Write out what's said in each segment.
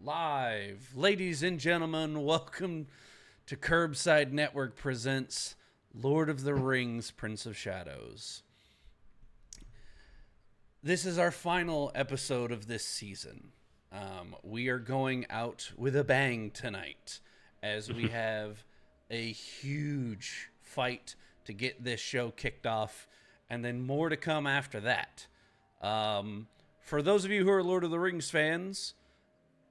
live. Ladies and gentlemen, welcome to Kirbside Network presents Lord of the Rings, Prince of Shadows. This is our final episode of this season. We are going out with a bang tonight as we have a huge fight to get this show kicked off, and then more to come after that. For those of you who are Lord of the Rings fans,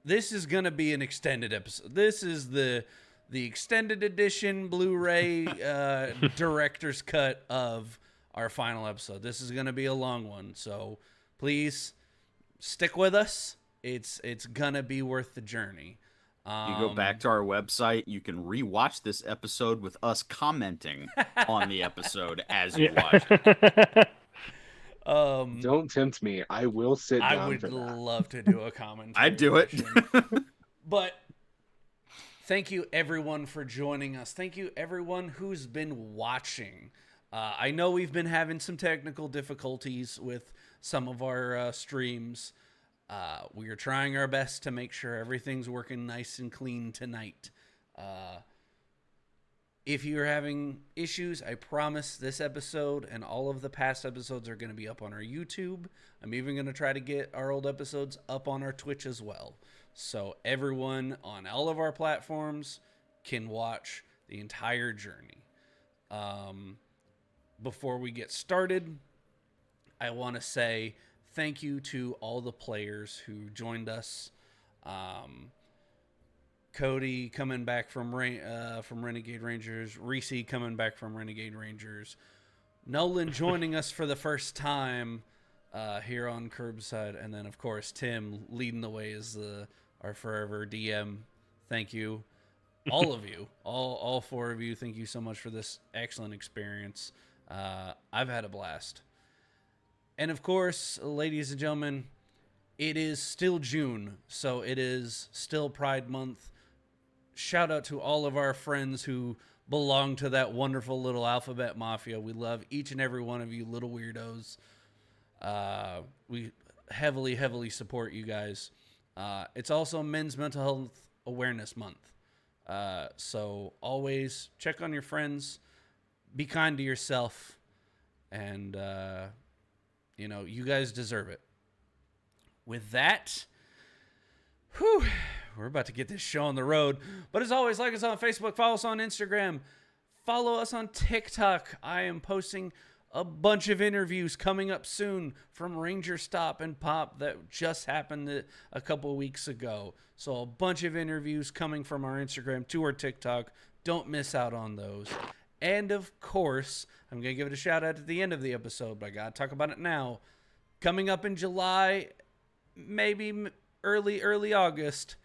this is going to be an extended episode. This is the extended edition Blu-ray director's cut of our final episode. This is going to be a long one, so please stick with us. It's going to be worth the journey. You go back to our website, you can rewatch this episode with us commenting on the episode as you watch it. Don't tempt me. I will sit down. I would love to do a commentary. I'd do it. But thank you, everyone, for joining us. Thank you, everyone who's been watching. I know we've been having some technical difficulties with some of our streams. We are trying our best to make sure everything's working nice and clean tonight. If you're having issues, I promise this episode and all of the past episodes are going to be up on our YouTube. I'm even going to try to get our old episodes up on our Twitch as well. So everyone on all of our platforms can watch the entire journey. Before we get started, I want to say thank you to all the players who joined us. Cody coming back from Renegade Rangers, Reese coming back from Renegade Rangers, Nolan joining us for the first time here on Kirbside, and then of course Tim leading the way as our forever DM. Thank you, all of you, all four of you. Thank you so much for this excellent experience. I've had a blast. And of course, ladies and gentlemen, it is still June, so it is still Pride Month. Shout out to all of our friends who belong to that wonderful little alphabet mafia. We love each and every one of you little weirdos. We heavily support you guys. It's also Men's Mental Health Awareness Month. So always check on your friends, be kind to yourself, and you guys deserve it. With that, we're about to get this show on the road. But as always, like us on Facebook, follow us on Instagram, follow us on TikTok. I am posting a bunch of interviews coming up soon from Ranger Stop and Pop that just happened a couple of weeks ago. So a bunch of interviews coming from our Instagram to our TikTok. Don't miss out on those. And of course, I'm going to give it a shout out at the end of the episode, but I got to talk about it now. Coming up in July, maybe early August,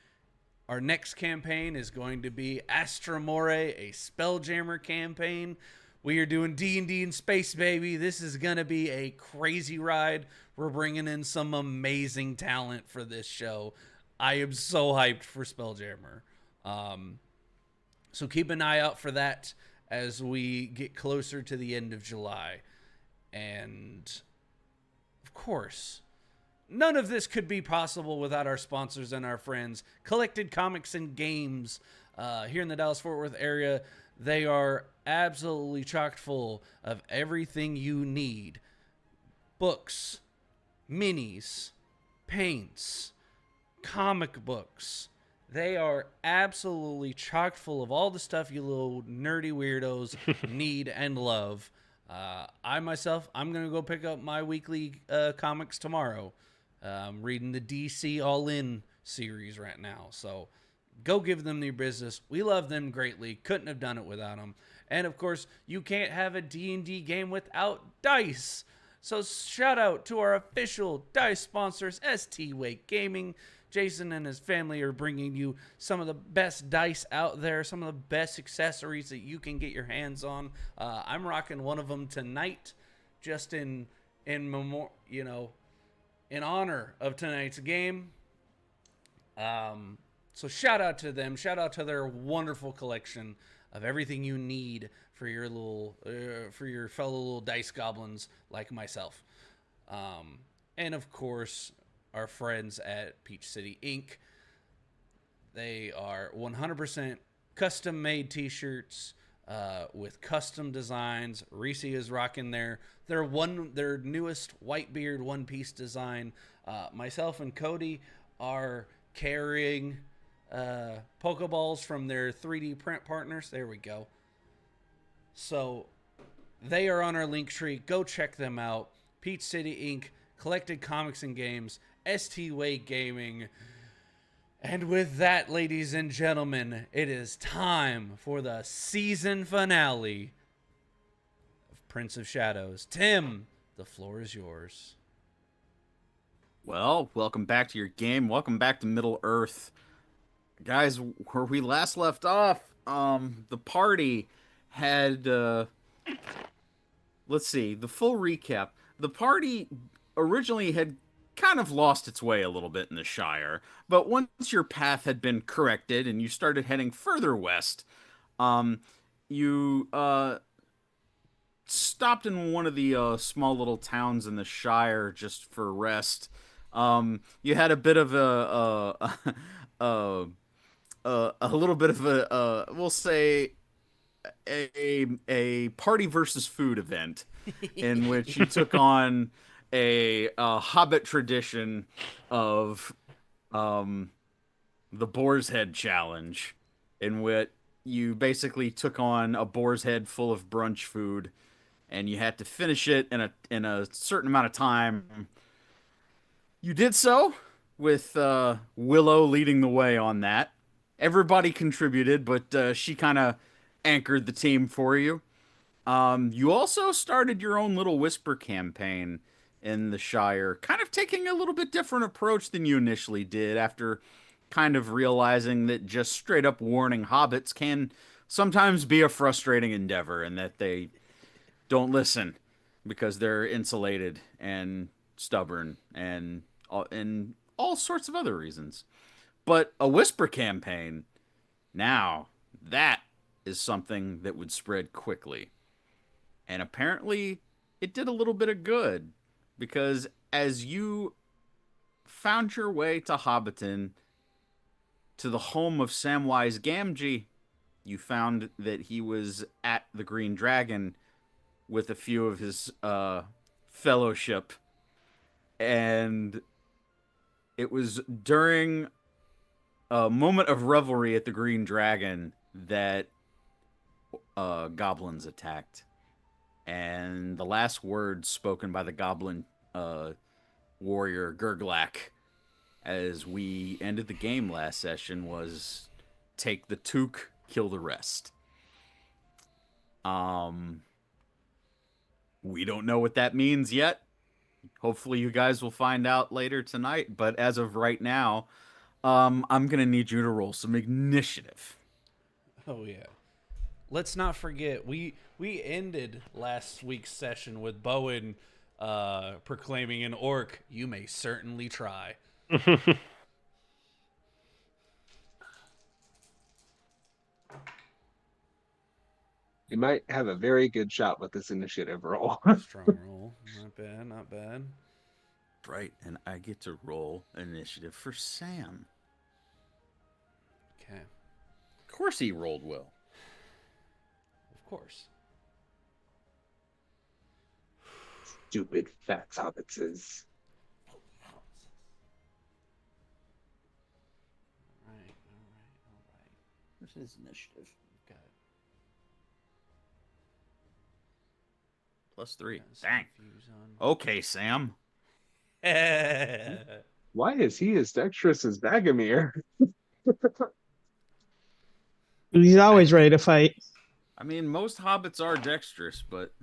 our next campaign is going to be Astramore, a Spelljammer campaign. We are doing D&D in space, baby. This is going to be a crazy ride. We're bringing in some amazing talent for this show. I am so hyped for Spelljammer. So keep an eye out for that as we get closer to the end of July. And, of course, none of this could be possible without our sponsors and our friends, Collected Comics and Games, here in the Dallas-Fort Worth area. They are absolutely chock full of everything you need. Books, minis, paints, comic books. They are absolutely chock full of all the stuff you little nerdy weirdos need and love. I'm going to go pick up my weekly comics tomorrow. I'm reading the DC All-In series right now. So go give them your business. We love them greatly. Couldn't have done it without them. And of course, you can't have a D&D game without dice. So shout out to our official dice sponsors, ST Wake Gaming. Jason and his family are bringing you some of the best dice out there, some of the best accessories that you can get your hands on. I'm rocking one of them tonight, just in honor of tonight's game. So shout out to them. Shout out to their wonderful collection of everything you need for your fellow little dice goblins like myself. And of course, our friends at Peach City Inc. They are 100% custom made t-shirts with custom designs. Reese is rocking their newest Whitebeard one piece design. Myself and Cody are carrying Pokeballs from their 3D print partners. There we go. So they are on our link tree. Go check them out. Peach City Inc., Collected Comics and Games, ST Way Gaming. And with that, ladies and gentlemen, it is time for the season finale of Prince of Shadows. Tim, the floor is yours. Well, welcome back to your game. Welcome back to Middle Earth. Guys, where we last left off, the party had, let's see, the full recap. The party originally had kind of lost its way a little bit in the Shire, but once your path had been corrected and you started heading further west, you stopped in one of the small little towns in the Shire just for rest. You had a bit of a little bit of we'll say a party versus food event in which you took on a Hobbit tradition of the Boar's Head challenge, in which you basically took on a boar's head full of brunch food, and you had to finish it in a certain amount of time. You did so with Willow leading the way on that. Everybody contributed, but she kind of anchored the team for you. You also started your own little whisper campaign in the Shire, kind of taking a little bit different approach than you initially did after kind of realizing that just straight up warning hobbits can sometimes be a frustrating endeavor and that they don't listen because they're insulated and stubborn and all sorts of other reasons. But a whisper campaign, now that is something that would spread quickly. And apparently it did a little bit of good, because as you found your way to Hobbiton, to the home of Samwise Gamgee, you found that he was at the Green Dragon with a few of his fellowship. And it was during a moment of revelry at the Green Dragon that goblins attacked. And the last words spoken by the goblin warrior Gurlack as we ended the game last session was, "Take the toque, kill the rest." We don't know what that means yet. Hopefully you guys will find out later tonight, but as of right now, I'm gonna need you to roll some initiative. Oh yeah. Let's not forget, we ended last week's session with Bowen proclaiming an orc, "You may certainly try." You might have a very good shot with this initiative roll. Strong roll. Not bad, not bad. Right, and I get to roll initiative for Sam. Okay. Of course he rolled well. Of course. Stupid fat hobbitses. All right. Where's his initiative? Got it. +3. Got some Dang. views on- Okay, Sam. Why is he as dexterous as Bagomir? He's always ready to fight. I mean, most hobbits are dexterous, but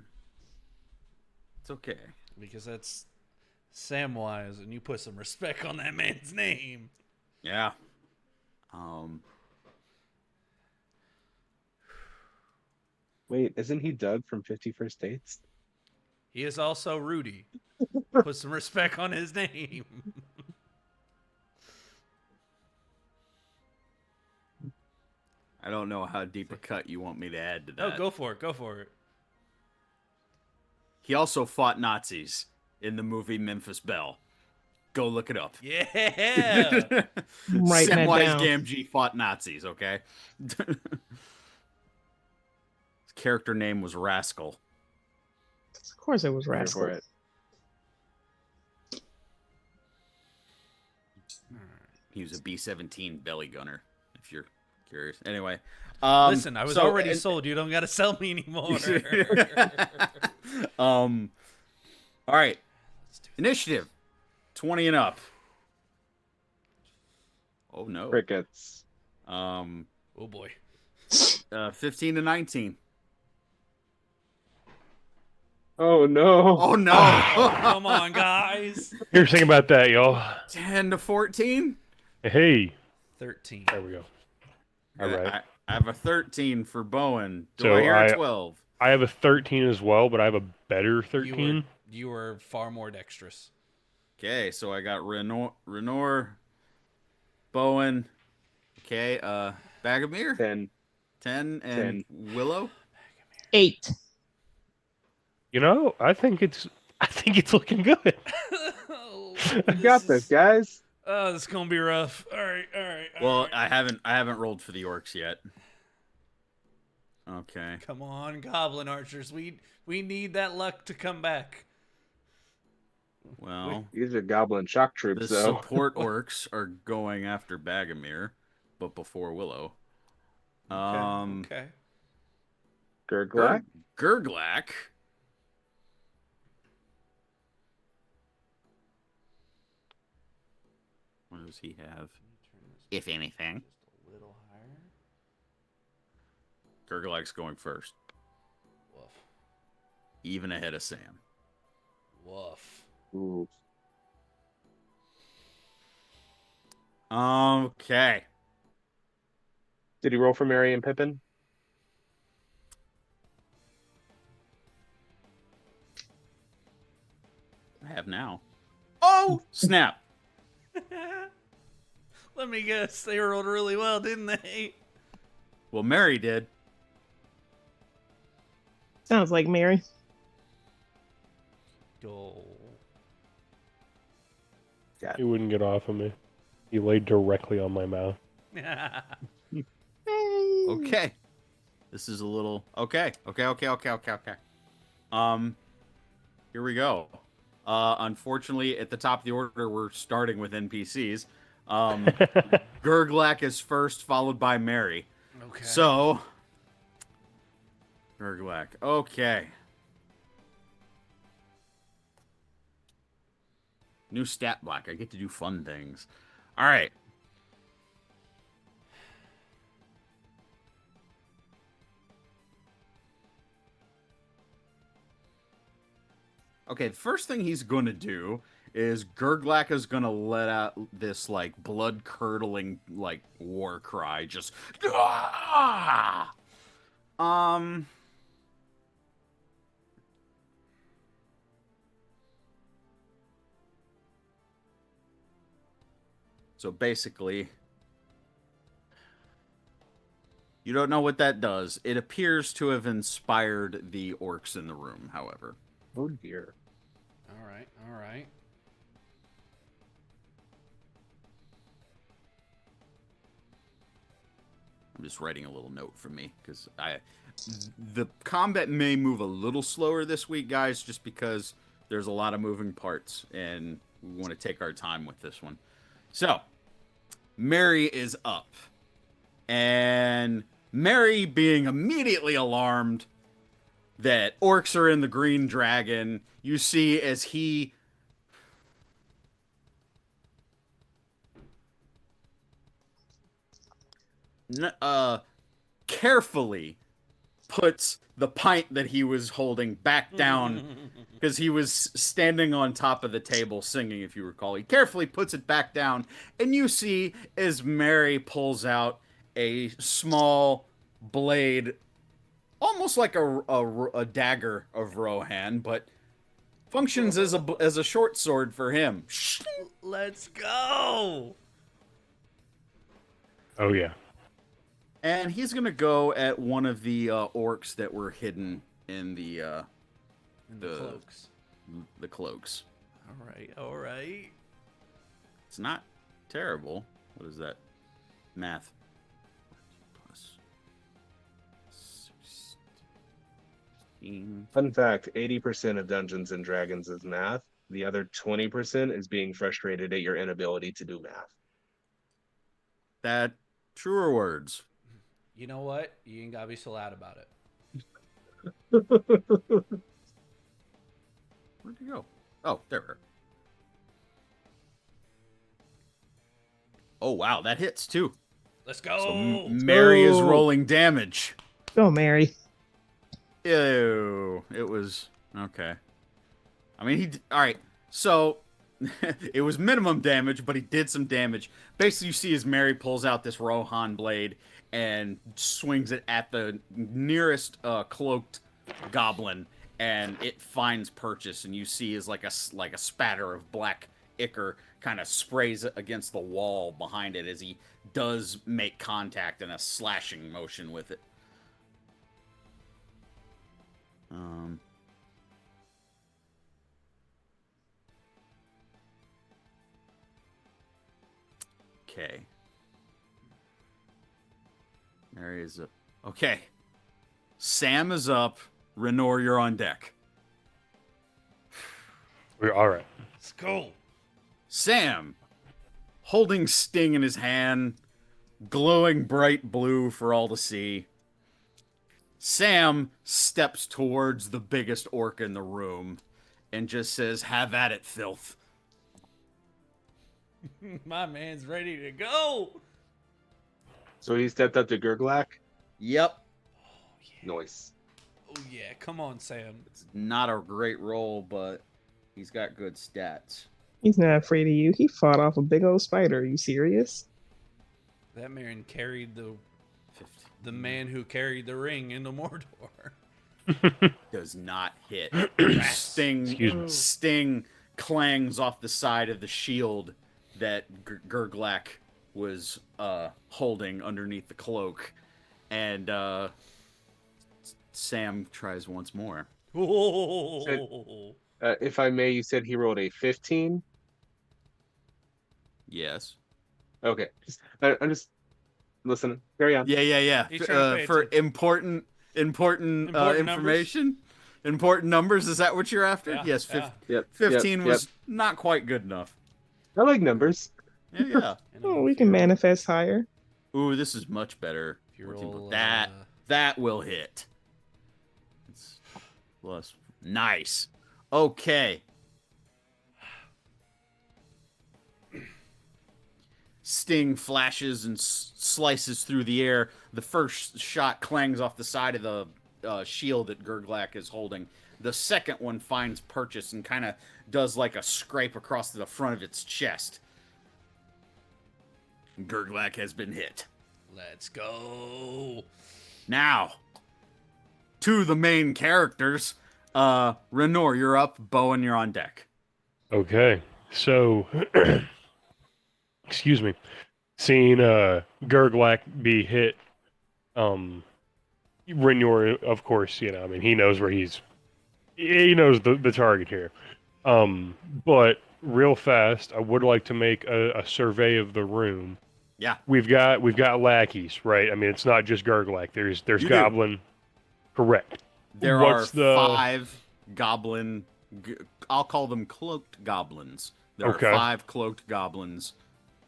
it's okay. Because that's Samwise, and you put some respect on that man's name. Yeah. Wait, isn't he Doug from 51st Dates? He is also Rudy. Put some respect on his name. I don't know how deep a cut you want me to add to that. Oh, go for it. Go for it. He also fought Nazis in the movie Memphis Belle. Go look it up. Yeah. I'm writing that Samwise down. Gamgee fought Nazis, okay? His character name was Rascal. Of course it was Here Rascal. for it. He was a B-17 belly gunner, if you're curious. Anyway. Listen, I was already and- sold. You don't got to sell me anymore. All right. Initiative. 20 and up. Oh, no. Crickets. Oh boy. 15 to 19. Oh no. Oh, no. Come on, guys. Here's the thing about that, y'all. 10 to 14. Hey, 13. there we go. All Yeah, right. I have a 13 for Bowen. Do So I hear a I- 12? I have a 13 as well, but I have a better 13. You were far more dexterous. Okay, so I got Renor, Bowen. Okay, Bagomir. 10. 10 and 10. Willow. 8. You know, I think it's looking good. Oh, You got this, guys. Oh, this is gonna be rough. All right. Well, I haven't rolled for the orcs yet. Okay. Come on, goblin archers. We need that luck to come back. Well, These are goblin shock the troops, though. support orcs are going after Bagomir, but before Willow. Okay. Gurlack. Gurlack. What does he have, if anything? Just a little higher. Gurglack's going first, Woof. even ahead of Sam. Woof. Ooh. Okay. Did he roll for Mary and Pippin? I have now. Oh, snap. Let me guess. They rolled really well, didn't they? Well, Mary did. Sounds like Mary. Oh. He wouldn't get off of me. He laid directly on my mouth. Okay. This is a little okay. Here we go. Unfortunately, at the top of the order, we're starting with NPCs. Gurlack is first, followed by Mary. Okay. So, Gurlack. Okay. New stat block. I get to do fun things. All right. Okay, the first thing he's going to do is Gurlack is going to let out this, like, blood-curdling, like, war cry. Just, ah! So basically, you don't know what that does. It appears to have inspired the orcs in the room, however. Oh dear. All right. I'm just writing a little note for me because the combat may move a little slower this week, guys, just because there's a lot of moving parts and we want to take our time with this one. So, Mary is up, and Mary, being immediately alarmed that orcs are in the Green Dragon, you see as he carefully puts the pint that he was holding back down because he was standing on top of the table singing, if you recall. He carefully puts it back down, and you see as Mary pulls out a small blade, almost like a dagger of Rohan, but functions as a short sword for him. Let's go. Oh yeah. And he's gonna go at one of the orcs that were hidden in the And the cloaks. the cloaks. All right. It's not terrible. What is that? Math. Plus 16. Fun fact, 80% of Dungeons and Dragons is math. The other 20% is being frustrated at your inability to do math. That truer words. You know what? You ain't gotta be so loud about it. Where'd you go? Oh, there we are. Oh, wow, that hits too. Let's go. So Mary is go. rolling damage. Go, Mary. Ew. It was okay. I mean, all right. So it was minimum damage, but he did some damage. Basically, you see as Mary pulls out this Rohan blade and swings it at the nearest cloaked goblin, and it finds purchase. And you see as like a spatter of black ichor kind of sprays against the wall behind it as he does make contact in a slashing motion with it. Okay. Mary is up. Okay. Sam is up. Renor, you're on deck. We're all right. Let's go. Sam, holding Sting in his hand, glowing bright blue for all to see. Sam steps towards the biggest orc in the room and just says, "Have at it, filth." My man's ready to go. So he stepped up to Gurlack. Yep. Noise. Oh yeah, come on, Sam. It's not a great roll, but he's got good stats. He's not afraid of you. He fought off a big old spider. Are you serious? That man carried the 15. man who carried the ring into Mordor. Does not hit. Excuse me. Sting clangs off the side of the shield that Gurlack was holding underneath the cloak, and Sam tries once more. Oh. If I may, you said he rolled a 15. Yes. Okay, I'm just listening. Carry on. Yeah. He's trying to pay For attention. important Numbers? information, important numbers. Is that what you're after? Yeah, Yes. yeah. Yep. 15 yep, was not quite good enough. I like numbers. Yeah. Oh, we can manifest higher. Ooh, this is much better. If you 14 roll, that will hit. It's plus nice. Okay. Sting flashes and slices through the air. The first shot clangs off the side of the shield that Gurlack is holding. The second one finds purchase and kind of does like a scrape across the front of its chest. Gurlack has been hit. Let's go. Now, to the main characters. Renor, you're up. Bowen, you're on deck. Okay. So, excuse me. Seeing Gurlack be hit, Renor, of course, you know, I mean, he knows where he knows the target here. But real fast, I would like to make a survey of the room. Yeah. We've got lackeys, right? I mean, it's not just Gurlack. There's You Goblin. Correct. There What's are 5 goblin. I'll call them cloaked goblins. There Okay. are 5 cloaked goblins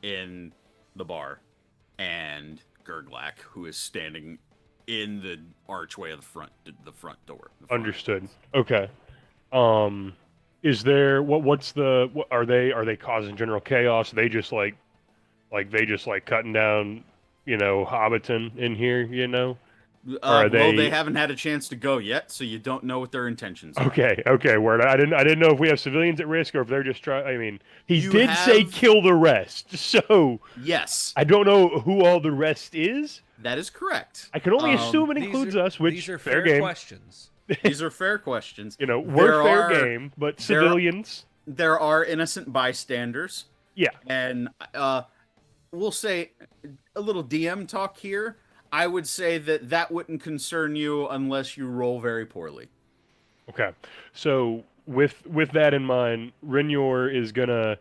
in the bar, and Gurlack, who is standing in the archway of the front door. The front. Understood. Okay. Is there what are they causing general chaos? Are they just like cutting down, you know, Hobbiton in here, you know? Well, they haven't had a chance to go yet, so you don't know what their intentions are. Okay, word. I didn't know if we have civilians at risk or if they're just trying. I mean, he You did say have- kill the rest, so Yes, I don't know who all the rest is. that is correct. I can only assume it These includes are- us, which these are fair fair game. questions. These are fair questions. You know, we're There fair are- game, but there are- civilians. There are innocent bystanders. Yeah. And we'll say a little DM talk here. I would say that wouldn't concern you unless you roll very poorly. Okay. So with that in mind, Renor is gonna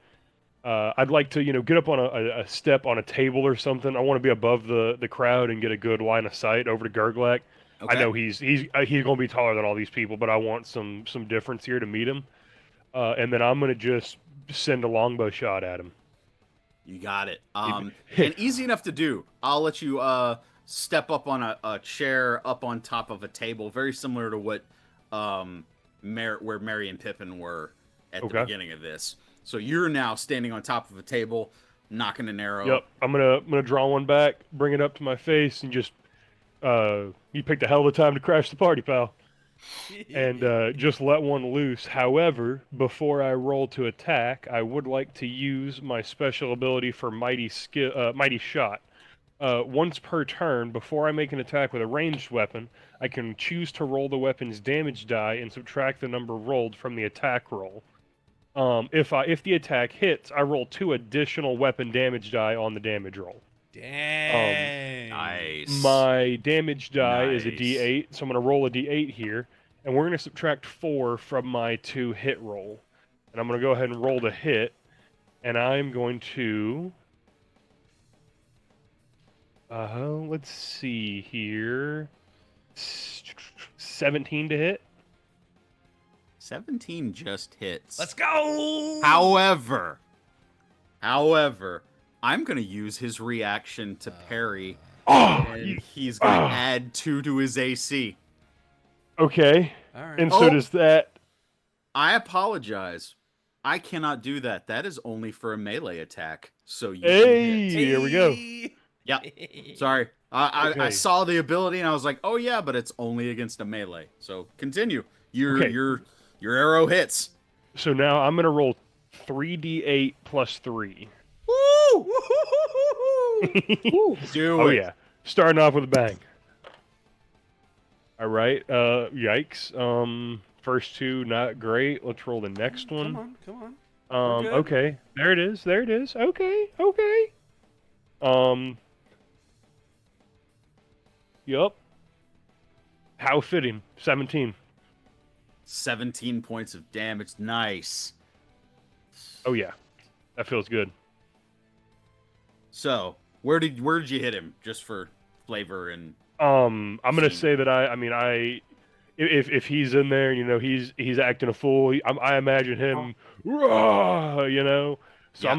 I'd like to, get up on a step on a table or something. I want to be above the crowd and get a good line of sight over to Gurlack. I Okay. know he's going to be taller than all these people, but I want some difference here to meet him. And then I'm going to just send a longbow shot at him. You got it. And easy enough to do. I'll let you step up on a chair up on top of a table, very similar to what where Mary and Pippin were at the beginning of this. So you're now standing on top of a table, knocking an arrow. Yep. I'm gonna draw one back, bring it up to my face, and just you picked a hell of a time to crash the party, pal. And just let one loose. However, before I roll to attack, I would like to use my special ability for Mighty Shot. Once per turn, before I make an attack with a ranged weapon, I can choose to roll the weapon's damage die and subtract the number rolled from the attack roll. If the attack hits, I roll 2 additional weapon damage die on the damage roll. Dang. Nice. My damage die is a Nice. D8, so I'm going to roll a D8 here, and we're going to subtract 4 from my 2 hit roll. And I'm going to go ahead and roll the hit, and I'm going to... let's see here. 17 to hit. 17 just hits. Let's go. However, I'm going to use his reaction to parry, and he's going to add 2 to his AC. Okay. All right. And so does that. I apologize. I cannot do that. That is only for a melee attack. So you Hey, can hit. here we go. Yep. Sorry. I Okay. saw the ability and I was like, oh yeah, but it's only against a melee. So continue. Your arrow hits. So now I'm going to roll 3d8 plus 3. Woo! Ooh. Do Oh, it. yeah. Starting off with a bang. All right. Yikes. First 2, not great. Let's roll the next one. Come on. We're good. Okay. There it is. Okay. Yup. How fitting. 17. 17 points of damage. Nice. Oh, yeah. That feels good. So, where did you hit him? Just for flavor and I'm gonna say that if he's in there, he's acting a fool. I imagine him, rah. So Yeah.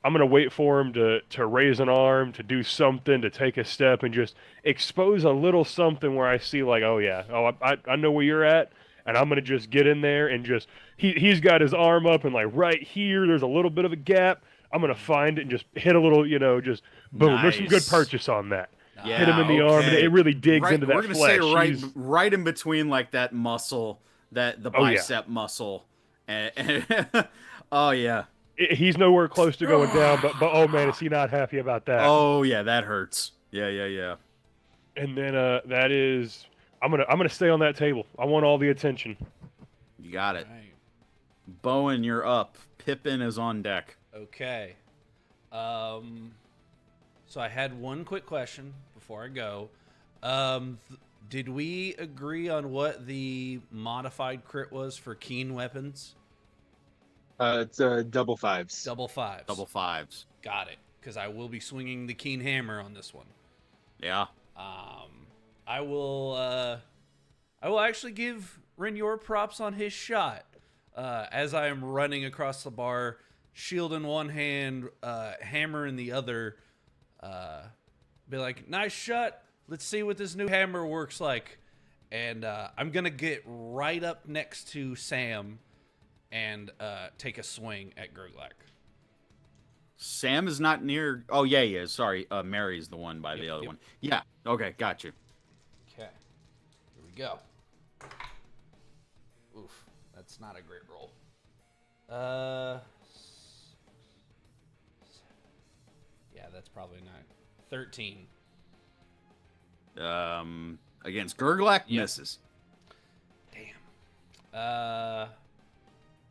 I'm gonna wait for him to raise an arm, to do something, to take a step, and just expose a little something where I see like, I know where you're at, and I'm gonna just get in there and just he's got his arm up and like right here, there's a little bit of a gap. I'm gonna find it and just hit a little, just boom. There's some good Nice. purchase on that. yeah, Hit him in the arm, and okay. it really digs into that We're gonna flesh. say He's- right in between like that muscle, the Oh, yeah. bicep muscle, and oh yeah, he's nowhere close to going down, but oh man, is he not happy about that? oh yeah, that hurts. Yeah. And then that is I'm gonna stay on that table. I want all the attention. You got it. Right. Bowen, you're up. Pippin is on deck. Okay. So I had one quick question before I go. Did we agree on what the modified crit was for keen weapons? It's double 5s. Double 5s. Double 5s. Got it. Because I will be swinging the keen hammer on this one. Yeah. I will actually give Renyor props on his shot. As I am running across the bar, shield in one hand, hammer in the other. Be like, nice shot. Let's see what this new hammer works like. And I'm going to get right up next to Sam and take a swing at Gurlack. Sam is not near. Oh yeah, he is. Sorry, Mary's the one by the other yep. one. Yeah. Okay, got you. Okay. Here we go. Oof. That's not a great roll. Yeah, that's probably not. 13. Against Gurlack, Yep. misses. Damn.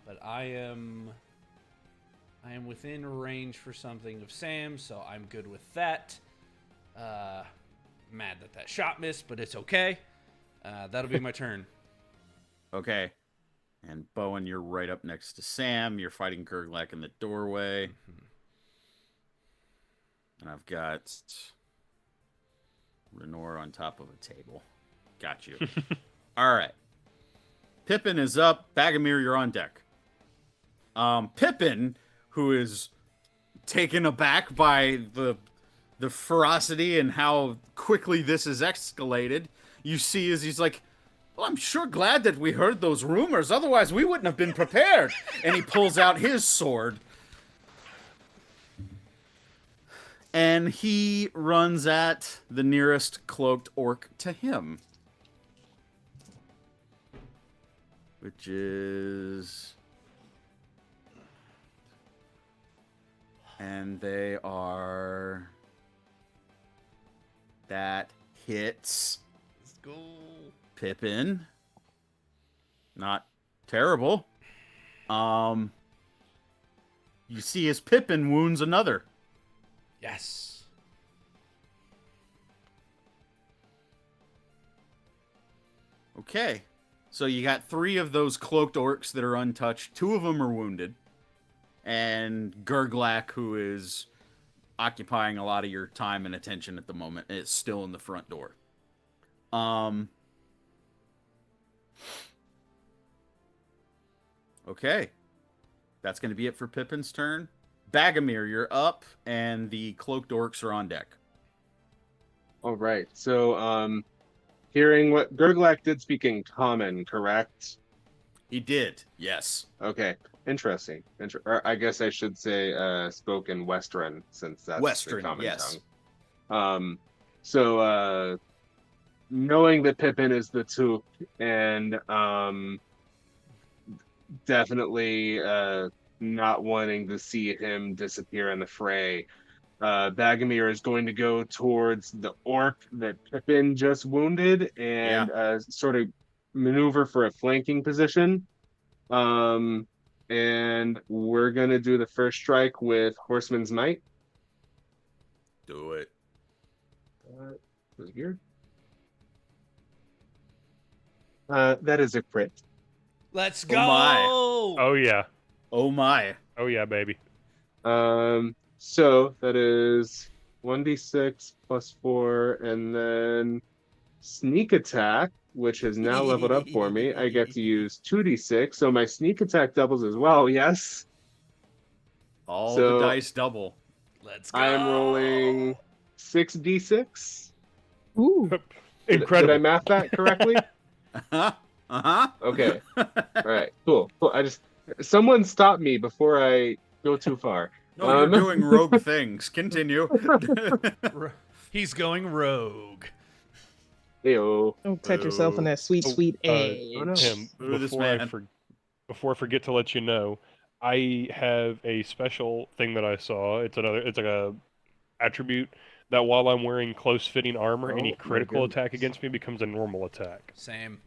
But I am within range for something of Sam, so I'm good with that. Mad that shot missed, but it's okay. That'll be my turn. Okay. And Bowen, you're right up next to Sam. You're fighting Gurlack in the doorway. And I've got Renor on top of a table. Got you. All right. Pippin is up. Bagomir, you're on deck. Pippin, who is taken aback by the ferocity and how quickly this has escalated, you see as he's like, well, I'm sure glad that we heard those rumors. Otherwise, we wouldn't have been prepared. And he pulls out his sword. And he runs at the nearest cloaked orc to him. Which is... And they are... That hits... Let's go. Pippin. Not terrible. You see as Pippin wounds another. Yes. Okay. So you got 3 of those cloaked orcs that are untouched. 2 of them are wounded. And Gurlack, who is occupying a lot of your time and attention at the moment, is still in the front door. Okay. That's going to be it for Pippin's turn. Bagomir, you're up, and the cloaked orcs are on deck. All right. So, hearing what Gurlack did speak in common, correct? He did, yes. Okay. Interesting. Or I guess I should say spoke in Western, since that's Western, the common yes. tongue. So, knowing that Pippin is the Took, and definitely not wanting to see him disappear in the fray, Bagomir is going to go towards the orc that Pippin just wounded and sort of maneuver for a flanking position. And we're going to do the first strike with Horseman's Might. Do it. Was here. That is a crit. Let's go. Oh my. Oh yeah. Oh my. Oh yeah, baby. So that is 1d6 plus 4, and then sneak attack, which has now leveled up for me. I get to use 2d6, so my sneak attack doubles as well. Yes. All So, the dice double. Let's go. I am rolling 6d6. Ooh. Incredible. Did I math that correctly? Uh-huh. Uh-huh. Okay. All right. Cool. Someone stop me before I go too far. No, you're doing rogue things. Continue. He's going rogue. Ew. Don't touch yourself in that sweet, sweet egg. no. Tim, Ooh, this before I, man. before I forget to let you know, I have a special thing that I saw. It's like a attribute that while I'm wearing close-fitting armor, Oh, any my critical goodness. attack against me becomes a normal attack. Same.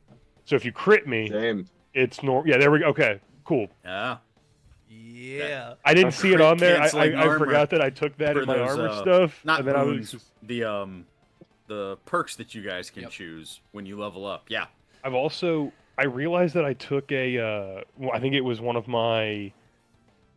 So if you crit me, Same. it's normal. Yeah, there we go. Okay, cool. Yeah. Yeah. I didn't see it on there. Canceling I armor forgot that I took that for in my those, armor stuff. Not and then I was boons, just, the perks that you guys can Yep. choose when you level up. Yeah. I realized that I took I think it was one of my,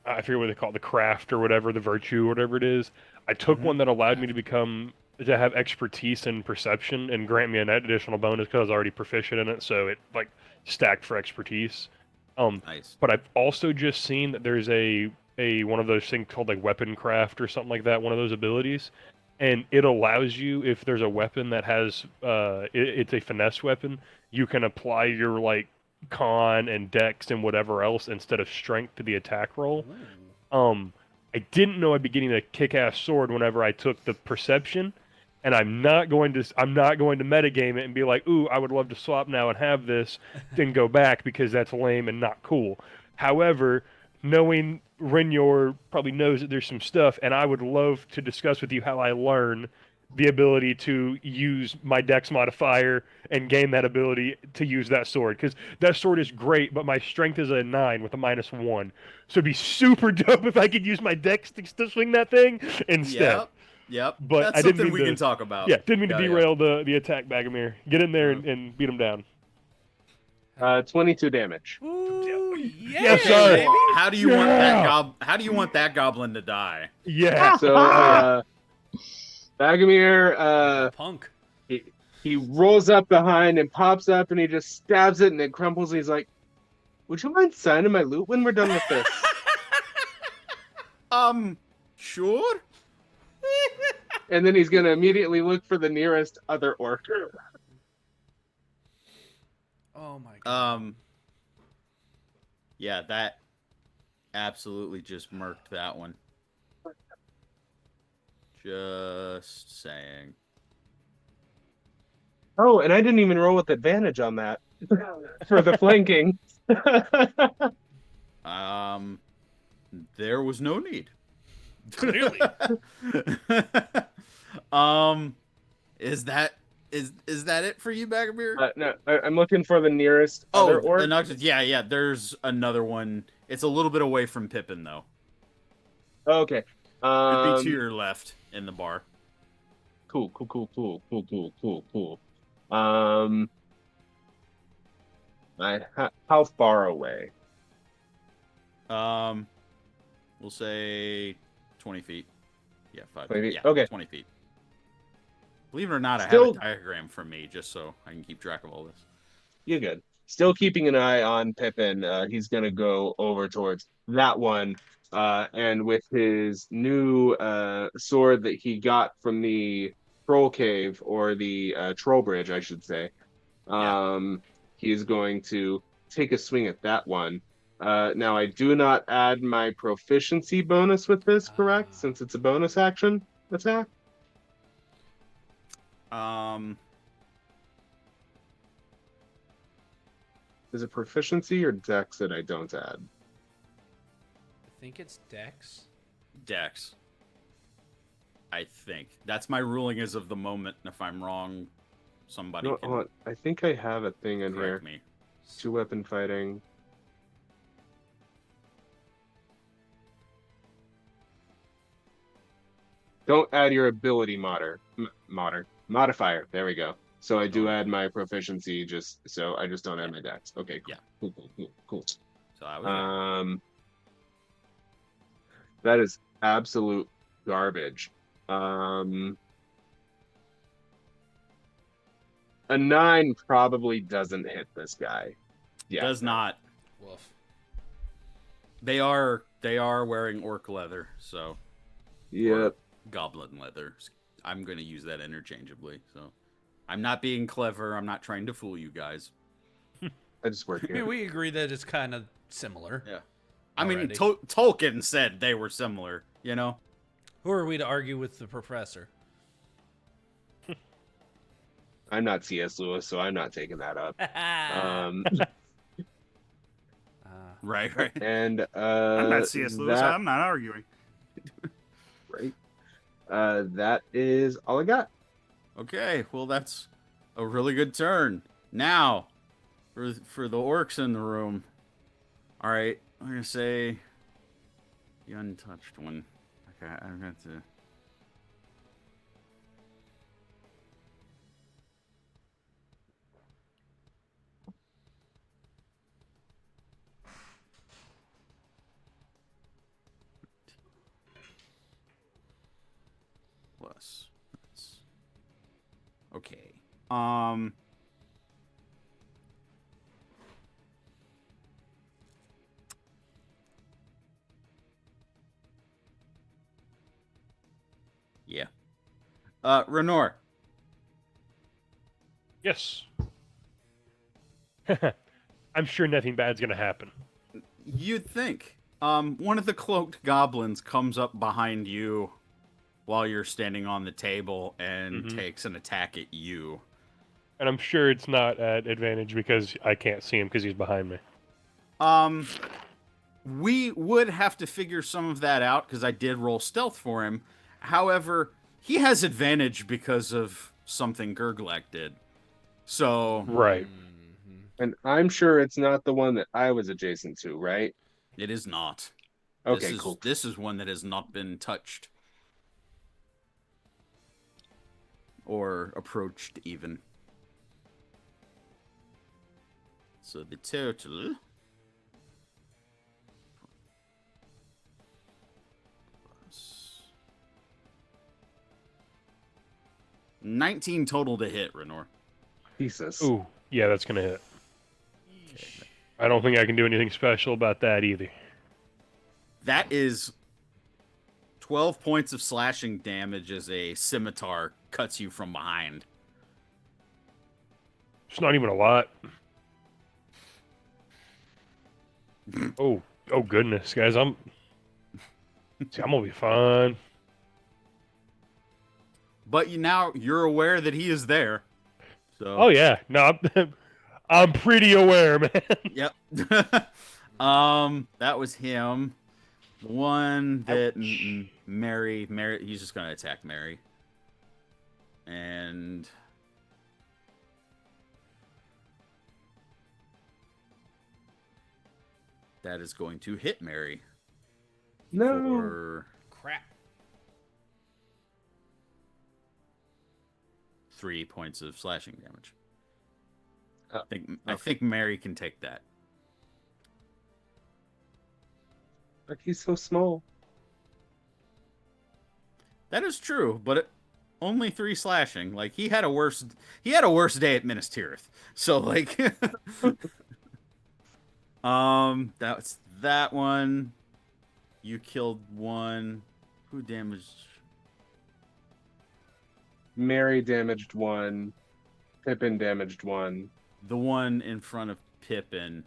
I forget what they call it, the craft or whatever, the virtue or whatever it is. I took one that allowed me to have expertise in perception and grant me an additional bonus because I was already proficient in it, so it like stacked for expertise. Nice. But I've also just seen that there's a one of those things called like weapon craft or something like that, one of those abilities. And it allows you, if there's a weapon that has, it's a finesse weapon, you can apply your, like, con and dex and whatever else instead of strength to the attack roll. I didn't know I'd be getting a kick-ass sword whenever I took the perception, and I'm not going to metagame it and be like, ooh, I would love to swap now and have this, then go back because that's lame and not cool. However, knowing Renyor probably knows that there's some stuff, and I would love to discuss with you how I learn the ability to use my dex modifier and gain that ability to use that sword. Because that sword is great, but my strength is a 9 with a -1. So it'd be super dope if I could use my dex to swing that thing instead. Yep. But That's I didn't something mean we to- can talk about. Yeah, didn't mean to derail the attack, Bagomir. Get in there and beat him down. 22 damage. Ooh, yeah, Yes, sir. baby. How do you want that Yeah. How do you want that goblin to die? Yeah. So, Bagomir, Punk. he rolls up behind and pops up and he just stabs it and it crumples. And he's like, "Would you mind signing my loot when we're done with this?" Sure. And then he's gonna immediately look for the nearest other orc. Oh my god. Yeah, that absolutely just murked that one. Just saying. Oh, and I didn't even roll with advantage on that for the flanking. There was no need. Clearly. Is that it for you, Bagomir? No, I'm looking for the nearest other orc. Yeah. There's another one. It's a little bit away from Pippin, though. Okay. It'd be to your left in the bar. Cool. How far away? We'll say 20 feet. Yeah, 5 20 feet? Yeah, Okay. 20 feet. Believe it or not, Still- I have a diagram from me just so I can keep track of all this. You're good. Still keeping an eye on Pippin. He's gonna go over towards that one. And with his new sword that he got from the troll cave or the troll bridge, I should say, he's going to take a swing at that one. Now, I do not add my proficiency bonus with this, correct? Since it's a bonus action attack? Is it proficiency or dex that I don't add? I think it's Dex. Dex. I think. That's my ruling as of the moment. And if I'm wrong, somebody No, can hold on. I think I have a thing in here. correct me. 2-weapon fighting. Don't add your ability modifier. There we go. So I do add my proficiency, I just don't add my dex. Okay, cool. Yeah. Cool. So I was That is absolute garbage. A 9 probably doesn't hit this guy. Yeah. Does not. Woof. They are wearing orc leather, so Yep. goblin leather. I'm going to use that interchangeably. So I'm not being clever. I'm not trying to fool you guys. I just work I mean, here. we agree that it's kind of similar. Yeah. I mean, Already. Tolkien said they were similar, you know? Who are we to argue with the professor? I'm not C.S. Lewis, so I'm not taking that up. Right. And I'm not C.S. Lewis. that- I'm not arguing. Right. That is all I got. Okay, well, that's a really good turn. Now, for the orcs in the room. All right, I'm going to say the untouched one. Okay, I've got to... Plus. Okay. Yeah. Renor. Yes. I'm sure nothing bad's gonna happen. You'd think. One of the cloaked goblins comes up behind you while you're standing on the table and takes an attack at you. And I'm sure it's not at advantage because I can't see him because he's behind me. We would have to figure some of that out because I did roll stealth for him. However, he has advantage because of something Gurlack did. So Right. And I'm sure it's not the one that I was adjacent to, right? it is not. Okay, cool. This is one that has not been touched. Or approached, even. So the total. Plus 19 total to hit, Renor. Jesus. Ooh, yeah, that's gonna hit. I don't think I can do anything special about that either. That is 12 points of slashing damage as a scimitar cuts you from behind. It's not even a lot. Oh goodness, guys, I'm gonna be fine. But you're aware that he is there. So. Oh yeah, no, I'm pretty aware, man. Yep. That was him. The one that Mary, he's just gonna attack Mary. And that is going to hit Mary. No. For Crap. 3 points of slashing damage. Oh, I think Mary can take that. But he's so small. That is true, but only 3 slashing. Like he had a worse day at Minas Tirith. So like that's that one. You killed one. Who damaged? Mary damaged one. Pippin damaged one. The one in front of Pippin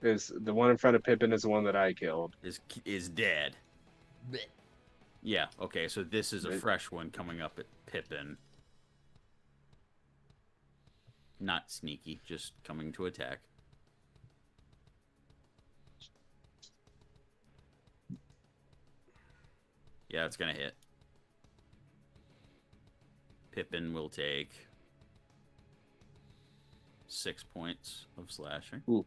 Is the one in front of Pippin is the one that I killed. is dead. Blech. Yeah, okay, so this is a Right. fresh one coming up at Pippin. Not sneaky, just coming to attack. Yeah, it's gonna hit. Pippin will take 6 points of slashing. Oof.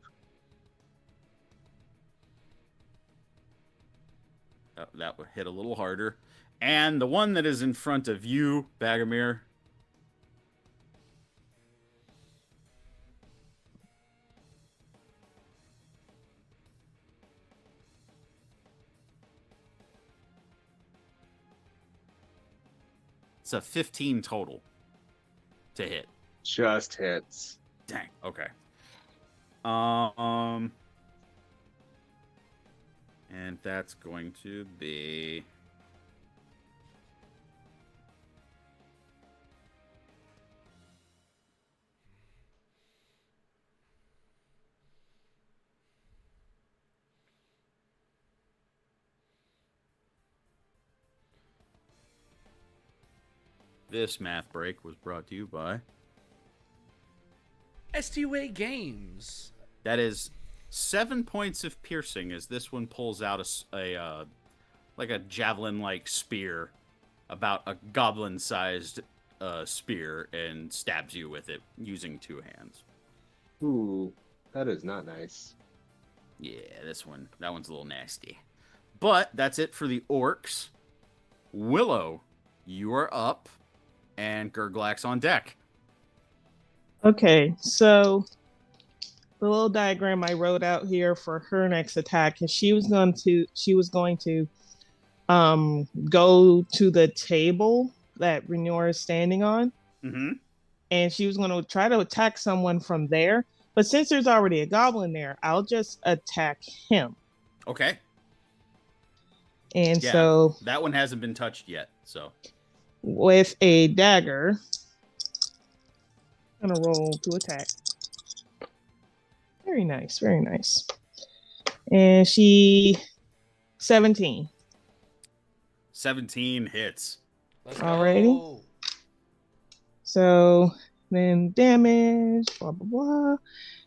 That would hit a little harder. And the one that is in front of you, Bagomir. It's a 15 total to hit. Just hits. Dang. Okay. And that's going to be this math break was brought to you by STUA Games. that is 7 points of piercing as this one pulls out a like a javelin-like spear, about a goblin-sized spear, and stabs you with it using 2 hands. Ooh, that is not nice. Yeah, that one's a little nasty. But that's it for the orcs. Willow, you are up, and Gurglack's on deck. Okay, so the little diagram I wrote out here for her next attack is she was going to go to the table that Renor is standing on, Mm-hmm. and she was going to try to attack someone from there. But since there's already a goblin there, I'll just attack him. Okay. And Yeah. so That one hasn't been touched yet, so. with a dagger, I'm gonna roll to attack. Very nice, very nice. And she 17. 17 hits. Let's Alrighty. go. So then damage, blah blah blah.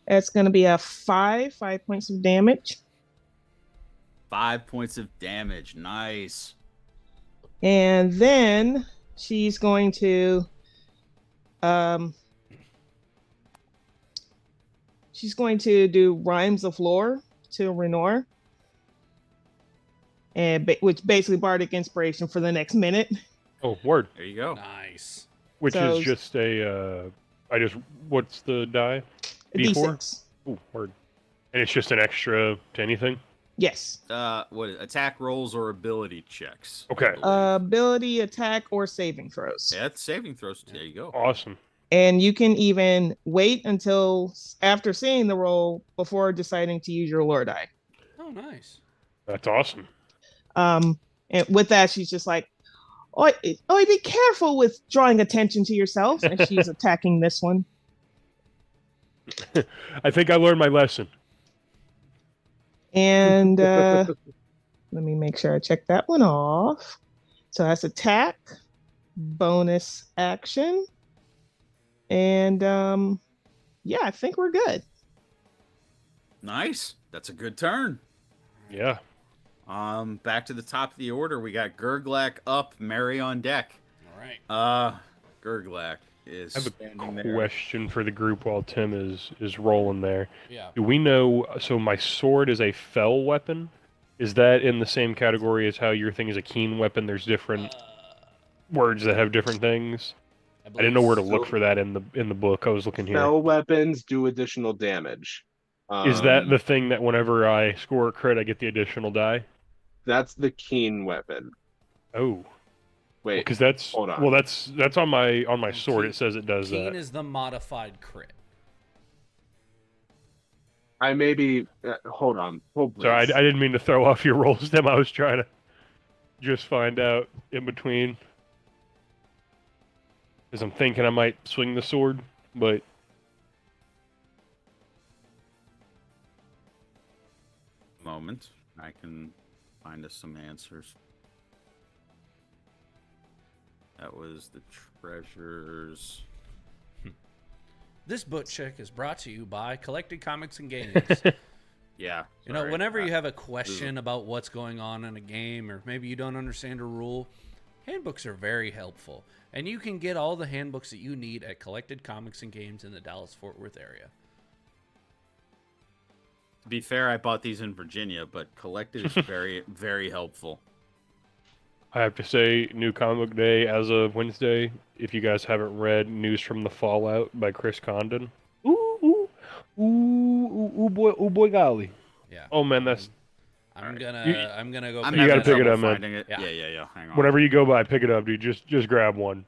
That's gonna be a 5 points of damage. 5 points of damage. Nice. And then she's going to do Rhymes of Lore to Renor, and which basically bardic inspiration for the next minute. Oh, word. There you go. Nice. Which So- is just what's the die? A D4? D6. Ooh, word. And it's just an extra to anything? Yes. What attack rolls or ability checks? I Okay. believe. Ability, attack, or saving throws. Yeah, it's saving throws. There you go. Awesome. And you can even wait until after seeing the roll before deciding to use your lore die. Oh, nice. That's awesome. And with that, she's just like, "Oh, be careful with drawing attention to yourselves." And she's attacking this one. I think I learned my lesson. And let me make sure I check that one off. So that's attack, bonus action. And yeah, I think we're good. Nice. That's a good turn. Yeah. Back to the top of the order. We got Gurlack up, Mary on deck. All right. Gurlack is I have standing a there. question for the group while Tim is rolling there. Yeah. Do we know? So my sword is a fell weapon. Is that in the same category as how your thing is a keen weapon? There's different words that have different things. I didn't know where to look for that in the book. I was looking here. Spell weapons do additional damage. Is that the thing that whenever I score a crit, I get the additional die? That's the keen weapon. Oh, Wait, because that's hold on. well, that's on my sword. It says it does Keen that. is the modified crit. I may be. Hold on. Hold, So I please. didn't mean to throw off your rolls, Tim. I was trying to just find out in between. Because I'm thinking I might swing the sword, but Moment. I can find us some answers. That was the treasures. This book check is brought to you by Collected Comics and Games. Yeah. You know, sorry. whenever you have a question about what's going on in a game, or maybe you don't understand a rule, handbooks are very helpful. And you can get all the handbooks that you need at Collected Comics and Games in the Dallas-Fort Worth area. To be fair, I bought these in Virginia, but collected is very, very helpful. I have to say, New Comic Book Day as of Wednesday. If you guys haven't read News from the Fallout by Chris Condon, ooh boy, golly! Yeah. Oh man, that's I'm gonna go. I'm You having gotta pick it trouble up, man. finding it. Yeah. Yeah. Hang on. whenever you go by, pick it up, dude. Just grab one.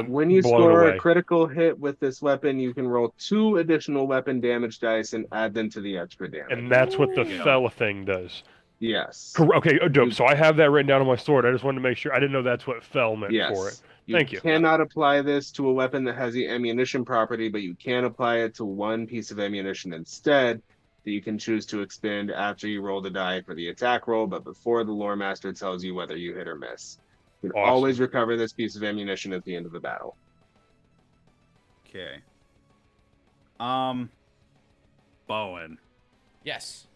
When you blown score away. a critical hit with this weapon, you can roll 2 additional weapon damage dice and add them to the extra damage. And that's what the Yeah. fella thing does. Yes. Okay, dope. So I have that written down on my sword. I just wanted to make sure. I didn't know that's what fell meant Yes. for it. Thank you. Cannot apply this to a weapon that has the ammunition property, but you can apply it to one piece of ammunition instead that you can choose to expend after you roll the die for the attack roll, but before the lore master tells you whether you hit or miss. You can Awesome. always recover this piece of ammunition at the end of the battle. Okay. Bowen, Yes.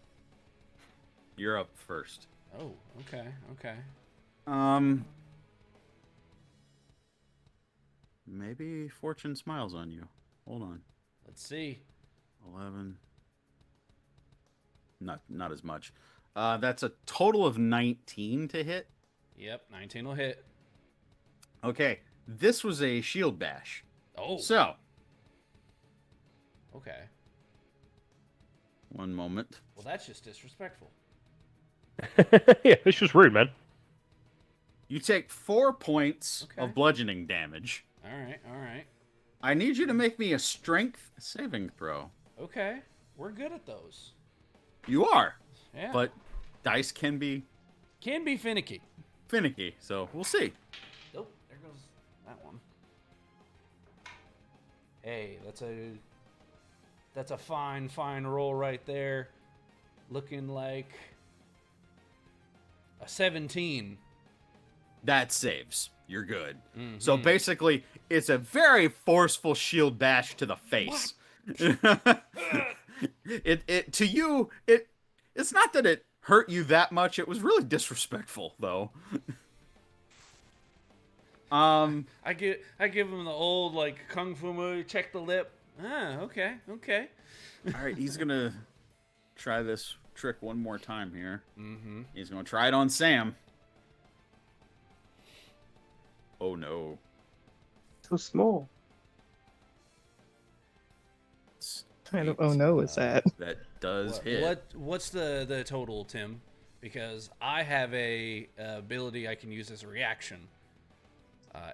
you're up first. Oh, okay. Maybe fortune smiles on you. Hold on. Let's see. 11. Not as much. That's a total of 19 to hit. Yep, 19 will hit. Okay, this was a shield bash. Oh, So, okay. one moment. Well, that's just disrespectful. Yeah, it's just rude, man. You take 4 points Okay. of bludgeoning damage. All right. I need you to make me a strength saving throw. Okay, we're good at those. You are, Yeah, but dice can be can be finicky. finicky, so we'll see. Oh, there goes that one. Hey, that's a fine roll right there. Looking like a 17. That saves. You're good. Mhm. So basically, it's a very forceful shield bash to the face. It to you, it's not that it hurt you that much. It was really disrespectful, though. I give him the old like kung fu movie. Check the lip. Ah, okay. All right, he's gonna try this trick one more time here. Mm-hmm. He's gonna try it on Sam. Oh no. So small. It's kind of oh no is that? That does hit. What's the total, Tim? Because I have a ability I can use as a reaction.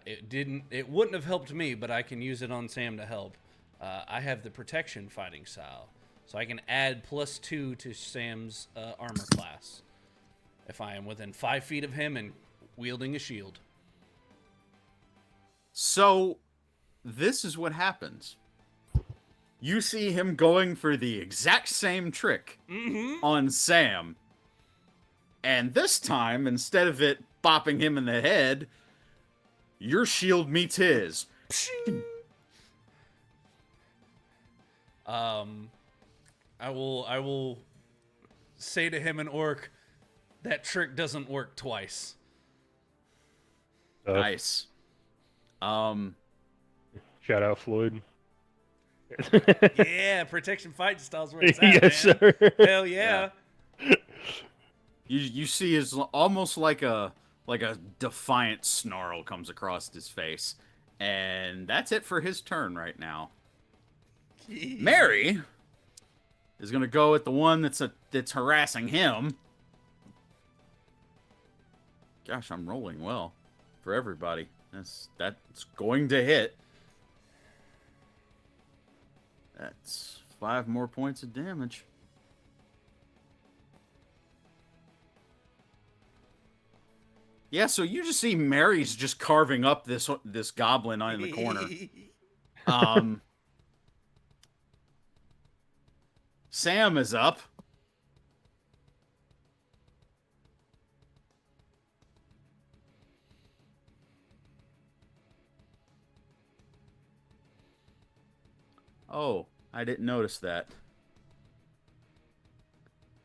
It wouldn't have helped me, but I can use it on Sam to help. I have the protection fighting style, so I can add +2 to Sam's armor class if I am within 5 feet of him and wielding a shield. So, this is what happens. You see him going for the exact same trick on Sam. And this time, instead of it bopping him in the head, your shield meets his. I will say to him in Orc, that trick doesn't work twice. Nice. Shout out Floyd. Yeah, protection fighting styles where it's at, Yes, man. sir. Hell yeah. You see his almost like a defiant snarl comes across his face. And that's it for his turn right now. Mary is going to go at the one that's harassing him. Gosh, I'm rolling well for everybody. That's going to hit. That's 5 more points of damage. Yeah, so you just see Mary's just carving up this goblin in the corner. Sam is up. Oh, I didn't notice that.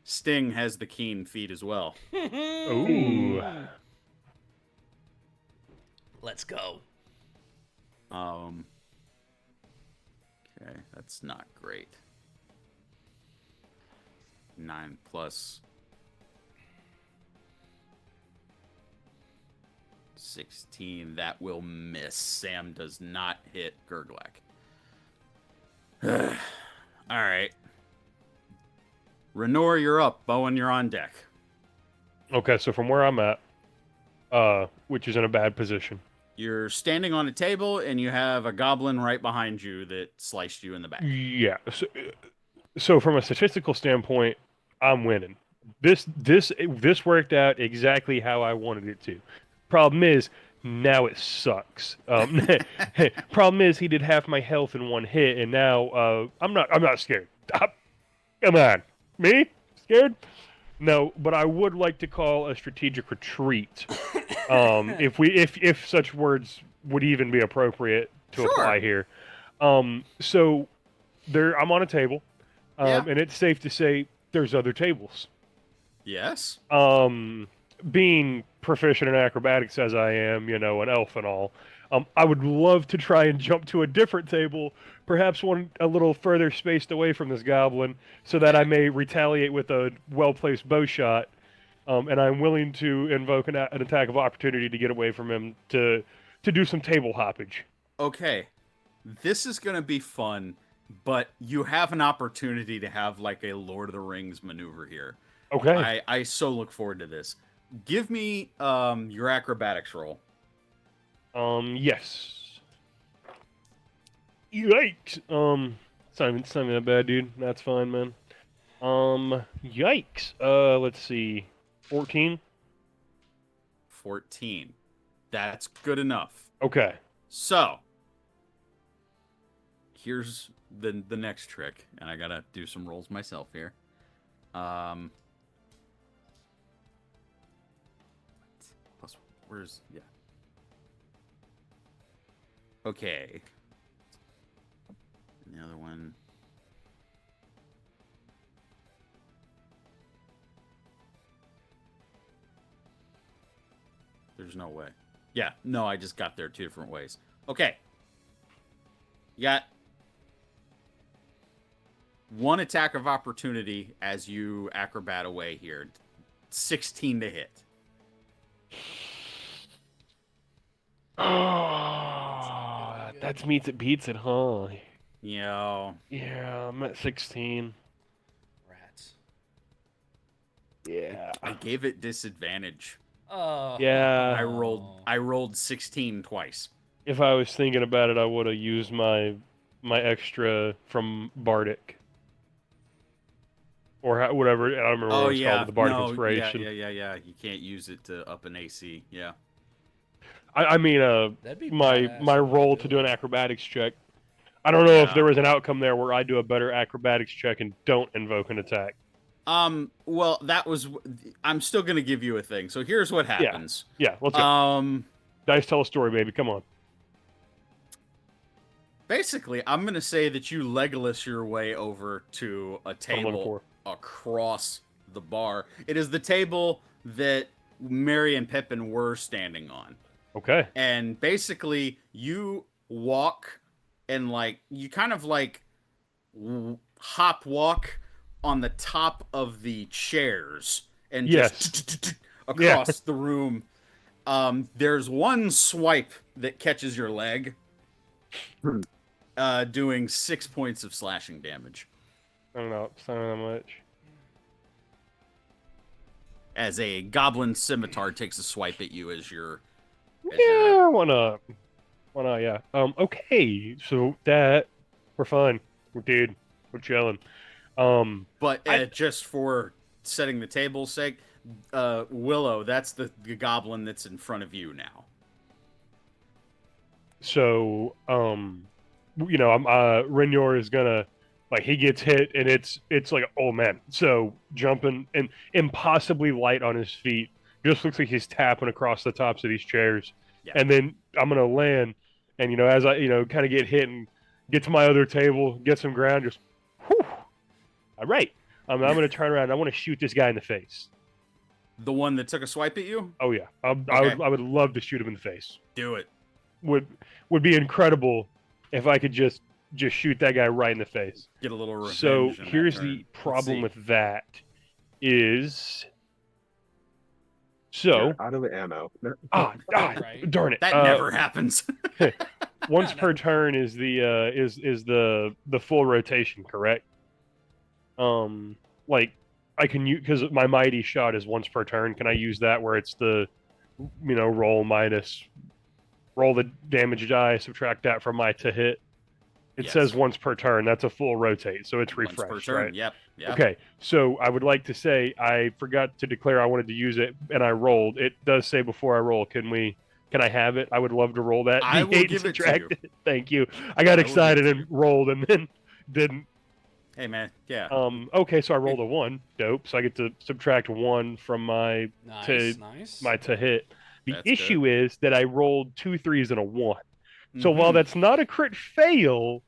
Sting has the keen feet as well. Ooh. Let's go. Okay, that's not great. 9 plus 16. That will miss. Sam does not hit Gurlack. All right. Renor, you're up. Bowen, you're on deck. Okay, so from where I'm at, which is in a bad position. You're standing on a table, and you have a goblin right behind you that sliced you in the back. Yeah. So from a statistical standpoint, I'm winning. This worked out exactly how I wanted it to. Problem is, now it sucks. Problem is, he did half my health in one hit, and now I'm not scared. Come on, me scared? No, but I would like to call a strategic retreat. If such words would even be appropriate to apply here. So I'm on a table, and it's safe to say there's other tables. Yes. Being proficient in acrobatics as I am, an elf and all, I would love to try and jump to a different table, perhaps one a little further spaced away from this goblin, so that I may retaliate with a well-placed bow shot. And I'm willing to invoke an attack of opportunity to get away from him to do some table hoppage. Okay, this is going to be fun, but you have an opportunity to have like a Lord of the Rings maneuver here. Okay. I so look forward to this. Give me your acrobatics roll. Yes. Yikes. It's not even that bad, dude. That's fine, man. Yikes. Let's see. 14? 14. That's good enough. Okay. So, here's the next trick, and I gotta do some rolls myself here. Plus, where's yeah? Okay. And the other one. There's no way. Yeah, no, I just got there 2 different ways. Okay. You got 1 attack of opportunity as you acrobat away here. 16 to hit. Oh, that's meets it beats it, huh? Yeah. Yeah, I'm at 16. Rats. Yeah. I gave it disadvantage. Oh. Yeah. I rolled 16 twice. If I was thinking about it, I would have used my extra from Bardic. Or whatever, I don't remember what it's called, with the Bardic Inspiration. Yeah. You can't use it to up an AC. Yeah. I mean, That'd be my badass my if I roll do to do an it. acrobatics check. I don't know if Yeah. there was an outcome there where I do a better acrobatics check and don't invoke an attack. Well, I'm still gonna give you a thing. So here's what happens. Yeah, let's go. Dice tell a story, baby. Come on. Basically, I'm gonna say that you Legolas your way over to a What I'm looking table for. across the bar. It is the table that Mary and Pippin were standing on. Okay. And basically, you walk and you kind of hop walk on the top of the chairs and just across the room. There's one swipe that catches your leg, doing 6 points of slashing damage. I don't know. It's not that much. As a goblin scimitar takes a swipe at you as you're. Yeah, why not? Why not? Yeah. Okay. So we're fine. We're good. We're chilling. But just for setting the table's sake, Willow, that's the goblin that's in front of you now. So, Renyor is gonna, he gets hit and it's like, oh man. So jumping and impossibly light on his feet. Just looks like he's tapping across the tops of these chairs. Yeah. And then I'm gonna land, and as I kind of get hit and get to my other table, get some ground, just whew. All right. I'm gonna turn around and I want to shoot this guy in the face. The one that took a swipe at you? Oh yeah. I would love to shoot him in the face. Do it. Would be incredible if I could just shoot that guy right in the face. Get a little revenge. So in that here's turn. the problem Let's with that is so Out of ammo. Right. darn it. that never happens. Once per turn is the full rotation, correct? I can use, because my mighty shot is once per turn. Can I use that where it's the roll the damage die, subtract that from my to hit? It Yes. says once per turn. That's a full rotate, so it's Once refreshed, per turn. right? Yep. Okay, so I would like to say I forgot to declare I wanted to use it, and I rolled. It does say before I roll, can I have it? I would love to roll that. I will D8 and give it to subtract you. it. Thank you. I got I will excited give it to and rolled, and then didn't. Hey man. Yeah. Okay, so I rolled a 1. Dope. So I get to subtract 1 from my Nice. to hit. The That's issue is that I rolled 2 3s and a 1. So while that's not a crit fail,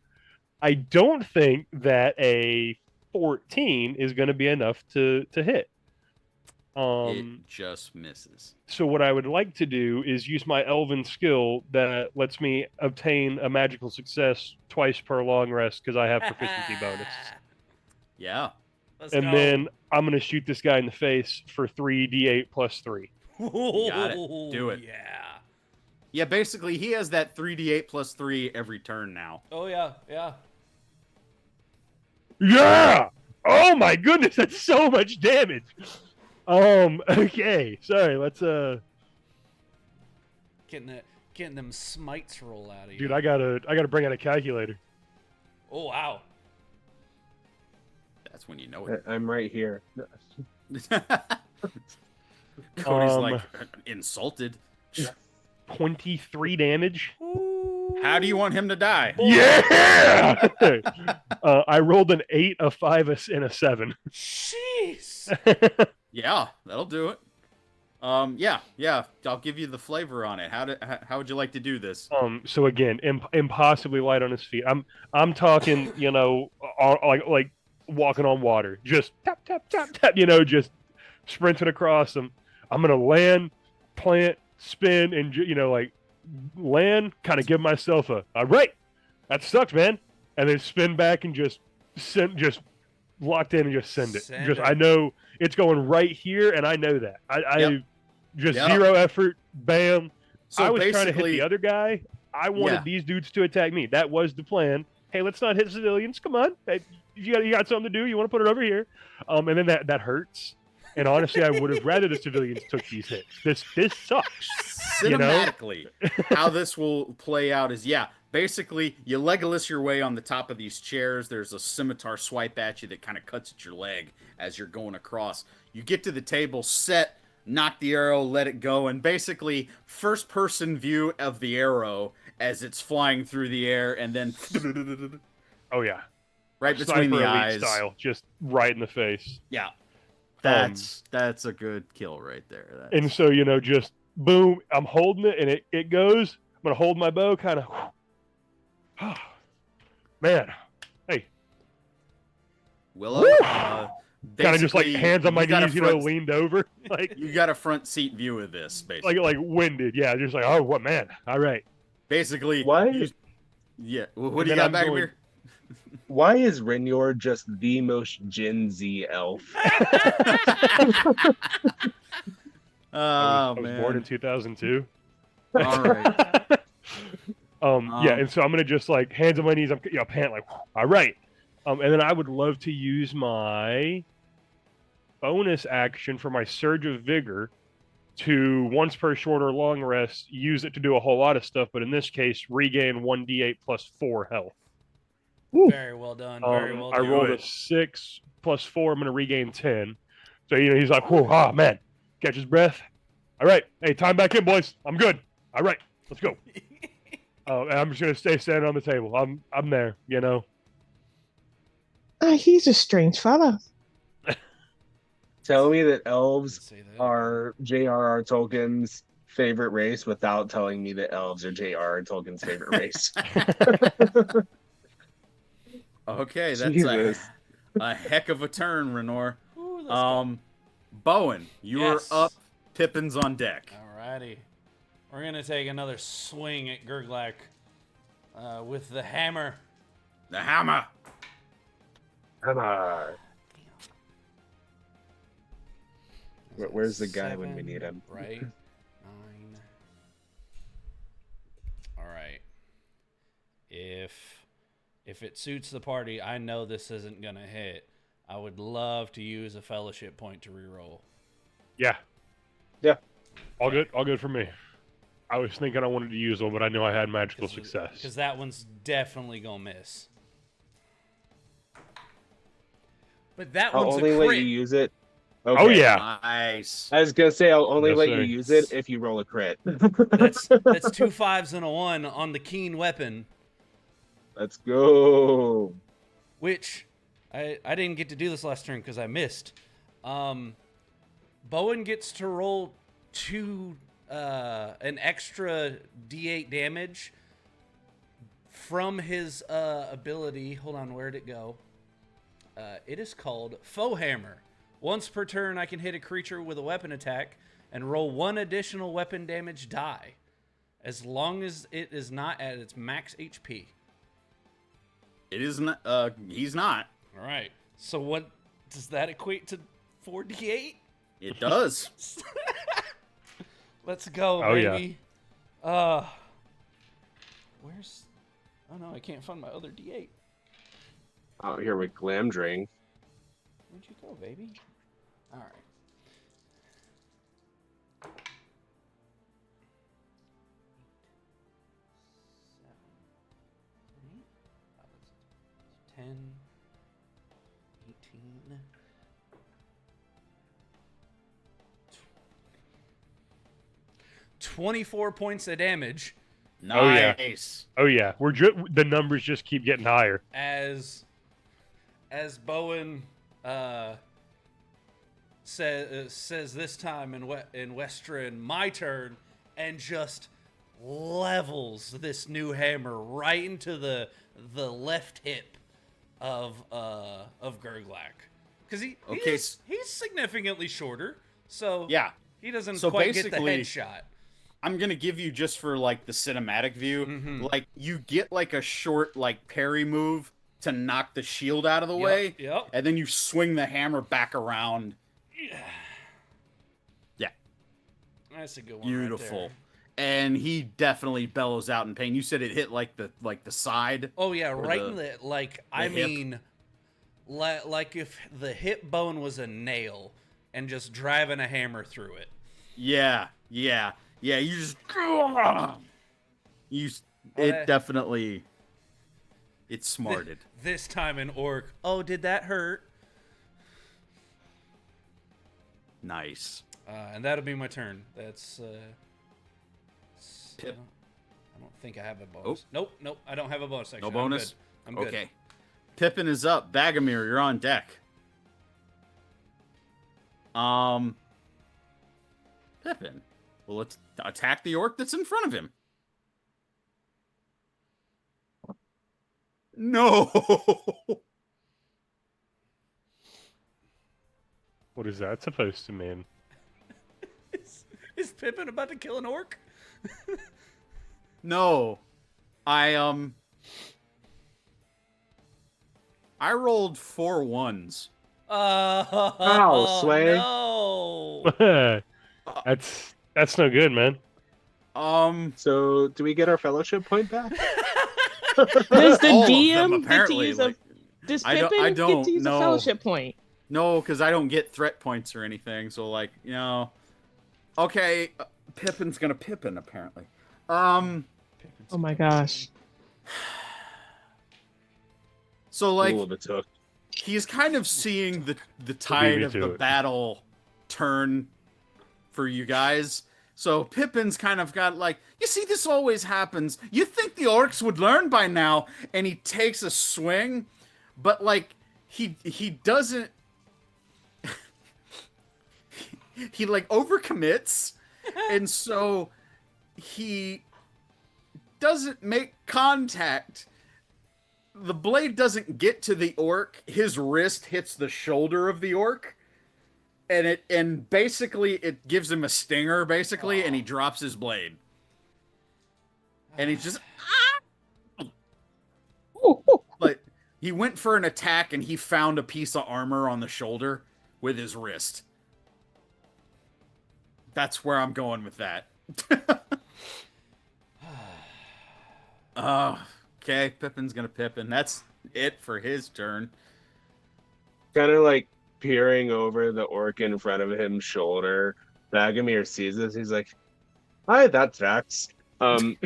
I don't think that a 14 is going to be enough to hit. It just misses. So what I would like to do is use my elven skill that lets me obtain a magical success twice per long rest because I have proficiency bonus. Yeah. Let's And go. then I'm going to shoot this guy in the face for 3d8 plus 3. got it. Do it. Yeah. Yeah. Basically, he has that 3d8 plus 3 every turn now. Oh yeah. Yeah. Yeah! Oh my goodness, that's so much damage. Okay. Sorry, let's Getting them smites roll out of you. dude, I gotta bring out a calculator. Oh wow. That's when you know it. I'm right here. Cody's insulted. 23 damage. How do you want him to die? Yeah! I rolled an 8, a 5, and a 7. Jeez. Yeah, that'll do it. Yeah. I'll give you the flavor on it. How would you like to do this? So again, impossibly light on his feet. I'm talking, like walking on water. Just tap tap tap tap. Just sprinting across them. I'm gonna land, plant, spin, and land. Kind of give myself all right. That sucks, man. And then spin back and just locked in and just send it. I know it's going right here, and I know that. I zero effort, bam. So I was trying to hit basically- the other guy. I wanted these dudes to attack me. That was the plan. hey, let's not hit civilians. Come on, hey, you got something to do. You want to put it over here? And then that hurts. And honestly, I would have rather the civilians took these hits. This sucks. Cinematically, how this will play out is, basically, you Legolas your way on the top of these chairs. There's a scimitar swipe at you that kind of cuts at your leg as you're going across. You get to the table, set, knock the arrow, let it go, and basically first-person view of the arrow as it's flying through the air, and then Oh yeah, right between the Sniper Elite eyes. style, just right in the face. Yeah, that's a good kill right there. And so just boom, I'm holding it, and it goes. I'm gonna hold my bow, kind of. Man, hey, Willow, kind of just like hands on my knees, leaned over, like you got a front seat view of this, basically. like winded, yeah, just like, oh, what, man? All right. Basically, Why? What do you got back here? Why is Renyor just the most Gen Z elf? I was born in 2002. All right. And so I'm gonna just like hands on my knees. I'm pant like, all right. And then I would love to use my bonus action for my Surge of Vigor to, once per short or long rest, use it to do a whole lot of stuff. But in this case, regain 1d8 plus 4 health. Very well done. Very well done. I rolled a 6 plus 4. I'm gonna regain 10. So he's like, whoa, man, catch his breath. All right, hey, time back in, boys. I'm good. All right, let's go. And I'm just gonna stay standing on the table. I'm there, He's a strange fella. Tell me that elves are J.R.R. Tolkien's favorite race without telling me that elves are J.R.R. Tolkien's favorite race. Okay, that's a heck of a turn, Renor. Bowen, you are up. Pippin's on deck. Alrighty. We're going to take another swing at Gurlack with the hammer. The hammer. Hammer. Where's the guy when we need him? Right. 9. All right. If it suits the party, I know this isn't going to hit. I would love to use a fellowship point to reroll. Yeah. Yeah. All good for me. I was thinking I wanted to use one, but I knew I had magical success. Because that one's definitely going to miss. But that I'll one's only a crit. let you use it. Okay. Oh, yeah. Nice. I was going to say, I'll only Yes, let sir. you use it if you roll a crit. That's 2 5s and a 1 on the keen weapon. Let's go. Which, I didn't get to do this last turn because I missed. Bowen gets to roll an extra D8 damage from his ability. Hold on, where'd it go? It is called Foe Hammer. Once per turn, I can hit a creature with a weapon attack and roll 1 additional weapon damage die, as long as it is not at its max HP. It is not. He's not. All right. So what does that equate to? 4d8? It does. Let's go, Oh, baby. Where's... Oh, no, I can't find my other d8. Out here with Glamdring. Where'd you go, baby? All right. Seven, 10, 18, 24 points of damage. Nice. Oh yeah. The numbers just keep getting higher. As Bowen says this time in Western, my turn, and just levels this new hammer right into the left hip of Gurlack, because he's significantly shorter, so Yeah. he doesn't So quite get the basically- headshot. I'm gonna give you, just for like the cinematic view, Mhm. like you get like a short like parry move to knock the shield out of the way, Yep. and then you swing the hammer back around. Yeah. That's a good one. Beautiful. Right and he definitely bellows out in pain. You said it hit like the side. Oh yeah, Or right the- in the like. I hip? mean, like if the hip bone was a nail and just driving a hammer through it. Yeah. You just that- definitely it's smarted. This time an orc. Oh, did that hurt? Nice. And that'll be my turn. That's Pip. I don't think I have a bonus. Nope, I don't have a bonus section. No bonus? I'm good. Okay. Pippin is up. Bagamir, you're on deck. Pippin. Well, let's attack the orc that's in front of him. No. What is that supposed to mean? Is Pippin about to kill an orc? No. I rolled 4 1s. Oh, Sway. no. That's no good, man. So, do we get our fellowship point back? Does the All of them, DM get to apparently, use like, does I don't- Pippin I get don't to use know. a fellowship point? No, because I don't get threat points or anything. So, like, you know. Okay, Pippin's gonna Pippin, apparently. Oh my gosh. So, like, Ooh, the took. he's kind of seeing the tide of to the it. battle turn for you guys. So Pippin's kind of got like, you see, this always happens. You think the orcs would learn by now, and he takes a swing, but like he doesn't. He like overcommits, and so he doesn't make contact. The blade doesn't get to the orc. His wrist hits the shoulder of the orc, and basically it gives him a stinger, basically, and he drops his blade. And he's just like, he went for an attack and he found a piece of armor on the shoulder with his wrist. That's where I'm going with that. Okay, Pippin's gonna Pippin. That's it for his turn. Kind of like peering over the orc in front of him's shoulder. Bagamir sees this. He's like, "Hi, that tracks." Okay,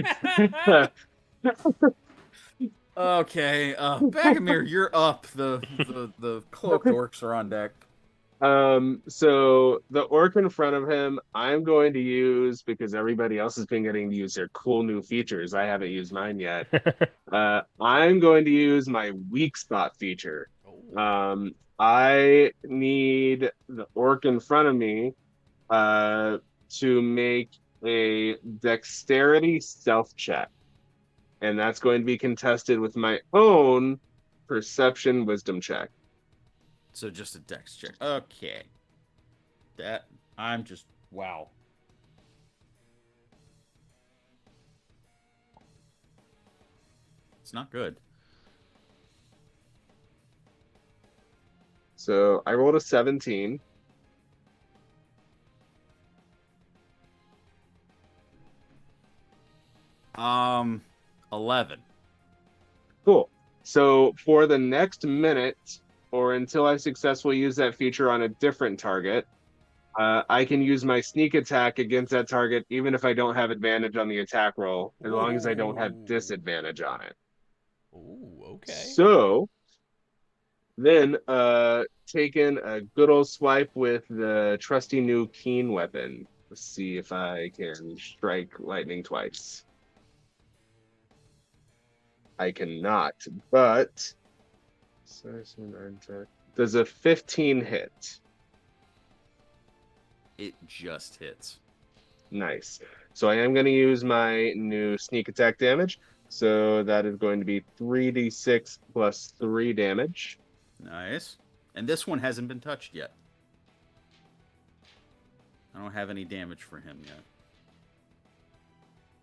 Bagamir, you're up. The cloaked orcs are on deck. So the orc in front of him, I'm going to use, because everybody else has been getting to use their cool new features. I haven't used mine yet. I'm going to use my weak spot feature. I need the orc in front of me to make a dexterity stealth check. And that's going to be contested with my own perception wisdom check. So just a dex check. Okay. That I'm just wow. It's not good. So I rolled a 17. Um, 11. Cool. So for the next minute, or until I successfully use that feature on a different target, I can use my sneak attack against that target, even if I don't have advantage on the attack roll, as long as I don't have disadvantage on it. Ooh, okay. So then, taking a good old swipe with the trusty new keen weapon. Let's see if I can strike lightning twice. I cannot, but does a 15 hit? It just hits. Nice. So I am going to use my new sneak attack damage. So that is going to be 3d6 plus 3 damage. Nice. And this one hasn't been touched yet. I don't have any damage for him yet.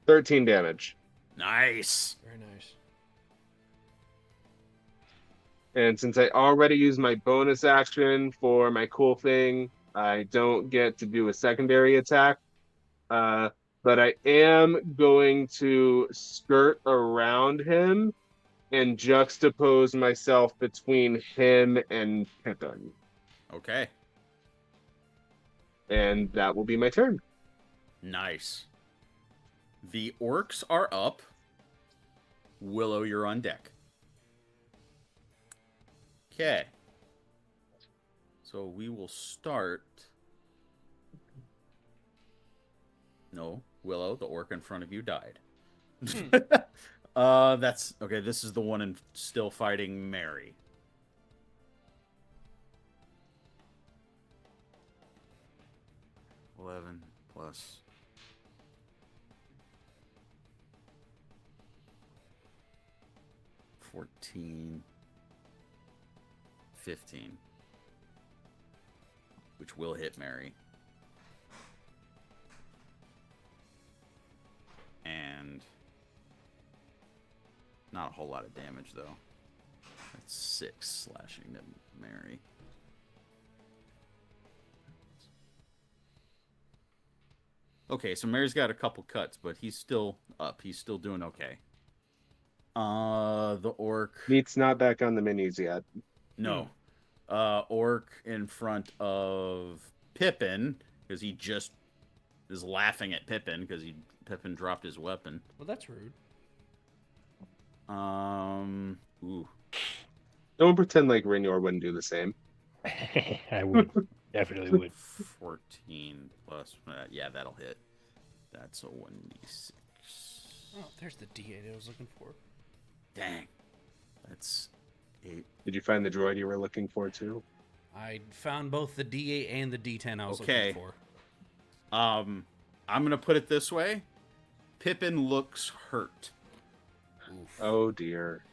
13 damage. Nice. Very nice. And since I already used my bonus action for my cool thing, I don't get to do a secondary attack. but I am going to skirt around him and juxtapose myself between him and Pippin. Okay. And that will be my turn. Nice. The orcs are up. Willow, you're on deck. Okay. So we will start. No, Willow, the orc in front of you died. That's okay. This is the one still fighting Mary. $11 plus 14, 15, which will hit Mary. And not a whole lot of damage, though. That's 6 slashing to Mary. Okay, so Mary's got a couple cuts, but he's still up. He's still doing okay. The orc. Meat's not back on the minis yet. No. Orc in front of Pippin, because he just is laughing at Pippin because Pippin dropped his weapon. Well, that's rude. Ooh. Don't pretend like Raynor wouldn't do the same. I would. Definitely would. 14 plus. Yeah, that'll hit. That's a 1d6. Oh, there's the D8 I was looking for. Dang. That's 8. Did you find the droid you were looking for too? I found both the D8 and the D10 I was Okay. looking for. I'm gonna put it this way. Pippin looks hurt. Oof. Oh dear.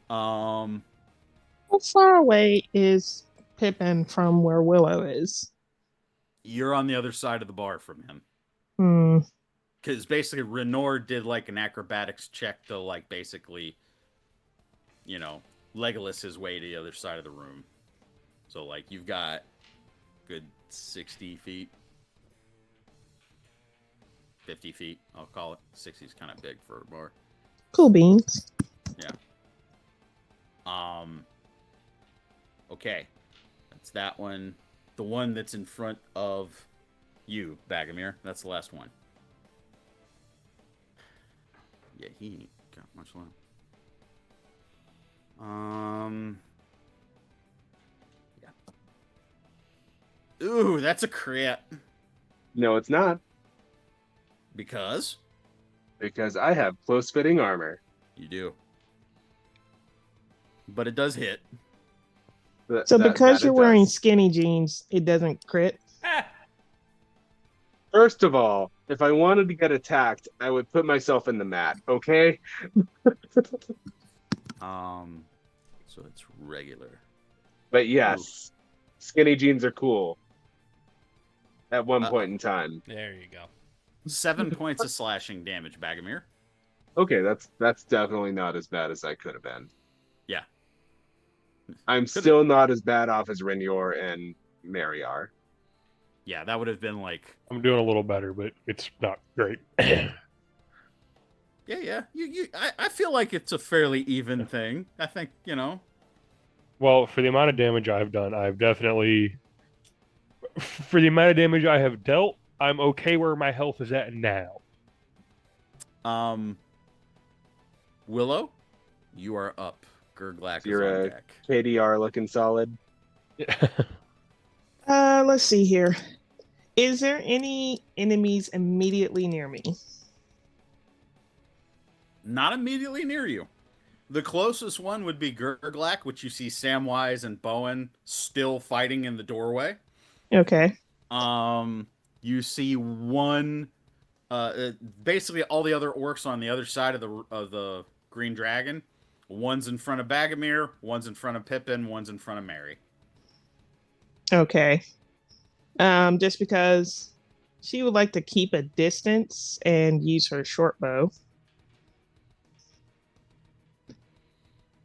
How far away is Pippin from where Willow is? You're on the other side of the bar from him. Hmm. Because basically Raynor did like an acrobatics check to like basically, Legolas his way to the other side of the room. So like you've got good 60 feet. 50 feet, I'll call it. 60 is kind of big for a bar. Cool beans. Yeah. Okay. That's that one. The one that's in front of you, Bagomir. That's the last one. Yeah, he ain't got much left. Yeah. Ooh, that's a crit. No, it's not. Because I have close-fitting armor. you do. But it does hit. So because That you're it wearing does. skinny jeans, it doesn't crit. First of all, if I wanted to get attacked, I would put myself in the mat, okay? So it's regular. But yes, skinny jeans are cool. At one point in time. There you go. 7 points of slashing damage, Bagomir. Okay, that's definitely not as bad as I could have been. Yeah. I'm still not as bad off as Raynor and Mary are. Yeah, that would have been like. I'm doing a little better, but it's not great. Yeah. I feel like it's a fairly even thing. I think, Well, for the amount of damage I've done, I've definitely. For the amount of damage I have dealt, I'm okay where my health is at now. Willow, you are up. Gurlack is You're on a deck. KDR looking solid. Let's see here. Is there any enemies immediately near me? Not immediately near you. The closest one would be Gurlack, which you see Samwise and Bowen still fighting in the doorway. Okay. You see one. Basically, all the other orcs on the other side of the Green Dragon. One's in front of Bagomir, one's in front of Pippin, one's in front of Mary. Okay. Just because she would like to keep a distance and use her short bow.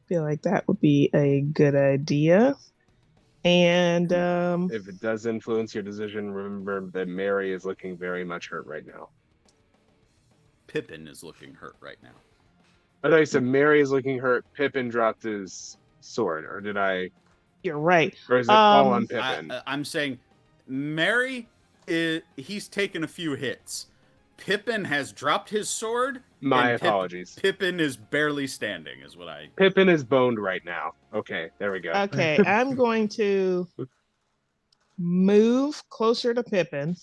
Feel like that would be a good idea. And If it does influence your decision, remember that Mary is looking very much hurt right now. Pippin is looking hurt right now. I thought you said Mary is looking hurt. Pippin dropped his sword, or did I? you're right. Or is it all on Um, Pippin? I'm saying Mary, he's taken a few hits. Pippin has dropped his sword. My and apologies. Pippin is barely standing, is what I. Pippin is boned right now. Okay, there we go. okay, I'm going to move closer to Pippin.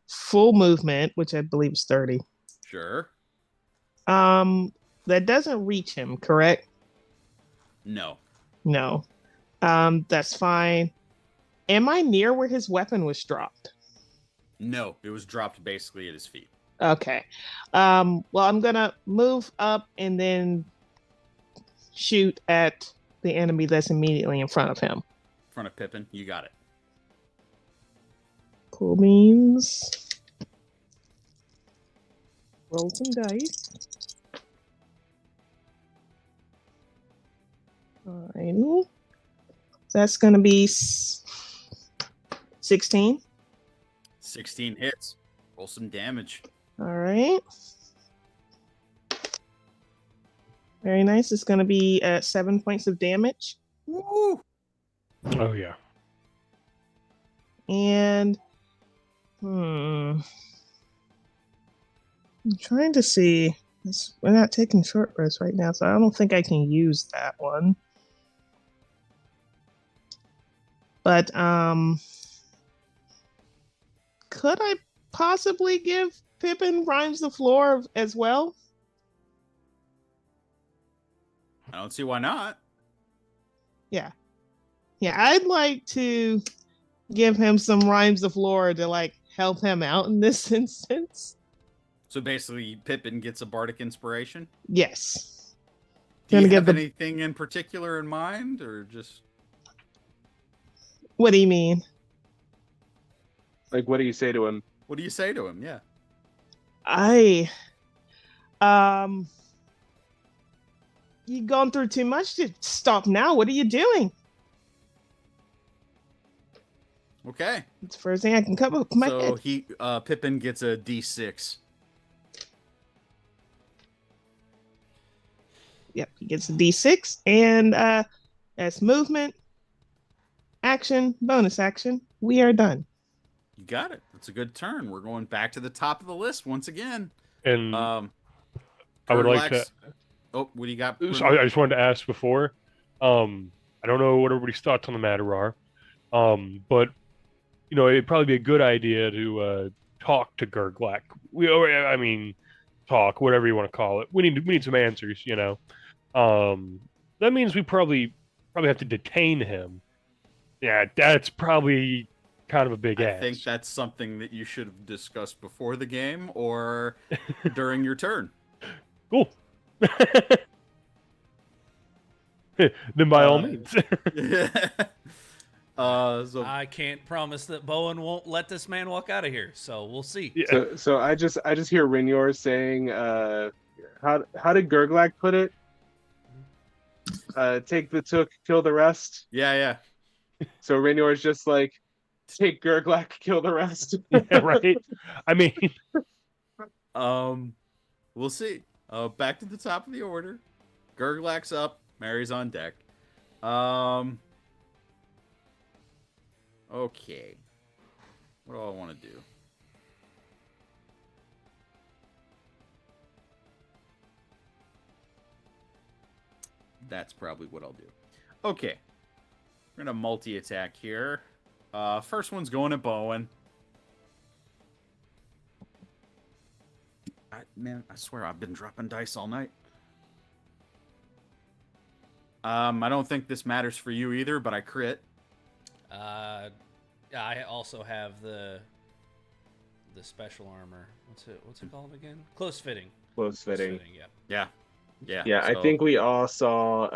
Full movement, which I believe is 30. Sure. That doesn't reach him, correct? No. No. That's fine. Am I near where his weapon was dropped? No, it was dropped basically at his feet. Okay. Well, I'm gonna move up and then shoot at the enemy that's immediately in front of him. In front of Pippin, you got it. Cool beans. Roll some dice. Alrighty. That's gonna be 16. 16 hits. Roll some damage. All right. Very nice. It's going to be 7 points of damage. Woo! Oh yeah. And I'm trying to see. We're not taking short rests right now, so I don't think I can use that one. But could I possibly give Pippin Rhymes the Floor as well? I don't see why not. Yeah. Yeah, I'd like to give him some Rhymes the Floor to like help him out in this instance. So basically, Pippin gets a bardic inspiration. Yes. Do you Gonna have give the- anything in particular in mind, or just? What do you mean? Like, what do you say to him? What do you say to him? Yeah. You've gone through too much to stop now. What are you doing? Okay. It's the first thing I can come up with my So head. Pippin gets a D6. Yep, he gets a D6, and that's movement, action, bonus action. We are done. You got it. That's a good turn. We're going back to the top of the list once again. And I would like to. Oh, what do you got? So I just wanted to ask before. I don't know what everybody's thoughts on the matter are. But you know, it'd probably be a good idea to talk to Gurlack. Talk, whatever you want to call it. We need some answers. You know, that means we probably have to detain him. Yeah, that's probably kind of a big I ask. think that's something that you should have discussed before the game or during your turn. Cool. Then by all means. So I can't promise that Bowen won't let this man walk out of here, so we'll see. Yeah. So I just hear Rinyor saying, how did Gurlack put it? Take the took, kill the rest. yeah. So Rinyor is just like, take Gurlack, kill the rest. Yeah, right. I mean, We'll see. Back to the top of the order. Gurlack's up. Mary's on deck. Okay. What do I want to do? That's probably what I'll do. Okay. We're going to multi-attack here. First one's going at Bowen. Man, I swear I've been dropping dice all night. I don't think this matters for you either, but I crit. I also have the special armor. What's it called again? Close fitting. Close fitting. Yeah. Yeah. Yeah, I so- think we all saw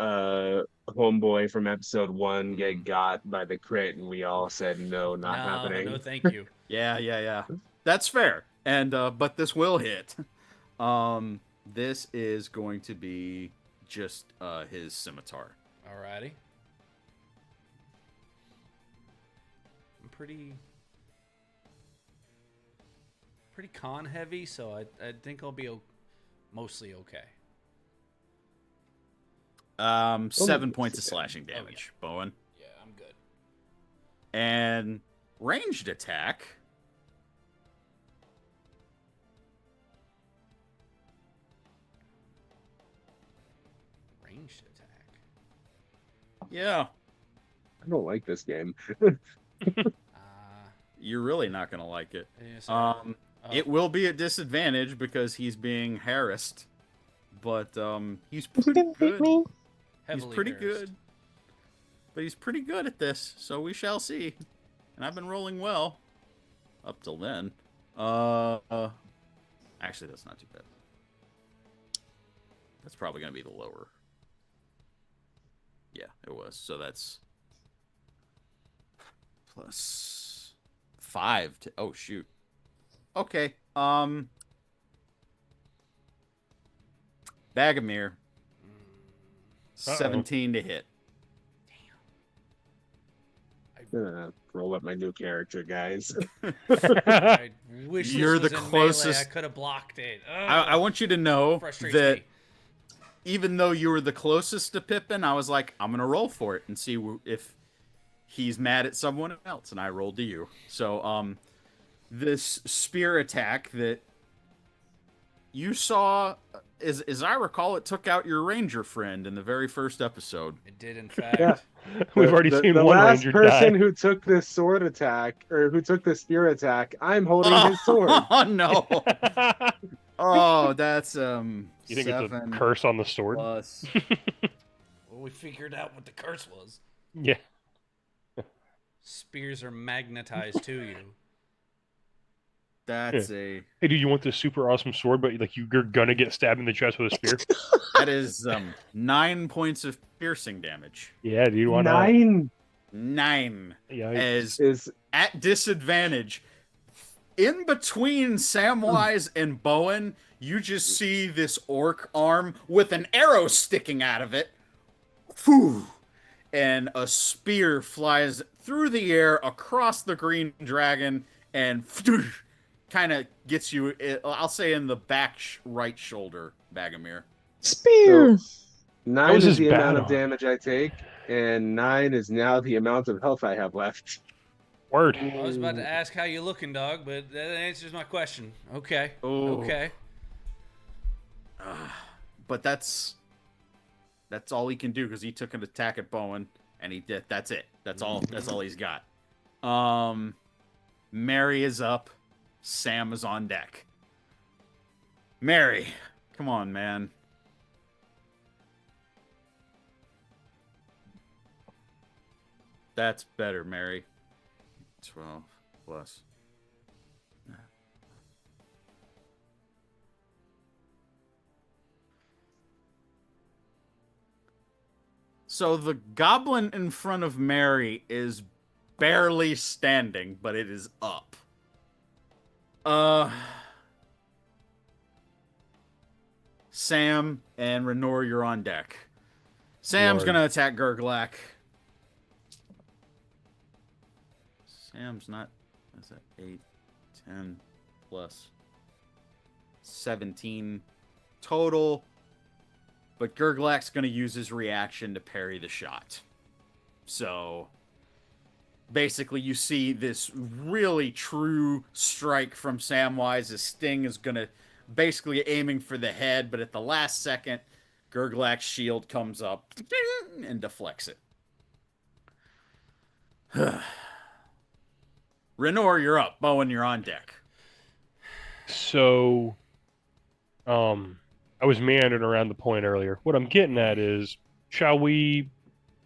Homeboy from episode 1 get got by the crit, and we all said no, not happening. No, thank you. Yeah. That's fair. And but this will hit. This is going to be just his scimitar. Alrighty. pretty con heavy, so I think I'll be mostly okay. 7 points of slashing damage, Bowen. Yeah, I'm good. And ranged attack. Ranged attack. Yeah. I don't like this game. You're really not going to like it. Yeah, It will be at disadvantage because he's being harassed. But he's Is he pretty gonna hit good. me? He's heavily pretty harassed. good. But he's pretty good at this, so we shall see. And I've been rolling well up till then. Actually, that's not too bad. That's probably going to be the lower. Yeah, it was. So that's plus 5 to... Oh, shoot. Okay. Bagomir. 17 to hit. Roll up my new character, guys. I wish You're this was the in closest- melee. I could have blocked it. I want you to know Frustrates that me. even though you were the closest to Pippin, I was like, I'm going to roll for it and see if he's mad at someone else. And I rolled to you. So, this spear attack that you saw, as I recall, it took out your ranger friend in the very first episode. It did, in fact. Yeah. We've already seen the one last ranger person die. who took this sword attack, or who took the spear attack, I'm holding his sword. Oh, no. Oh, that's, You think 7 it's a curse on the sword? plus. Well, we figured out what the curse was. Yeah. Spears are magnetized to you. That's a... Hey, dude, you want this super awesome sword, but like you're gonna get stabbed in the chest with a spear? That is 9 points of piercing damage. Yeah, dude, why not? 9 9. Yeah, As is at disadvantage. In between Samwise and Bowen, you just see this orc arm with an arrow sticking out of it. Phew. And a spear flies through the air across the green dragon and kind of gets you, I'll say, in the back right shoulder, Bagomir. Spear. 9 was is his the amount bad of damage I take, and 9 is now the amount of health I have left. word. I was about to ask how you looking, dog, but that answers my question. Okay. Oh. Okay. But that's all he can do because he took an attack at Bowen and he did. That's it. That's all he's got. Mary is up. Sam is on deck. Mary, come on, man. That's better, Mary. 12 plus. So the goblin in front of Mary is barely standing, but it is up. Sam and Renor, you're on deck. Sam's Lord. gonna attack Gurlack. Sam's not... What's that? 8, 10 plus 17 total. But Gurglack's going to use his reaction to parry the shot. So, basically, you see this really true strike from Samwise's Sting is going to basically aiming for the head, but at the last second, Gurglack's shield comes up and deflects it. Renor, you're up. Bowen, you're on deck. So, I was meandering around the point earlier. What I'm getting at is, shall we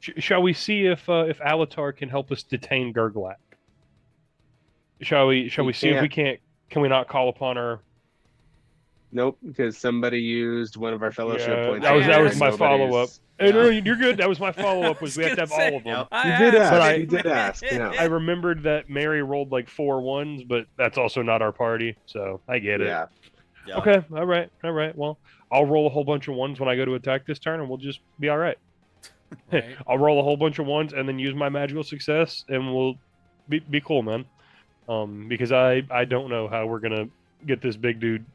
see if LOTR can help us detain Gurlack? Shall we see if we can't? Can we not call upon her? Nope, because somebody used one of our fellowship Yeah, points. that was and my nobody's- follow-up. Hey, no, you're good. That was my follow-up. Was we have to have all of them. Yep. You did ask. But You did ask. Yeah. I remembered that Mary rolled like 4 ones, but that's also not our party, so I get it. Yeah. Yep. Okay, all right. Well, I'll roll a whole bunch of ones when I go to attack this turn, and we'll just be all right. Right. I'll roll a whole bunch of ones and then use my magical success, and we'll be cool, man. Because I don't know how we're gonna get this big dude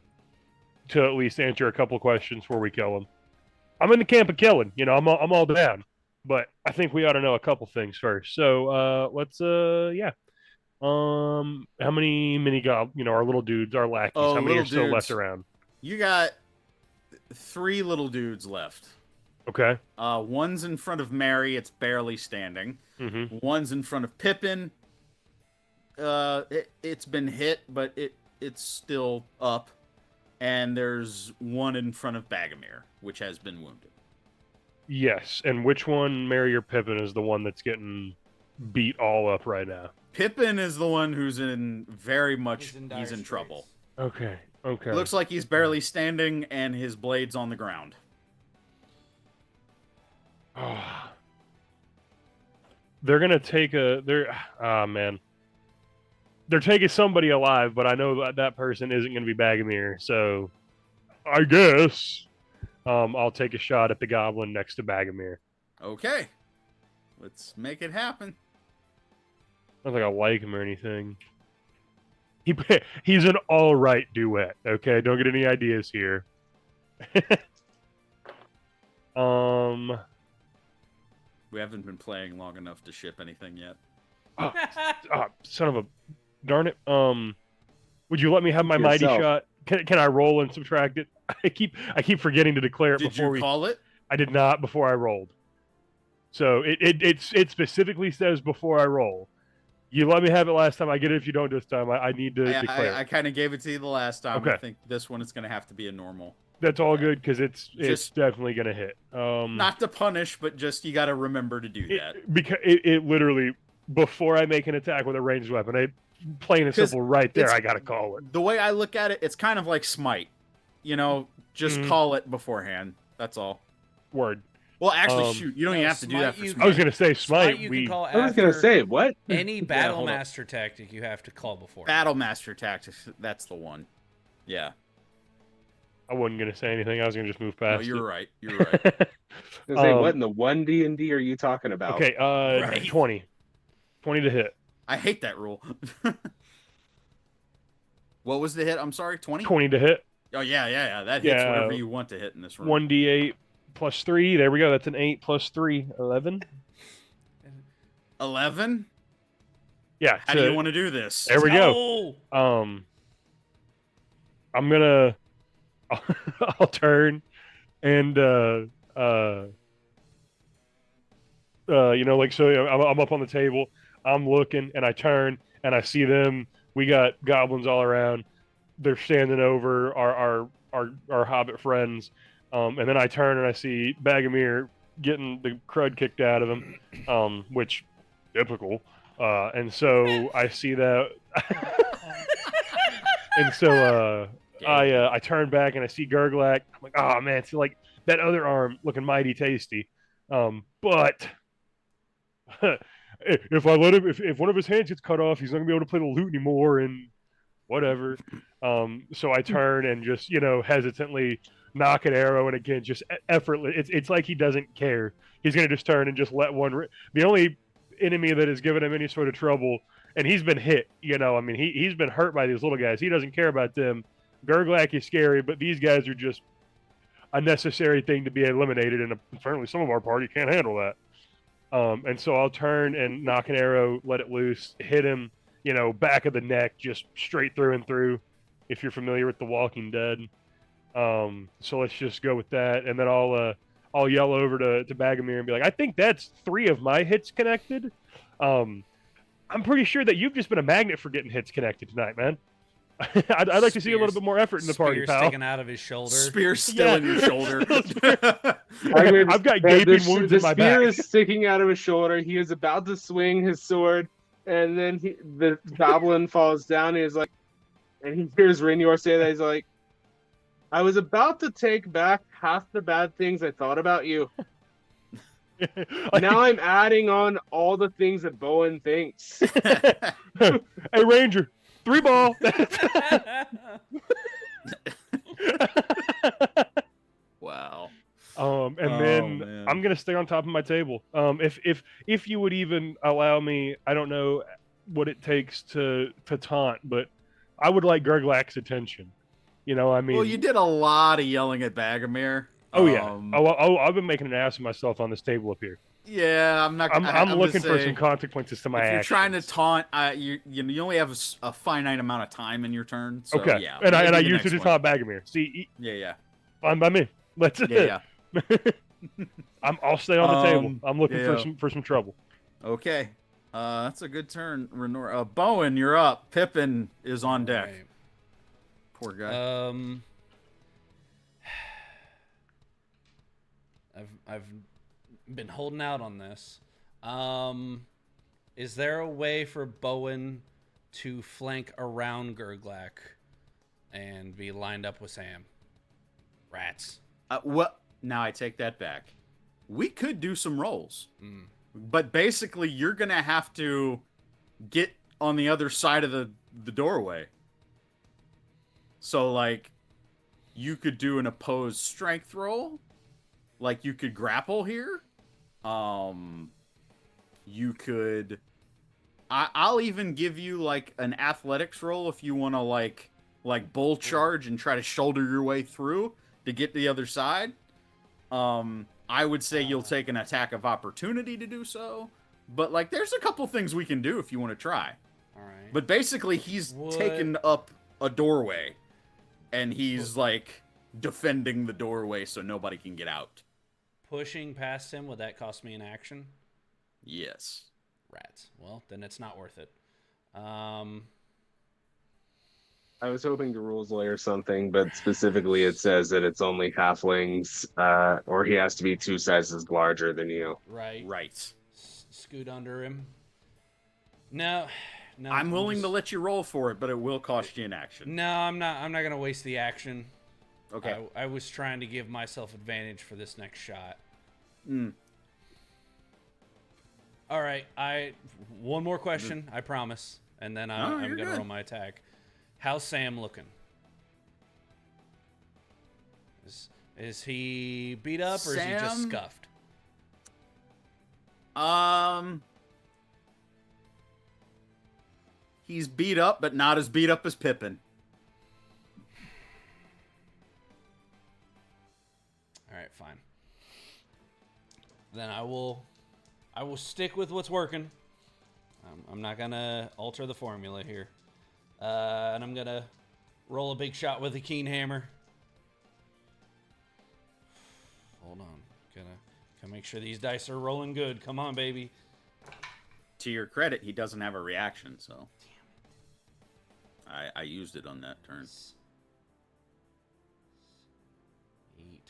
to at least answer a couple questions before we kill him. I'm in the camp of killing. I'm all down, but I think we ought to know a couple things first. So let's yeah. How many our little dudes, our lackeys? Oh, How many little are still left dudes. around? You got 3 little dudes left. Okay. One's in front of Mary. It's barely standing. Mm-hmm. One's in front of Pippin. It's been hit, but it's still up. And there's one in front of Bagomir, which has been wounded. Yes, and which one, Mary or Pippin, is the one that's getting beat all up right now? Pippin is the one who's in He's in trouble. Okay. Okay. Looks like he's barely standing, and his blade's on the ground. They're gonna take man. They're taking somebody alive, but I know that person isn't gonna be Bagomir, so I guess I'll take a shot at the goblin next to Bagomir. Okay. Let's make it happen. I don't think I like him or anything. He's an all right duet. Okay, don't get any ideas here. We haven't been playing long enough to ship anything yet. Son of a darn it. Would you let me have my mighty shot? Can I roll and subtract it? I keep forgetting to declare it before we call it? I did not before I rolled. So it specifically says before I roll. You let me have it last time. I get it if you don't this time. I need to declare. I kind of gave it to you the last time. Okay. I think this one is going to have to be a normal. That's all good because it's definitely going to hit. Not to punish, but just you got to remember to do that. Because it literally, before I make an attack with a ranged weapon, plain and simple right there, I got to call it. The way I look at it, it's kind of like smite. Just call it beforehand. That's all. Word. Well, actually, shoot. You don't even have to do that for smite. I was going to say smite. You can call I was going to say, what? Any battle master tactic you have to call before. Battle master tactics. That's the one. Yeah. I wasn't going to say anything. I was going to just move past you're it. right. You're right. I was gonna say, what in the 1D&D are you talking about? Okay, Right. 20. 20 to hit. I hate that rule. What was the hit? I'm sorry, 20? 20 to hit. Oh, yeah. That hits whatever you want to hit in this room. 1d8 plus 3. There we go. That's an 8 plus 3. 11. 11? Yeah. How do you want to do this? There we go. I'm gonna I'll turn and I'm up on the table. I'm looking and I turn and I see them. We got goblins all around. They're standing over our hobbit friends. And then I turn and I see Bagomir getting the crud kicked out of him, which typical. And so I see that. And so I turn back and I see Gurlack. I'm like, oh man, see like that other arm looking mighty tasty. But if I let him, if one of his hands gets cut off, he's not gonna be able to play the lute anymore and whatever. So I turn and just hesitantly knock an arrow, and again just effortless. It's like he doesn't care. He's gonna just turn and just let one. The only enemy that has given him any sort of trouble, and he's been hit. I mean, he's been hurt by these little guys. He doesn't care about them. Gurlack is scary, but these guys are just a necessary thing to be eliminated, and apparently some of our party can't handle that. And so I'll turn and knock an arrow, let it loose, hit him, back of the neck, just straight through and through, if you're familiar with The Walking Dead. So let's just go with that, and then I'll yell over to Bagomir and be like, I think that's 3 of my hits connected. I'm pretty sure that you've just been a magnet for getting hits connected tonight, man. I'd like to see a little bit more effort in the party, pal. Sticking out of his shoulder. Spear still in your shoulder. I've got gaping wounds in my back. The spear is sticking out of his shoulder. He is about to swing his sword, and then the goblin falls down. And he hears Rainior say that. He's like, I was about to take back half the bad things I thought about you. Now I'm adding on all the things that Bowen thinks. Hey, Ranger, 3 ball. Wow. And then I'm gonna stay on top of my table. If you would even allow me, I don't know what it takes to taunt, but I would like Gurlack's attention. You know, I mean, Well, you did a lot of yelling at Bagamir. oh yeah, I've been making an ass of myself on this table up here. Yeah, I'm not. I'm just looking for some saying, consequences to my if you're actions. trying to taunt, you only have a finite amount of time in your turn. So, okay, yeah, and I maybe the used it next to one. taunt Bagamir. See, Yeah. fine by me. Let's. Yeah. I'll stay on the table. Um, I'm looking yeah. for some trouble. Okay. That's a good turn, Renor. Bowen, you're up. Pippin is on deck. Right. Poor guy. I've been holding out on this. Is there a way for Bowen to flank around Gurlack and be lined up with Sam? Rats. Well, now I take that back. We could do some rolls, but basically, you're gonna have to get on the other side of the doorway. So, like, you could do an opposed strength roll. Like, you could grapple here. You could. I'll even give you like an athletics roll if you want to like bull charge and try to shoulder your way through to get to the other side. I would say you'll take an attack of opportunity to do so. But like, there's a couple things we can do if you want to try. All right. But basically, he's taken up a doorway, and he's like defending the doorway so nobody can get out. Pushing past him, would that cost me an action? Yes. Rats. Well, then it's not worth it. I was hoping to rules layer something, but specifically it says that it's only halflings, or he has to be 2 sizes larger than you. Right. Right. Scoot under him. No. I'm willing to let you roll for it, but it will cost you an action. No, I'm not gonna waste the action. Okay. I was trying to give myself advantage for this next shot. All right. One more question, I promise, and then I'm gonna roll my attack. How's Sam looking? Is he beat up or is he just scuffed? He's beat up, but not as beat up as Pippin. All right, fine. Then I will stick with what's working. I'm not gonna alter the formula here. And I'm gonna roll a big shot with a keen hammer. Hold on. Gotta make sure these dice are rolling good. Come on, baby. To your credit, he doesn't have a reaction, so. I used it on that turn. 8.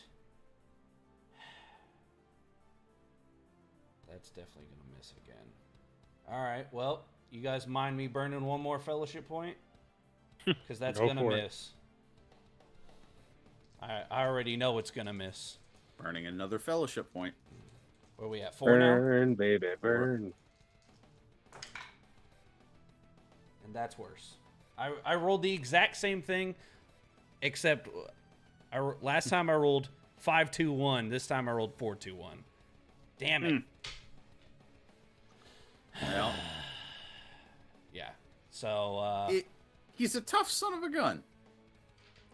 That's definitely gonna miss again. All right. Well, you guys mind me burning one more fellowship point? Because that's gonna miss. I already know it's gonna miss. Burning another fellowship point. Where are we at? 4 now? Burn, baby, burn. And that's worse. I rolled the exact same thing, except last time I rolled 5-2-1. This time I rolled 4-2-1. Damn it. Well, yeah. So he's a tough son of a gun.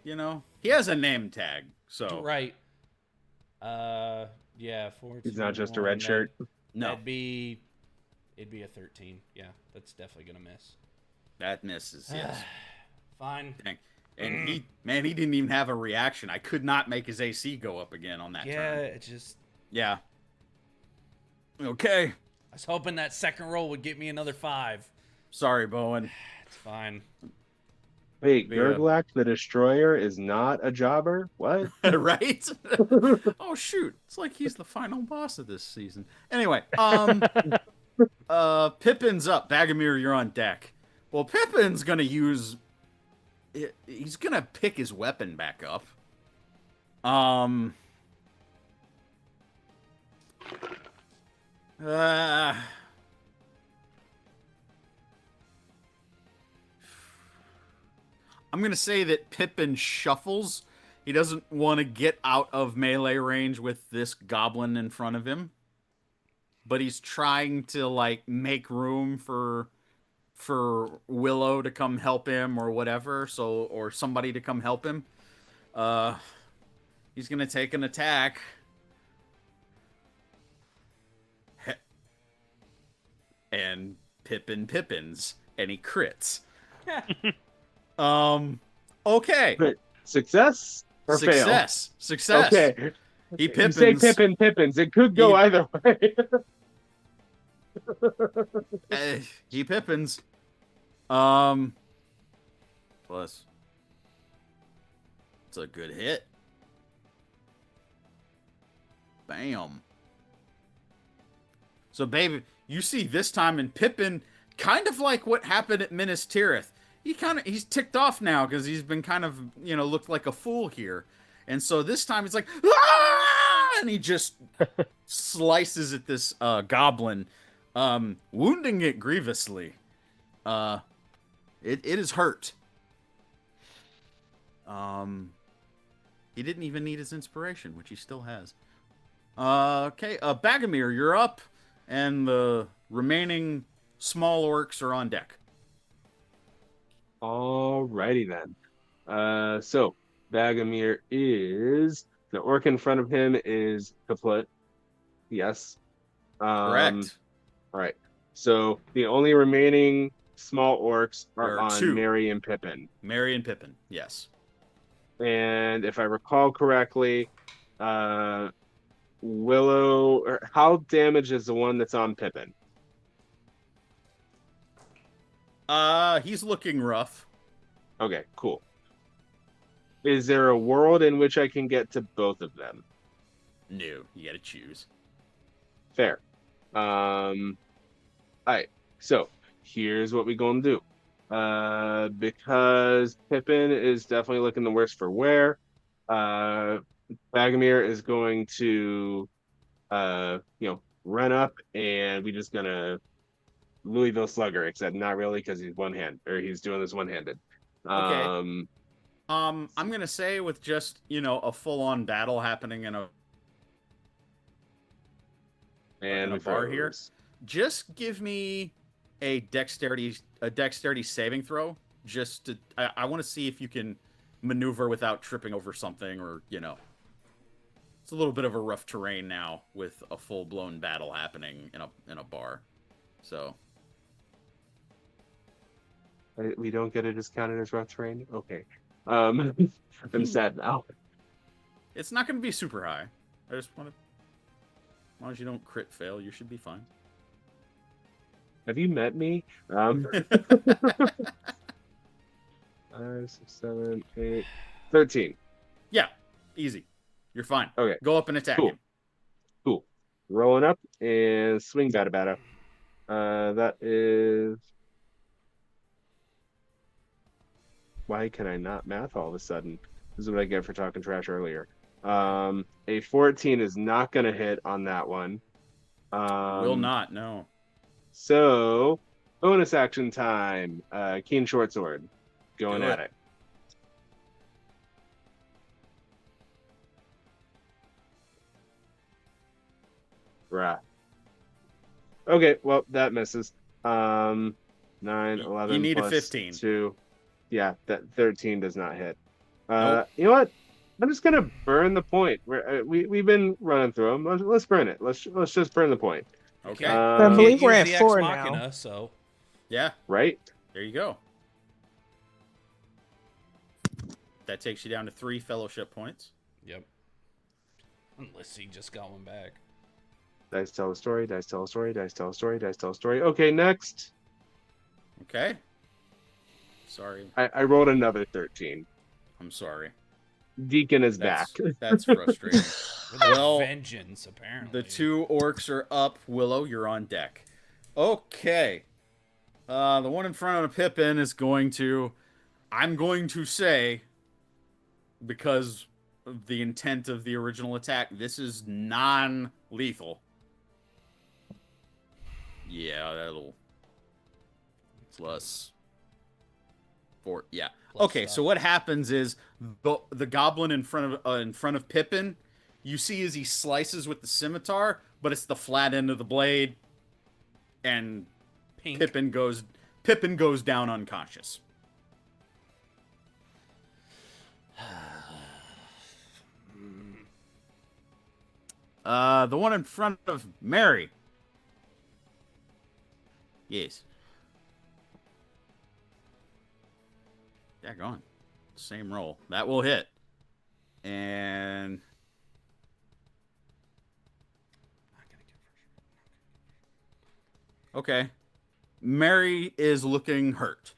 You know, he has a name tag. So right. Yeah. 4. He's not just a red shirt. No, it'd be a 13. Yeah, that's definitely gonna miss. that misses. Yes. Fine. Dang. And he didn't even have a reaction. I could not make his AC go up again on that turn. Yeah, it just. Yeah. Okay. I was hoping that second roll would get me another 5. Sorry, Bowen. It's fine. Wait, Yeah. Gurlack the Destroyer is not a jobber? What? Right? Oh shoot. It's like he's the final boss of this season. Anyway, Pippin's up. Bagamir, you're on deck. Well, Pippin's gonna use he's gonna pick his weapon back up. I'm going to say that Pippin shuffles. He doesn't want to get out of melee range with this goblin in front of him. But he's trying to, like, make room for for Willow to come help him or whatever, or somebody to come help him. He's gonna take an attack. And Pippins, and he crits. Okay. Success or fail? Success. Okay. He You Pippins. say Pippins. It could go either way. He Pippins. Plus, it's a good hit. Bam. So, baby, you see this time in Pippin, kind of like what happened at Minas Tirith. He's ticked off now because he's been kind of, looked like a fool here. And so this time he's like, ah! And he just slices at this goblin, wounding it grievously. It is hurt. He didn't even need his inspiration, which he still has. Okay, Bagomir, you're up, and the remaining small orcs are on deck. Alrighty then. So Bagomir is the orc in front of him is kaput. Yes. Correct. All right. So the only remaining small orcs There are are on two. Mary and Pippin. Mary and Pippin, yes. And if I recall correctly, Willow, or how damaged is the one that's on Pippin? He's looking rough. Okay, cool. Is there a world in which I can get to both of them? No, you gotta choose. Fair. Alright, so here's what we gonna do. Because Pippin is definitely looking the worst for wear, Bagomir is going to run up, and we just gonna Louisville Slugger, except not really, because he's he's doing this one-handed. Okay. I'm gonna say with just, a full-on battle happening in a we bar throw here. this. Just give me a dexterity saving throw. Just to, I want to see if you can maneuver without tripping over something, or it's a little bit of a rough terrain now with a full-blown battle happening in a bar. So We don't get it discounted as rough terrain? Okay. I'm sad now. it's not going to be super high. I just want to, as long as you don't crit fail, you should be fine. Have you met me? 5, 6, 7, 8, 13. Yeah, easy. You're fine. Okay. Go up and attack Cool. him. Cool. Rolling up and swing bada. That is. Why can I not math all of a sudden? This is what I get for talking trash earlier. A 14 is not going to hit on that one. Will not, no. So, bonus action time. Keen short sword. Going Do at it. it. Right. Okay, well, that misses. 9, 11 You need a plus 15. 2. Yeah, that 13 does not hit. Nope. You know what? I'm just gonna burn the point. We've been running through them. Let's burn it. Let's just burn the point. Okay. I Um, believe we're Use at the 4 Ex now. Machina, so Yeah, Right? there you go. That takes you down to 3 fellowship points. yep. Unless he just got one back. Dice tell a story. Dice tell a story. Dice tell a story. Dice tell a story. Okay, next. Okay. Sorry. I rolled another 13. I'm sorry. Deacon is That's, back. that's frustrating. With a Well, vengeance, apparently. The 2 orcs are up. Willow, you're on deck. Okay. The one in front of Pippin is going to... I'm going to say, because of the intent of the original attack, this is non-lethal. Yeah, that'll... Plus... 4. Yeah. Plus Okay, stuff. so what happens is the goblin in front of Pippin, you see as he slices with the scimitar, but it's the flat end of the blade, and Pink. Pippin goes Pippin goes down unconscious. The one in front of Mary. Yes. Daggone. Same roll. That will hit. And okay. Mary is looking hurt.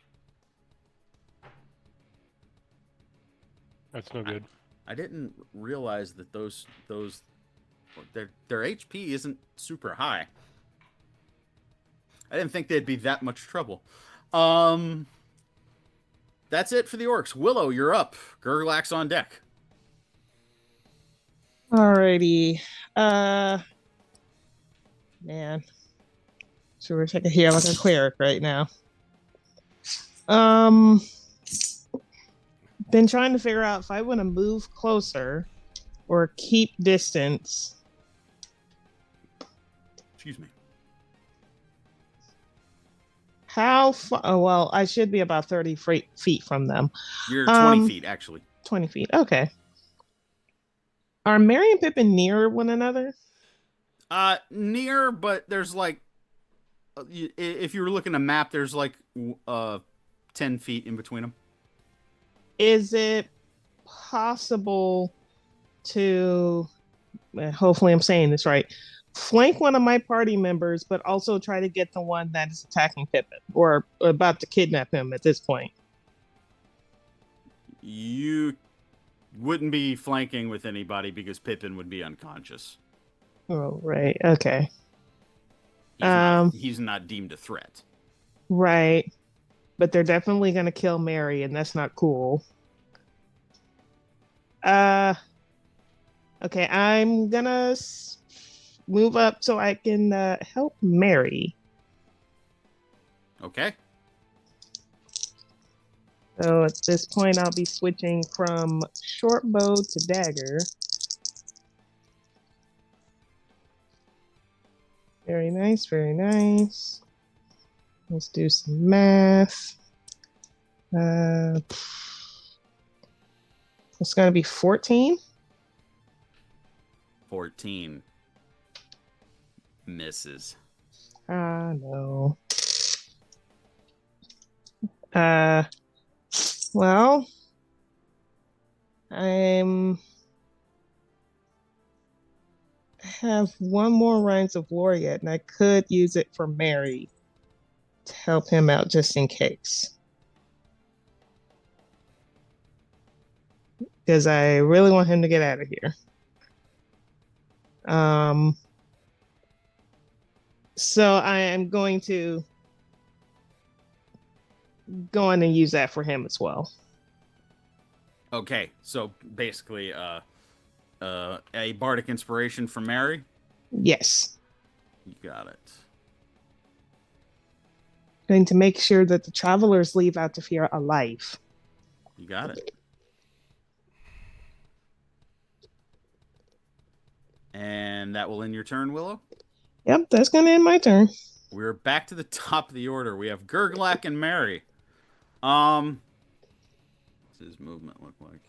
That's no good. I didn't realize that those their HP isn't super high. I didn't think they'd be that much trouble. That's it for the orcs. Willow, you're up. Gurlack's on deck. Alrighty. Man. So we're taking here like a cleric right now. Been trying to figure out if I want to move closer or keep distance. Excuse me. How far? Oh, well, I should be about 30 feet from them. You're 20 feet, actually. 20 feet. Okay. Are Mary and Pippin near one another? Near, but there's like, if you were looking at a map, there's like 10 feet in between them. Is it possible to, hopefully I'm saying this right, flank one of my party members, but also try to get the one that is attacking Pippin or about to kidnap him at this point? You wouldn't be flanking with anybody because Pippin would be unconscious. Oh, right. Okay. He's not deemed a threat. Right. But they're definitely going to kill Mary, and that's not cool. Okay, I'm going to move up so I can help Mary. Okay. So at this point, I'll be switching from short bow to dagger. Very nice, very nice. Let's do some math. It's going to be 14. 14. Misses. No. Well, I have one more Rhymes of Laureate, and I could use it for Mary to help him out just in case. Because I really want him to get out of here. So I am going to go on and use that for him as well. Okay, so basically, a bardic inspiration from Mary? Yes. You got it. Going to make sure that the travelers leave out of here alive. You got it. And that will end your turn, Willow? Yep, that's going to end my turn. We're back to the top of the order. We have Gurlack and Mary. What's his movement look like?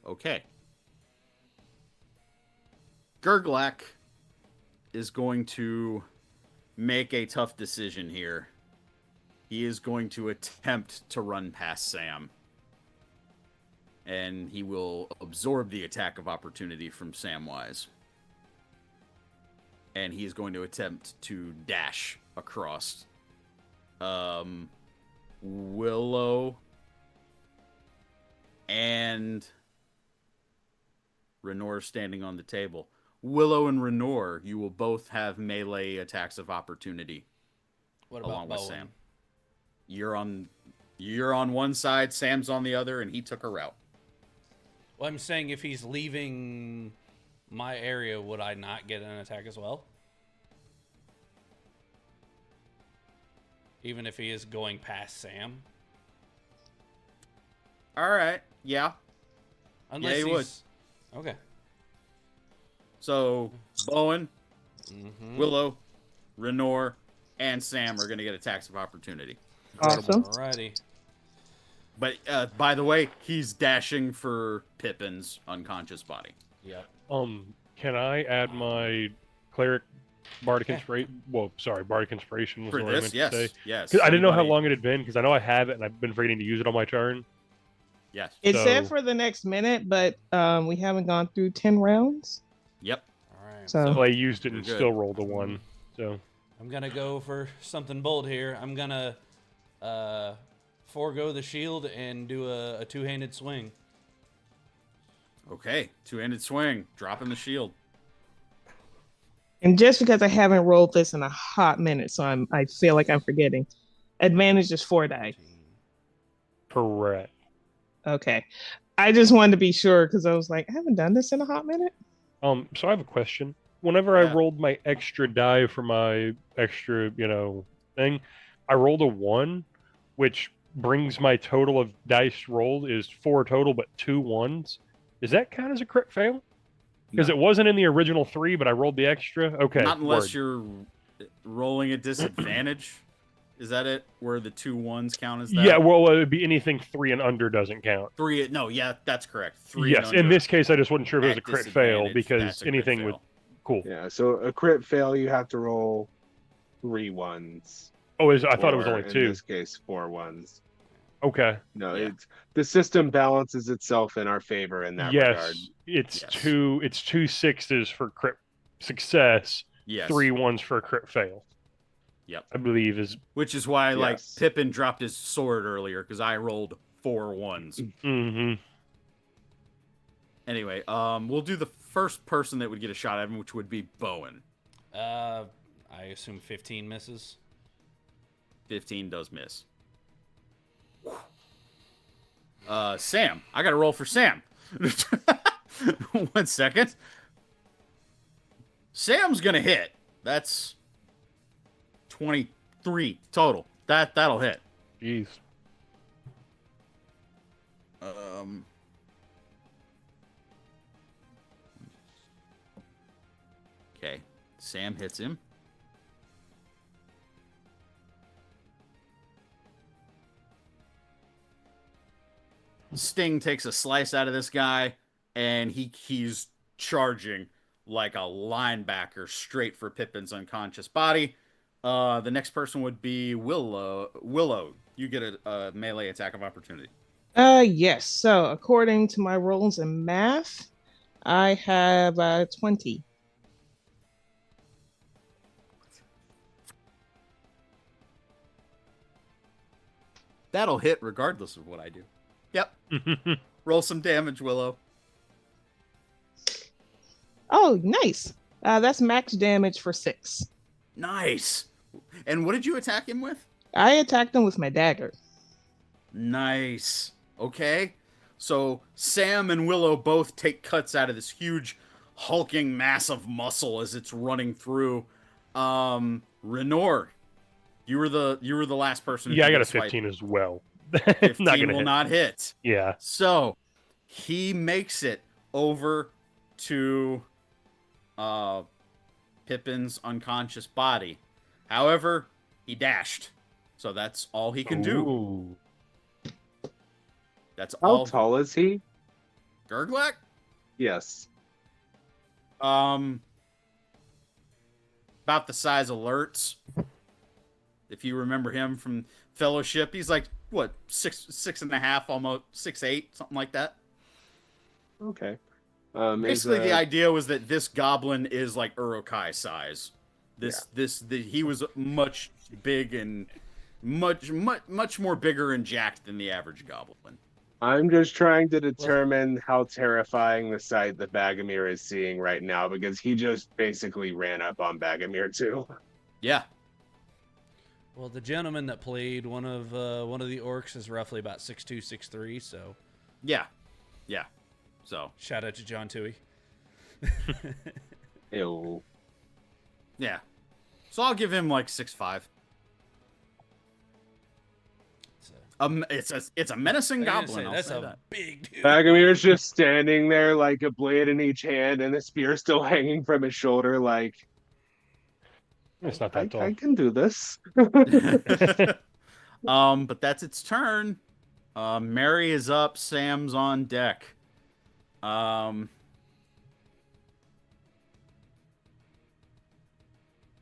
Okay. Gurlack is going to make a tough decision here. He is going to attempt to run past Sam. And he will absorb the attack of opportunity from Samwise. And he is going to attempt to dash across. Willow and Renor standing on the table. Willow and Renor, you will both have melee attacks of opportunity. What about along with Bowen? Sam. You're on one side, Sam's on the other, and he took her out. Well, I'm saying if he's leaving my area, would I not get an attack as well? even if he is going past Sam. All right. Yeah. Unless he would. Okay. So Bowen, Mm-hmm. Willow, Renor, and Sam are going to get attacks of opportunity. Awesome. Alrighty. But by the way, he's dashing for Pippin's unconscious body. Yep. Can I add my cleric bardic Yeah. inspiration? Well, sorry, bardic inspiration was For what I this, meant yes, to say. yes. 'Cause I didn't know how Everybody- long it had been, because I know I have it, and I've been forgetting to use it on my turn. Yes. It said So- for the next minute, but we haven't gone through 10 rounds. Yep. Alright. So So I used it and You're good. still rolled a 1. So I'm gonna go for something bold here. I'm gonna forego the shield and do a two-handed swing. Okay. Two-handed swing. Dropping the shield. and just because I haven't rolled this in a hot minute, so I feel like I'm forgetting. Advantage is 4 die. correct. Okay. I just wanted to be sure because I was like, I haven't done this in a hot minute. So I have a question. Whenever Yeah. I rolled my extra die for my extra, thing, I rolled a 1, which brings my total of dice rolled is 4 total, but 2 1s. Does that count as a crit fail? Because No. it wasn't in the original 3, but I rolled the extra. Okay. Not unless word. you're rolling at disadvantage. Is that it? Where the 2 1s count as that? Yeah, well, it would be anything 3 and under doesn't count. 3. No, yeah, that's correct. 3. Yes, and in under this case, I just wasn't sure if it was a at crit fail disadvantage, because that's a crit anything would. fail. Cool. Yeah, so a crit fail, you have to roll 3 1s. Oh, I thought it was or only in 2. this case, 4 1s. Okay. No, Yeah. it's the system balances itself in our favor in that regard. Yes, it's Yes. 2 6s for crit success, Yes. 3 1s for a crit fail. Yep. I believe is. Which is why, like, Yes. Pippin dropped his sword earlier, because I rolled 4 1s. Mm-hmm. Anyway, we'll do the first person that would get a shot at him, which would be Bowen. I assume 15 misses. 15 does miss. Sam. I got to roll for Sam. 1 second. Sam's going to hit. That's 23 total. That'll hit. Jeez. Okay. Sam hits him. Sting takes a slice out of this guy, and he's charging like a linebacker straight for Pippin's unconscious body. The next person would be Willow. Willow, you get a melee attack of opportunity. Yes. So according to my rolls in math, I have 20. That'll hit regardless of what I do. Yep. Roll some damage, Willow. Oh, nice. That's max damage for 6. Nice. And what did you attack him with? I attacked him with my dagger. Nice. Okay. So Sam and Willow both take cuts out of this huge hulking mass of muscle as it's running through. Renor, you were the last person. Who Yeah, I could got a get swipe. 15 as well. 15 not gonna will hit. not hit. Yeah. So he makes it over to Pippin's unconscious body. However, he dashed. So that's all he can do. Ooh. That's How all. tall is he? Gurlack? Yes. About the size of Lurtz. If you remember him from Fellowship, he's like what, 6'6.5", almost 6'8", something like that. Okay. Basically, the idea was that this goblin is like Urukai size. He was much big and much more bigger and jacked than the average goblin. I'm just trying to determine how terrifying the sight that Bagomir is seeing right now, because he just basically ran up on Bagomir too. Yeah. Well, the gentleman that played one of the orcs is roughly about 6'2", 6'3", so Yeah. So shout out to John Toohey. Ew. yeah. So I'll give him like 6'5". It's a menacing I was gonna goblin. say, I'll that's say a that. big dude. Bagamir's just standing there, like a blade in each hand, and a spear still hanging from his shoulder. Like, It's not I that tall. can do this. But that's its turn. Mary is up. Sam's on deck.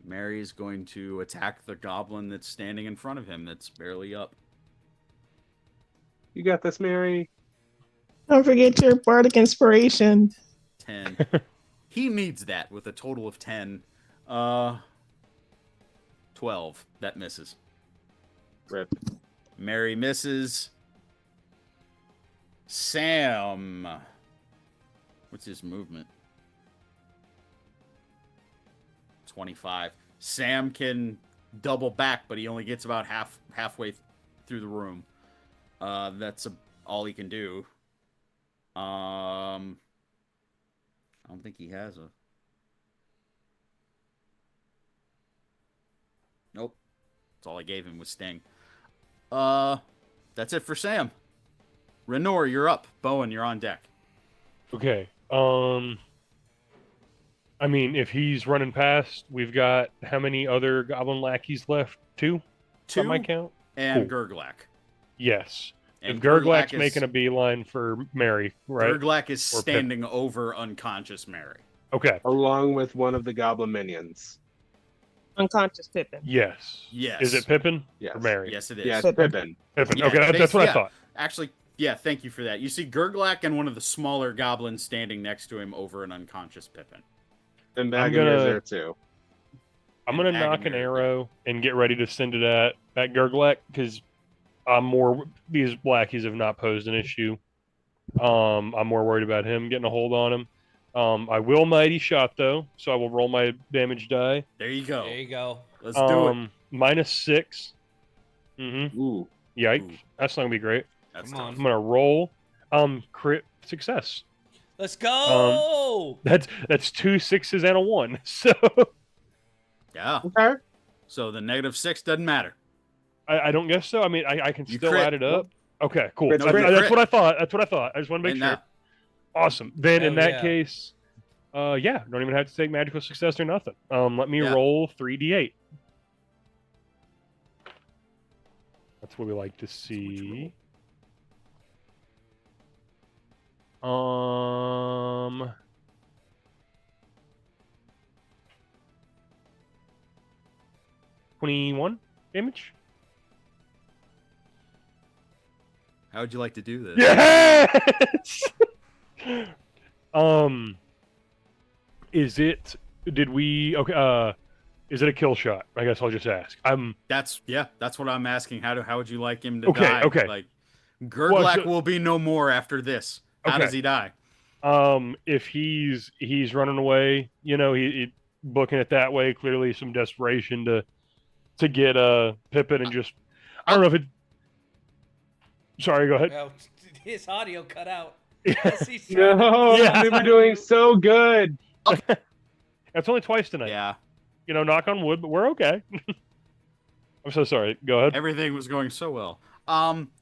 Mary is going to attack the goblin that's standing in front of him. That's barely up. You got this, Mary. Don't forget your bardic inspiration. 10. He needs that with a total of 10. 12. That misses. Rip. Mary misses. Sam. What's his movement? 25. Sam can double back, but he only gets about halfway through the room. That's all he can do. I don't think he has a... Nope. That's all I gave him was Sting. That's it for Sam. Renor, you're up. Bowen, you're on deck. Okay. I mean, if he's running past, we've got how many other goblin lackeys left? Two? Two, By my count? and Cool. Gurlack. Yes. And if Gurlack's is, making a beeline for Mary, right? Gurlack is Or standing over unconscious Mary. Okay. Along with one of the goblin minions. Unconscious Pippin. Yes. Yes. Is it Pippin Yes. or Mary? Yes, it is. Yes, Pippin. Pippin. Pippin. Yeah, Okay, that's what yeah. I thought. Actually, yeah, thank you for that. You see Gurlack and one of the smaller goblins standing next to him over an unconscious Pippin. And I'm Bagamir's gonna- there too. I'm gonna And knock an Agamir. arrow and get ready to send it at Gurlack because these blackies have not posed an issue. I'm more worried about him getting a hold on him. I will mighty shot though, so I will roll my damage die. There you go. There you go. Let's do it. -6. Mm-hmm. Ooh. Yikes. Ooh. That's not gonna be great. That's Come on. tough. I'm gonna roll. Crit success. Let's go. That's 2 6s and a 1. So Yeah. Okay. So the -6 doesn't matter. I don't guess so. I mean, I can You still crit. add it up. Okay, cool. Crit's No, great. you That's crit. what I thought. That's what I thought. I just want to make And sure. now- Awesome. Then in Hell that yeah. case, yeah, don't even have to take magical success or nothing. Let me Yeah. roll 3d8. That's what we like to see. Um, 21 damage. How would you like to do this? Yes. Is it? Did we? Okay. Is it a kill shot? I guess I'll just ask. That's what I'm asking. How would you like him to Okay, die? okay. Like Gurlack so- will be no more after this. How Okay. does he die? If he's running away, he booking it that way. Clearly, some desperation to get Pippin and just. I don't know if it. Sorry, go ahead. Well, his audio cut out. Yeah. Yes, he's No, Yeah. we were doing so good. That's only twice tonight. Yeah, Knock on wood, but we're okay. I'm so sorry. Go ahead. everything was going so well.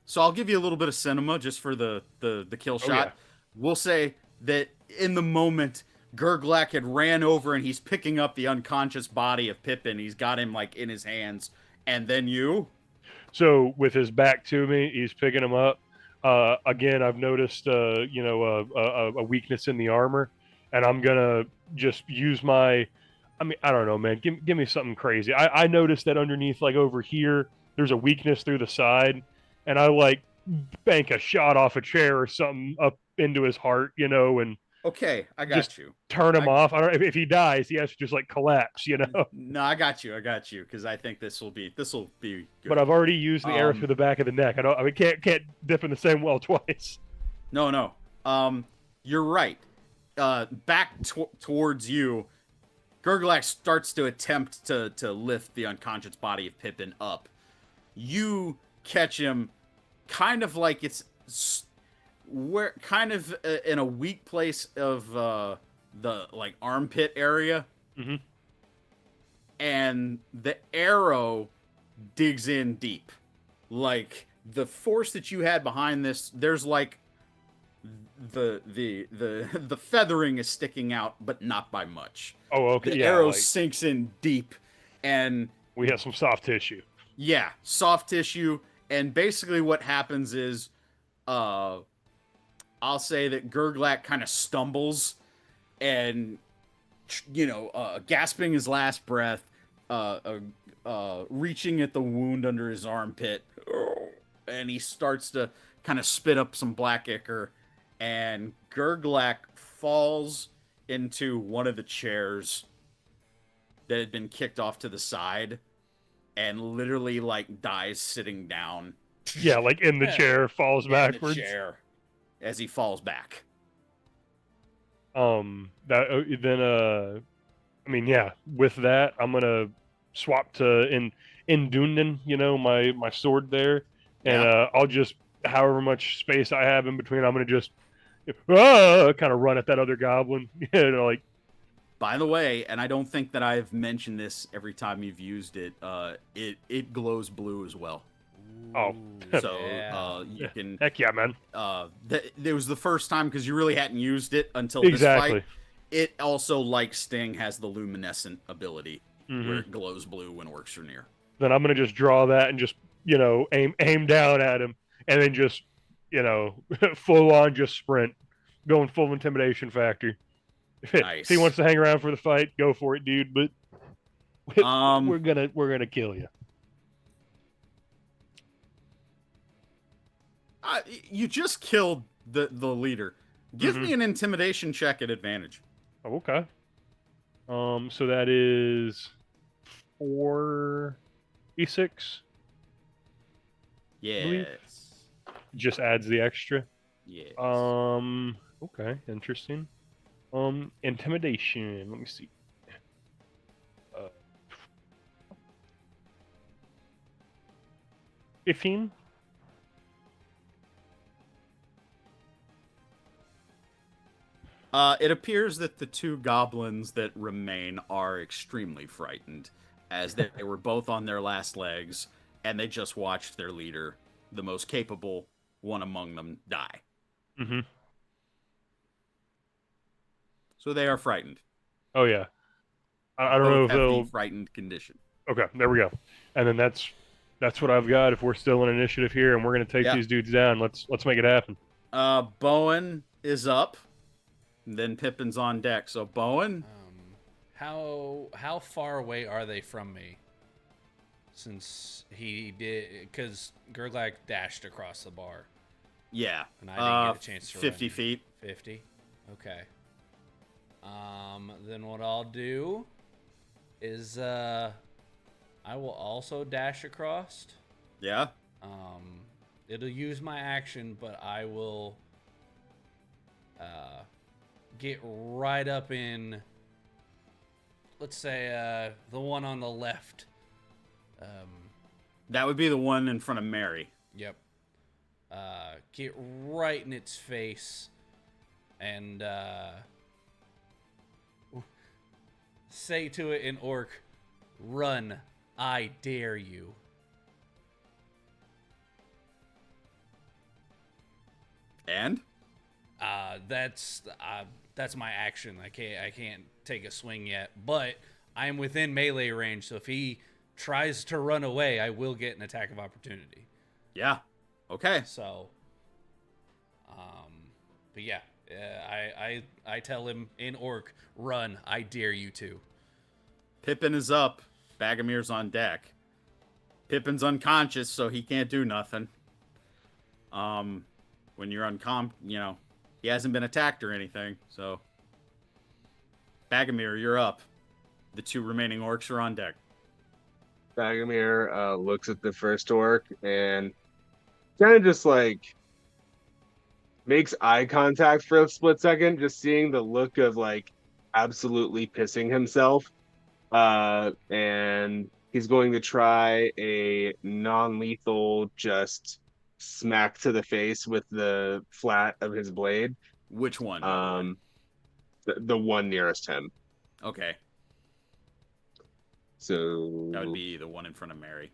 So I'll give you a little bit of cinema just for the kill shot. yeah. We'll say that in the moment, Gurlack had ran over and he's picking up the unconscious body of Pippin. He's got him like in his hands, and then you. So with his back to me, he's picking him up. Again, I've noticed, a weakness in the armor, and I'm gonna just use my. I mean, I don't know, man. Give me something crazy. I noticed that underneath, like over here, there's a weakness through the side, and I like bank a shot off a chair or something up into his heart, and Okay, I got Just- you. turn him off. I don't. If he dies, he has to just like collapse, No, I got you, because I think this will be good. But I've already used the arrow through the back of the neck. I mean, can't dip in the same well twice. No. You're right. Back towards you, Gurlack starts to attempt to lift the unconscious body of Pippin up. You catch him, kind of like it's in a weak place of the like armpit area, Mhm. and the arrow digs in deep, like the force that you had behind this, there's like the feathering is sticking out, but not by much. Oh, okay. The Yeah, arrow like, sinks in deep, and we have some soft tissue. yeah, soft tissue. And basically, what happens is, I'll say that Gurlack kind of stumbles and, gasping his last breath, reaching at the wound under his armpit, and he starts to kind of spit up some black ichor, and Gurlack falls into one of the chairs that had been kicked off to the side, and literally like dies sitting down Yeah, like in the chair, falls in backwards. the chair as he falls back. Then I mean, yeah. With that, I'm gonna swap to in Dundan, my sword there, and Yeah. I'll just however much space I have in between, I'm gonna just kind of run at that other goblin, like. By the way, and I don't think that I've mentioned this every time you've used it, it glows blue as well. Oh, So yeah. you can. Heck yeah, man! It was the first time because you really hadn't used it until Exactly. this fight. It also, like Sting, has the luminescent ability Mhm. where it glows blue when orcs are near. Then I'm gonna just draw that and just aim down at him, and then just full on just sprint, going full intimidation factor. If he Nice. wants to hang around for the fight, go for it, dude. But we're gonna kill you. You just killed the leader. Give Mhm. me an intimidation check at advantage. Oh, okay. So that is 4d6. Yes. Just adds the extra. Yes. Okay, interesting. Intimidation. Let me see. 15. It appears that the two goblins that remain are extremely frightened, as they were both on their last legs, and they just watched their leader, the most capable one among them, die. Mm-hmm. So they are frightened. Oh yeah. I don't Both know if have they'll. the frightened condition. Okay, there we go. And then that's what I've got. If we're still in initiative here and we're gonna take Yeah. these dudes down, let's make it happen. Bowen is up. Then Pippin's on deck. So Bowen, How far away are they from me? Since he did, because Gurlack dashed across the bar, yeah, and I didn't get a chance to 50 run. feet. 50. Okay. Then what I'll do is I will also dash across. Yeah. It'll use my action, but I will get right up in, let's say, the one on the left. That would be the one in front of Mary. Yep. Get right in its face and say to it in Orc, "Run, I dare you." And? That's my action. I can't take a swing yet, but I am within melee range, so if he tries to run away, I will get an attack of opportunity. Yeah. Okay. So, but yeah, I tell him in Orc, "Run, I dare you to." Pippin is up. Bagamir's on deck. Pippin's unconscious, so he can't do nothing. When you're he hasn't been attacked or anything, so. Bagamir, you're up. The two remaining orcs are on deck. Dagamir looks at the first orc and kind of just like makes eye contact for a split second, just seeing the look of like absolutely pissing himself. And he's going to try a non-lethal just smack to the face with the flat of his blade. Which one? The one nearest him. Okay. So That would be the one in front of Mary.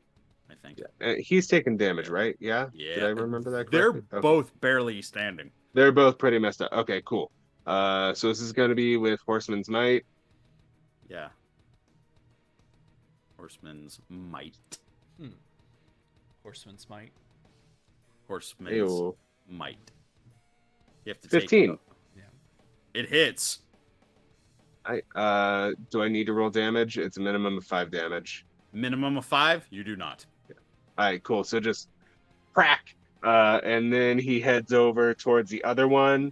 I think. He's taking damage, right? Yeah. Yeah. Did I remember that They're correctly? Okay. both barely standing. They're both pretty messed up. Okay, cool. So this is going to be with Horseman's Might. Yeah. Horseman's might. Horseman's might. Horseman's Ew. might. You have to 15. take it hits. Do I need to roll damage? It's a minimum of 5 damage. Minimum of 5? You do not. All right, cool. So just crack. And then he heads over towards the other one,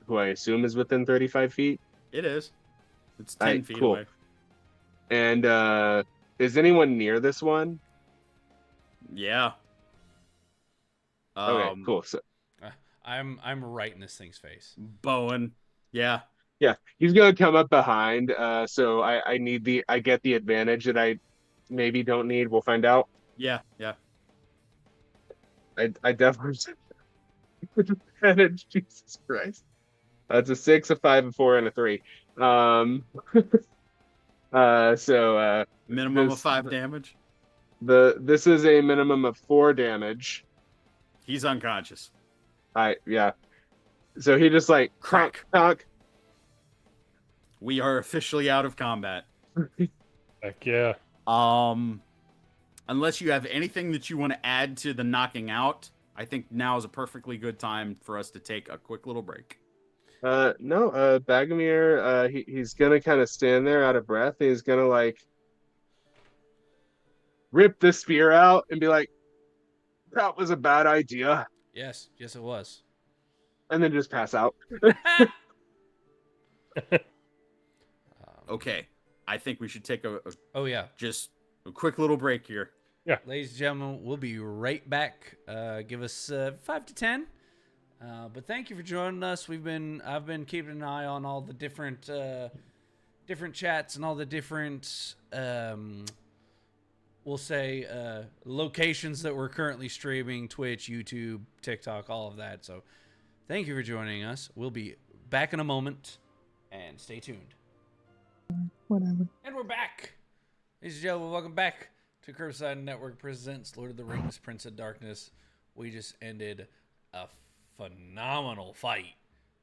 who I assume is within 35 feet. It is. It's 10 Alright, feet cool. away. And is anyone near this one? Yeah. Okay, cool. So I'm right in this thing's face. Bowen. Yeah. yeah, he's gonna come up behind. So I get the advantage that I maybe don't need. We'll find out. Yeah. Yeah. I definitely advantage. Jesus Christ. That's a 6, a 5, a 4, and a 3. So Minimum this- of 5 damage. this is a minimum of 4 damage. He's unconscious. Yeah. So he just like Crack. crack. We are officially out of combat. Heck yeah. Unless you have anything that you want to add to the knocking out, I think now is a perfectly good time for us to take a quick little break. No, Bagomir, he's gonna kind of stand there out of breath. He's gonna like rip the spear out and be like, "That was a bad idea," Yes, it was. and then just pass out. Okay, I think we should take Oh yeah, just a quick little break here. ladies and gentlemen, we'll be right back. Give us 5 to 10. But thank you for joining us. I've been keeping an eye on all the different chats and all the different we'll say locations that we're currently streaming: Twitch, YouTube, TikTok, all of that. So thank you for joining us. We'll be back in a moment, and stay tuned. Whatever. And we're back. Ladies and gentlemen, welcome back to Kirbside Network presents Lord of the Rings, Prince of Darkness. We just ended a phenomenal fight.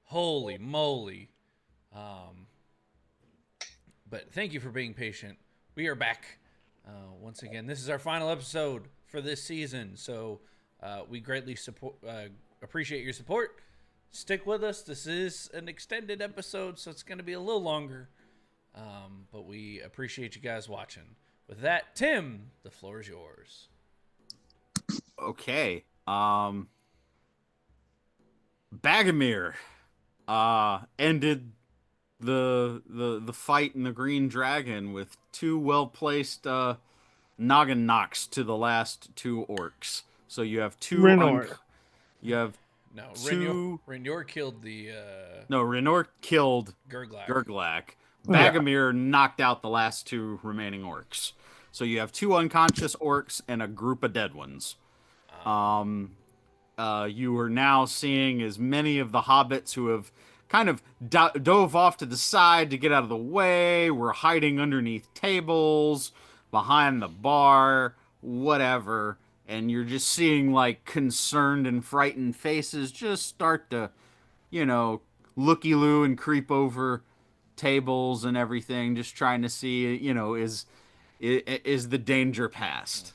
Holy moly. But thank you for being patient. We are back. Once again, this is our final episode for this season. So we greatly appreciate your support. Stick with us. This is an extended episode, so it's going to be a little longer. But we appreciate you guys watching. With that, Tim, the floor is yours. Okay. Bagomir ended the fight in the Green Dragon with 2 well-placed noggin knocks to the last 2 orcs. So you have 2 Renor. you have No, 2 Renor killed the No, Renor killed Gurlack. Gurlack. Yeah. Bagomir knocked out the last 2 remaining orcs. So you have 2 unconscious orcs and a group of dead ones. You are now seeing as many of the hobbits who have kind of dove off to the side to get out of the way, were hiding underneath tables, behind the bar, whatever. And you're just seeing like concerned and frightened faces just start to, looky-loo and creep over tables and everything, just trying to see, is the danger past?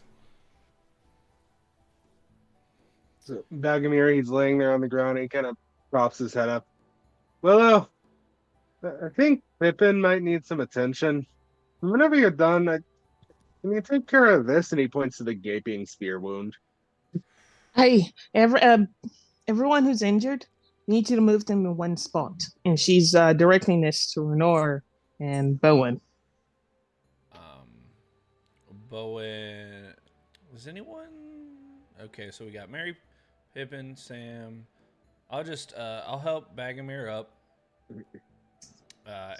So Bagomir, he's laying there on the ground. And he kind of props his head up. Well, I think Pippin might need some attention. Whenever you're done, can you take care of this? And he points to the gaping spear wound. Hey, everyone who's injured, I need you to move them in one spot. And she's directing this to Renor and Bowen. Bowen. Was anyone? Okay, so we got Mary Pippin, Sam. I'll help Bagomir up.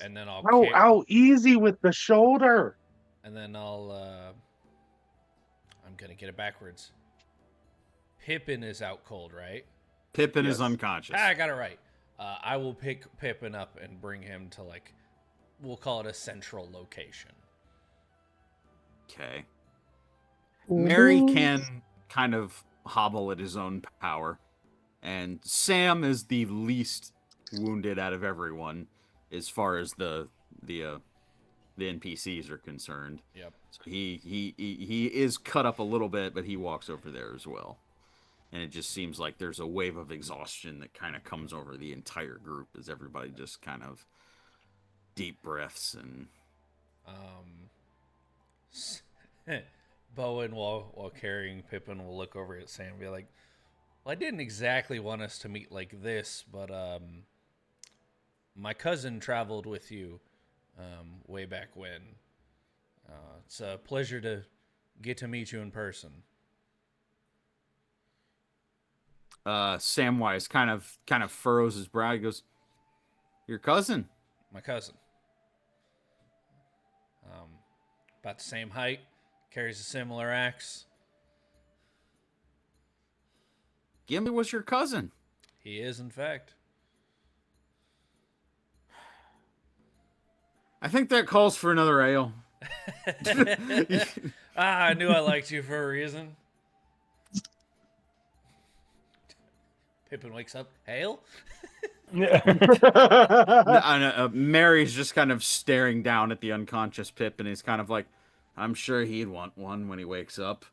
And then I'll Ow, easy with the shoulder. And then I'm gonna get it backwards. Pippin is out cold, right? Pippin Yes. is unconscious. I got it right. I will pick Pippin up and bring him to we'll call it a central location. Okay. Mary Beans. can kind of hobble at his own power, and Sam is the least wounded out of everyone as far as the NPCs are concerned. Yep. So he is cut up a little bit, but he walks over there as well. And it just seems like there's a wave of exhaustion that kind of comes over the entire group as everybody just kind of deep breaths and Bowen, while carrying Pippin, will look over at Sam and be like, well, I didn't exactly want us to meet like this, but my cousin traveled with you way back when. It's a pleasure to get to meet you in person. Samwise kind of furrows his brow. He goes, "Your cousin?" My cousin. About the same height, carries a similar axe. Gimli was your cousin. He is, in fact. I think that calls for another ale. I knew I liked you for a reason. Pippin wakes up. Hail? Mary's just kind of staring down at the unconscious Pip, and he's kind of like, I'm sure he'd want one when he wakes up.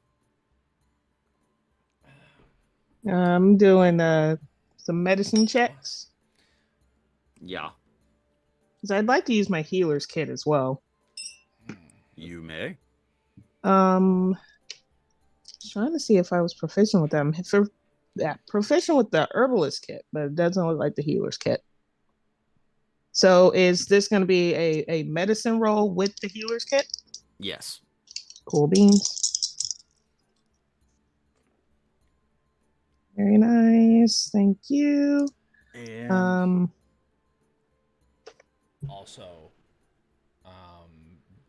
I'm doing some medicine checks Yeah, because I'd like to use my healer's kit as well. you may. Trying to see if I was proficient with them. Proficient with the herbalist kit, but it doesn't look like the healer's kit. So is this going to be a medicine roll with the healer's kit? Yes. Cool beans. Very nice. Thank you. And Also,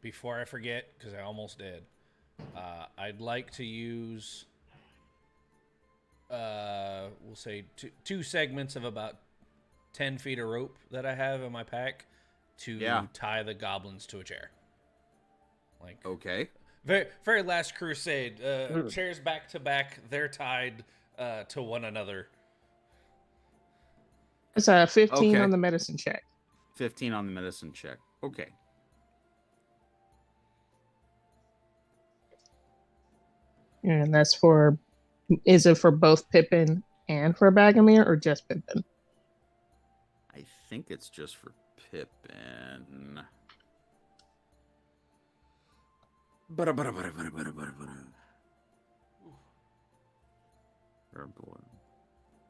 before I forget, because I almost did, I'd like to use, we'll say, two segments of about 10 feet of rope that I have in my pack to tie the goblins to a chair. Like, okay. very last crusade. Chairs back to back. They're tied to one another. It's a 15 Okay. on the medicine check. 15 on the medicine check. Okay. And that's is it for both Pippin and for Bagomir, or just Pippin? I think it's just for Pippin.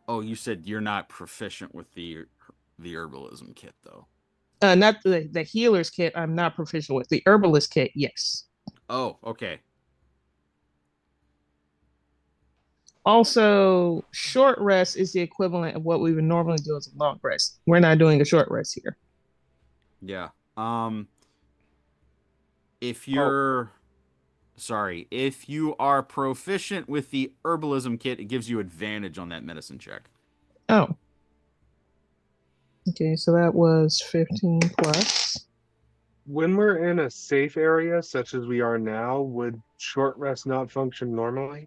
Oh, you said you're not proficient with the herbalism kit, though. Not the healer's kit. I'm not proficient with the herbalist kit. Yes. Oh, okay. Also, short rest is the equivalent of what we would normally do as a long rest. We're not doing a short rest here. Yeah. If you're if you are proficient with the herbalism kit, it gives you advantage on that medicine check. Oh. Okay, so that was 15 plus. When we're in a safe area such as we are now, would short rest not function normally?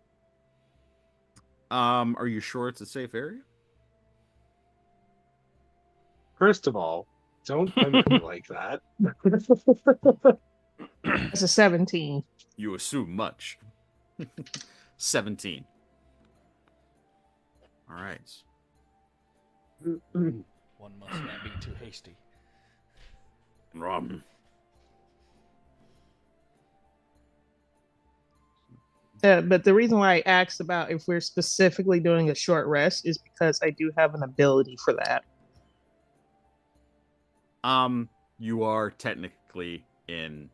Are you sure it's a safe area? First of all, don't come at me like that. That's a 17. You assume much. 17. All right. One must not be too hasty. But the reason why I asked about if we're specifically doing a short rest is because I do have an ability for that. You are technically in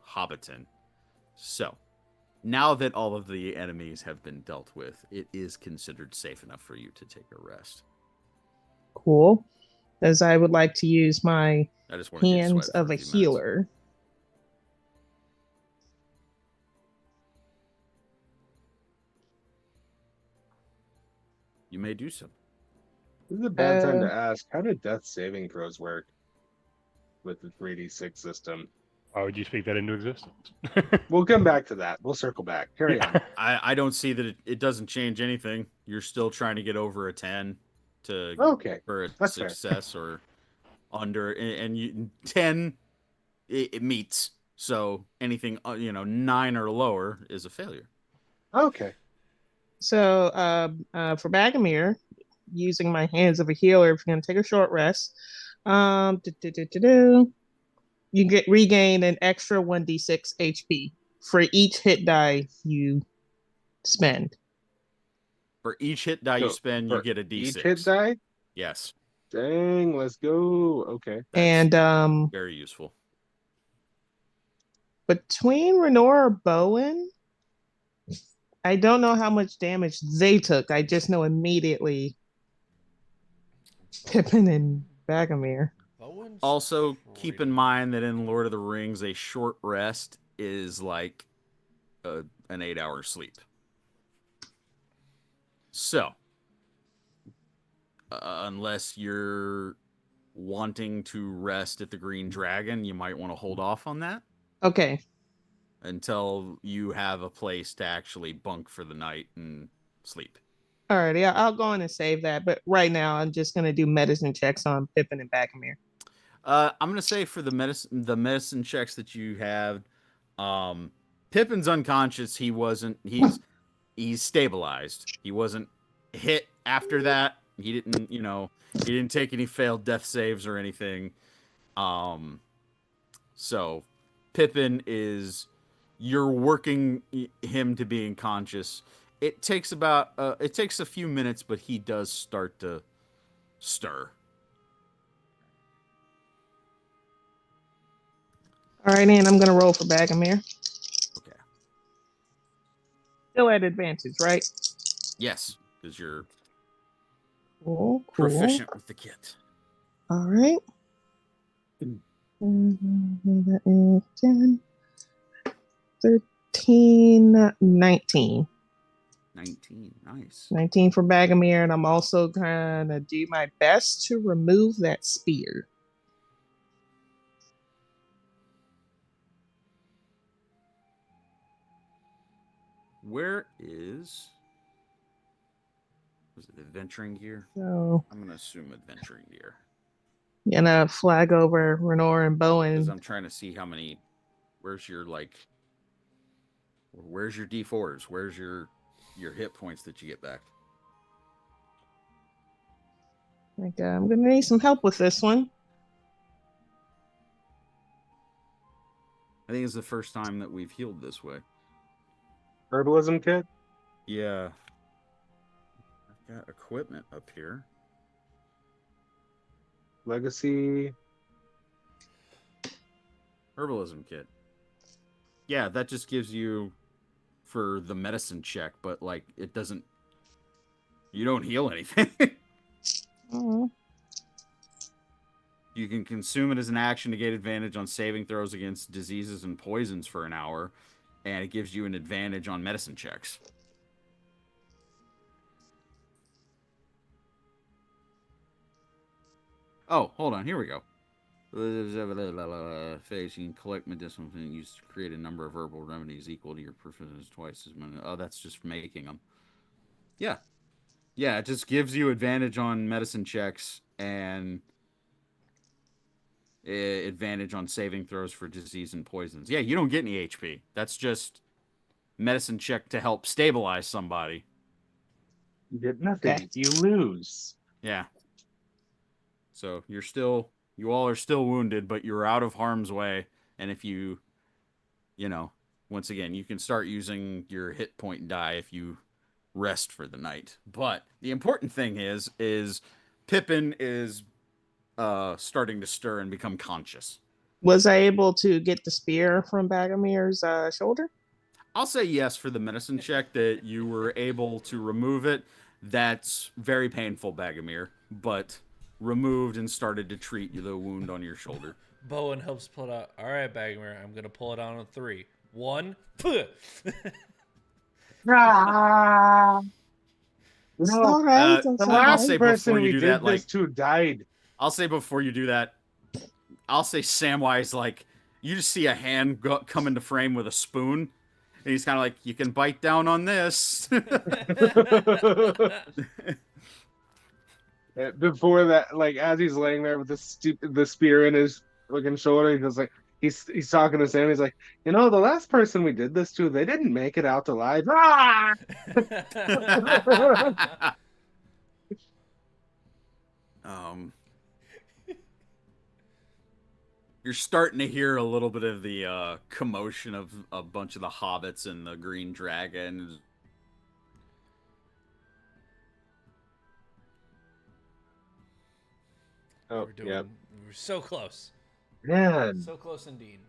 Hobbiton. So, now that all of the enemies have been dealt with, it is considered safe enough for you to take a rest. Cool. As I would like to use my I just wanted you to hands sweat for of a few minutes. healer. You may do so. This is a bad time to ask, how did death saving throws work with the 3d6 system? Why would you speak that into existence? We'll come back to that. We'll circle back. Carry on. I don't see that it doesn't change anything. You're still trying to get over a 10 Okay, for a that's fair. success or under, and you 10 it meets. So anything 9 or lower is a failure. Okay. So for Bagomir, using my hands of a healer, if you're gonna take a short rest, you regain an extra 1d6 HP for each hit die you spend. For each hit die you So, spend, you for get a d6. Each hit die? Yes, Dang, let's go. Okay. that's And very useful. between Renora and Bowen, I don't know how much damage they took. I just know immediately Pippin and Bagomir. Bowen's Also, keep in pretty- mind that in Lord of the Rings, a short rest is like an 8-hour sleep. So, unless you're wanting to rest at the Green Dragon, you might want to hold off on that Okay. until you have a place to actually bunk for the night and sleep. Alrighty, I'll go on and save that. But right now, I'm just gonna do medicine checks on Pippin and Bagomir. I'm gonna say for the medicine checks that you have, Pippin's unconscious. He's stabilized. He wasn't hit after that. He didn't take any failed death saves or anything. So Pippin you're working him to being conscious. It takes a few minutes, but he does start to stir. Alrighty, and I'm gonna roll for Bagomir. Okay. Still at advantage, right? Yes, because you're Cool. proficient with the kit. All right. That is 10, 13, 19. 19. Nice. 19 for Bagomir, and I'm also gonna do my best to remove that spear. Where was it adventuring gear? So I'm gonna assume adventuring gear. gonna flag over Renor and Because Bowen. I'm trying to see how many. Where's your D4s? Where's your hit points that you get back? I'm gonna need some help with this one. I think it's the first time that we've healed this way. Herbalism kit? Yeah. I've got equipment up here. Legacy. Herbalism kit. Yeah, that just gives you for the medicine check, but like it doesn't. You don't heal anything. Oh. You can consume it as an action to get advantage on saving throws against diseases and poisons for an hour, and it gives you an advantage on medicine checks. Oh, hold on. Here we go. Phase, you can collect medicinal things used to create a number of herbal remedies equal to your proficiency twice as many. Oh, that's just making them. Yeah. Yeah, it just gives you advantage on medicine checks and advantage on saving throws for disease and poisons. Yeah, you don't get any HP. That's just medicine check to help stabilize somebody. You get nothing. Okay. You lose. Yeah. So you all are still wounded, but you're out of harm's way. And if once again, you can start using your hit point die if you rest for the night. But the important thing is Pippin is starting to stir and become conscious. Was I able to get the spear from Bagomir's shoulder? I'll say yes for the medicine check that you were able to remove it. That's very painful, Bagomir, but removed and started to treat the wound on your shoulder. Bowen helps pull it out. All right, Bagmer, I'm going to pull it out on 3. 1. It's all right. The it's The all I'll last say right. person before you we do did that, this to died. I'll say before you do that, I'll say Samwise you just see a hand come into frame with a spoon, and he's kind of like, "You can bite down on this." Before that, like as he's laying there with the spear in his fucking shoulder, he goes like he's talking to Sam. He's like, the last person we did this to, they didn't make it out alive. Ah! You're starting to hear a little bit of the commotion of a bunch of the hobbits and the green dragon. Oh, we're so close. Man. So close indeed.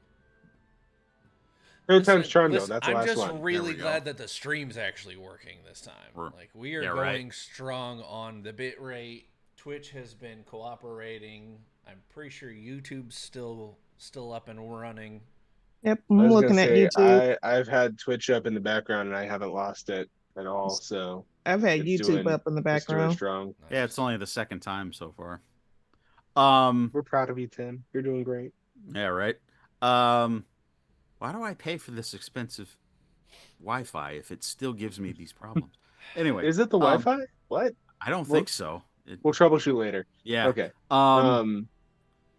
Third time's charm, though. That's the I'm last just one. really glad that the stream's actually working this time. Like, we are going strong on the bit rate. Twitch has been cooperating. I'm pretty sure YouTube's still up and running. Yep, I'm looking at YouTube. I've had Twitch up in the background, and I haven't lost it at all. So I've had YouTube up in the background. Strong. Nice. Yeah, it's only the second time so far. We're proud of you, Tim. You're doing great. Yeah, right. Why do I pay for this expensive Wi-Fi if it still gives me these problems? Anyway, is it the Wi-Fi? What? I don't think so. We'll troubleshoot later. Yeah. Okay.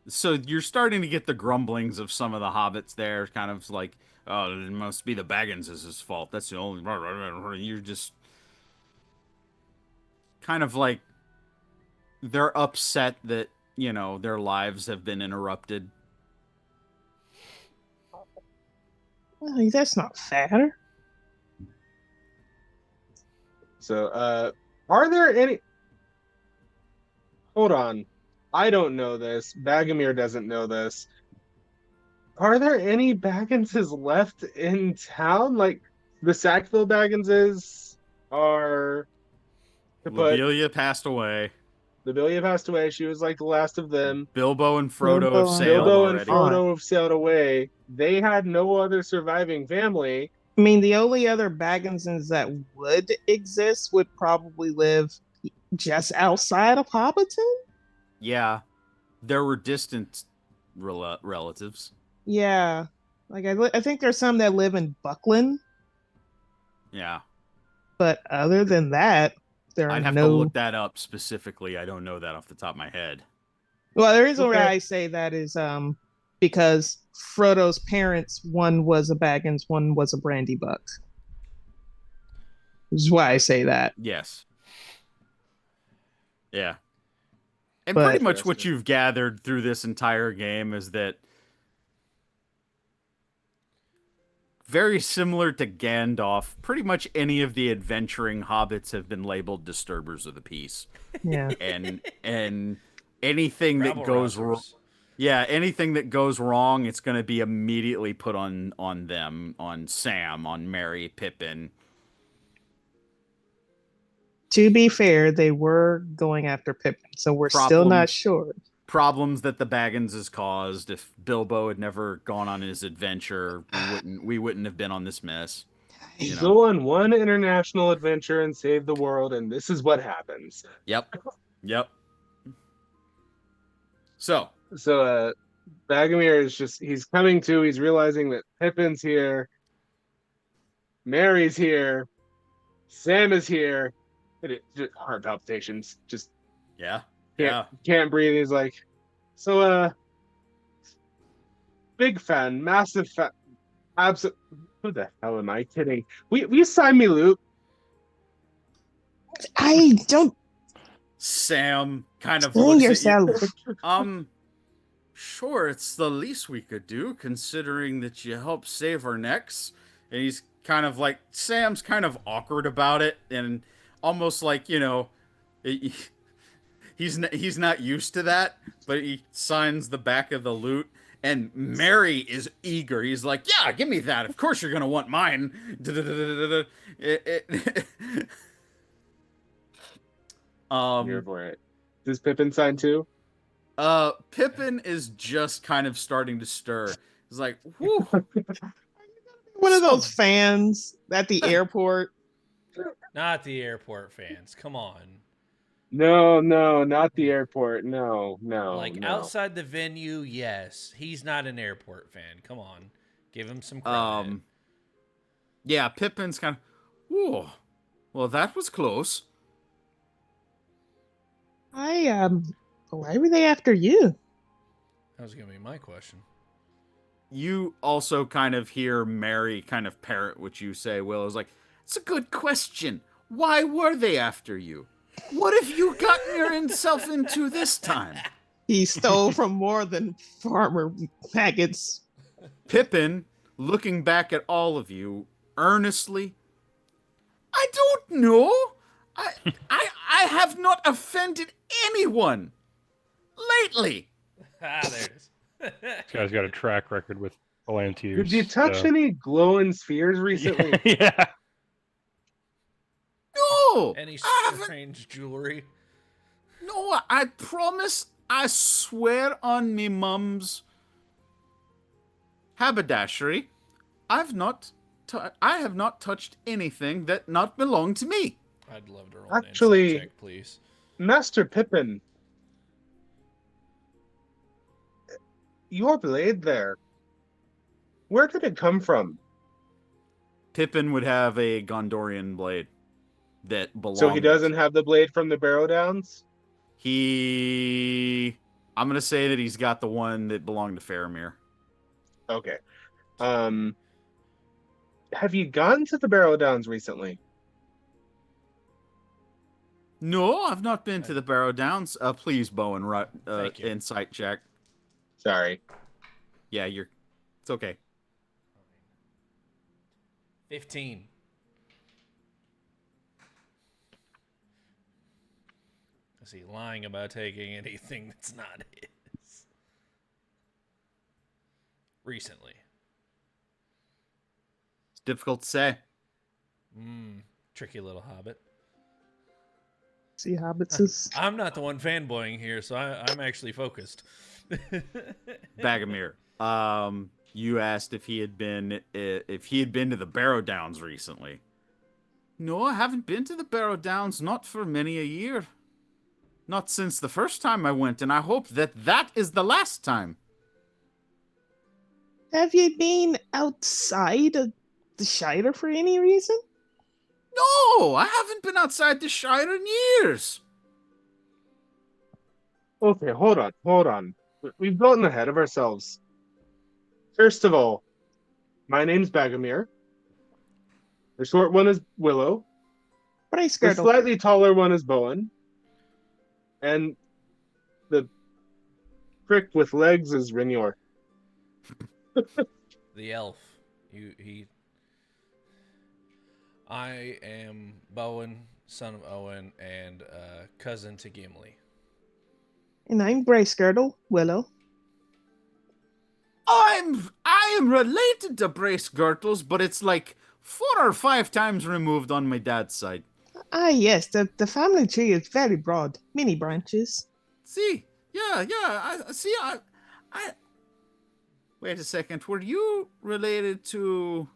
So you're starting to get the grumblings of some of the hobbits there, kind of like, oh, it must be the Bagginses' fault. That's the only. You're just kind of like they're upset that their lives have been interrupted. Well, that's not fair. So, are there any? Hold on. I don't know this. Bagomir doesn't know this. Are there any Bagginses left in town? Like, the Sackville Bagginses are... Lobelia passed away. Lobelia passed away. She was like the last of them. Bilbo and Frodo have sailed already. Bilbo and Frodo have sailed away. They had no other surviving family. I mean, the only other Bagginses that would exist would probably live just outside of Hobbiton. Yeah, there were distant relatives. Yeah, like I think there's some that live in Buckland. Yeah, but other than that, I'd have to look that up specifically. I don't know that off the top of my head. Well, the reason why I say that is because Frodo's parents, one was a Baggins, one was a Brandybuck. Which is why I say that. Yes. Yeah. And pretty much what you've gathered through this entire game is that very similar to Gandalf, pretty much any of the adventuring hobbits have been labeled disturbers of the peace. Yeah. And anything that goes wrong, anything that goes wrong, it's going to be immediately put on them, on Sam, on Mary Pippin. To be fair, they were going after Pippin, so we're still not sure. Problems that the Bagginses caused. If Bilbo had never gone on his adventure, we wouldn't have been on this mess. Go on one international adventure and save the world, and this is what happens. Yep. So Bagomir is he's coming to. He's realizing that Pippin's here, Mary's here, Sam is here. Just heart palpitations. Just can't breathe. He's like, so big fan, massive fan, absolute. Who the hell am I kidding? Will you sign me, Luke? I don't. Sam kind of looks yourself. At you. Sure, it's the least we could do, considering that you helped save our necks. And he's kind of like, Sam's kind of awkward about it, and almost like, he's not used to that, but he signs the back of the loot, and Mary is eager. He's like, yeah, give me that. Of course you're going to want mine. Here for it. Does Pippin sign too? Pippin is just kind of starting to stir. He's like, whew. One of those fans at the airport. Not the airport fans. Come on. No, no, not the airport. No, no, Like no. outside the venue, yes. He's not an airport fan. Come on, give him some credit. Yeah, Pippin's kind of, whoa, well, that was close. Why were they after you? That was gonna be my question. You also kind of hear Mary kind of parrot what you say, Will. Is like, it's a good question. Why were they after you? What have you gotten yourself into this time? He stole from more than Farmer Maggots. Pippin, looking back at all of you, earnestly, I don't know. I have not offended anyone lately. There it is. This guy's got a track record with Palantirs. Did you touch so- any glowing spheres recently? Yeah. No, Any I haven't. strange jewelry? No, I promise. I swear on me mum's haberdashery, I have not touched anything that not belonged to me. I'd love to roll an Actually- insight check, please. Master Pippin, your blade there, where did it come from? Pippin would have a Gondorian blade that belonged. So he doesn't have the blade from the Barrow Downs? I'm gonna say that he's got the one that belonged to Faramir. Okay. Have you gone to the Barrow Downs recently? No, I've not been to the Barrow Downs. Please, Bowen, Thank you. insight check. Sorry. Yeah, it's okay. 15. Is he lying about taking anything that's not his? Recently. It's difficult to say. Tricky little hobbit. See, hobbits is Ah. I'm not the one fanboying here, so I'm actually focused. Bagomir, you asked if he had been to the Barrow Downs recently. No, I haven't been to the Barrow Downs, not for many a year. Not since the first time I went, and I hope that is the last time. Have you been outside of the Shire for any reason? No, I haven't been outside the Shire in years. Okay, hold on. We've gotten ahead of ourselves. First of all, my name's Bagomir. The short one is Willow. Brace The girdle. slightly taller one is Bowen. And the prick with legs is Renior. The elf. I am Bowen, son of Owen, and cousin to Gimli. And I'm Brace Girdle, Willow. I am related to Brace Gurtles, but it's like 4 or 5 times removed on my dad's side. Ah, yes, the family tree is very broad, many branches. See, yeah, I wait a second. Were you related to?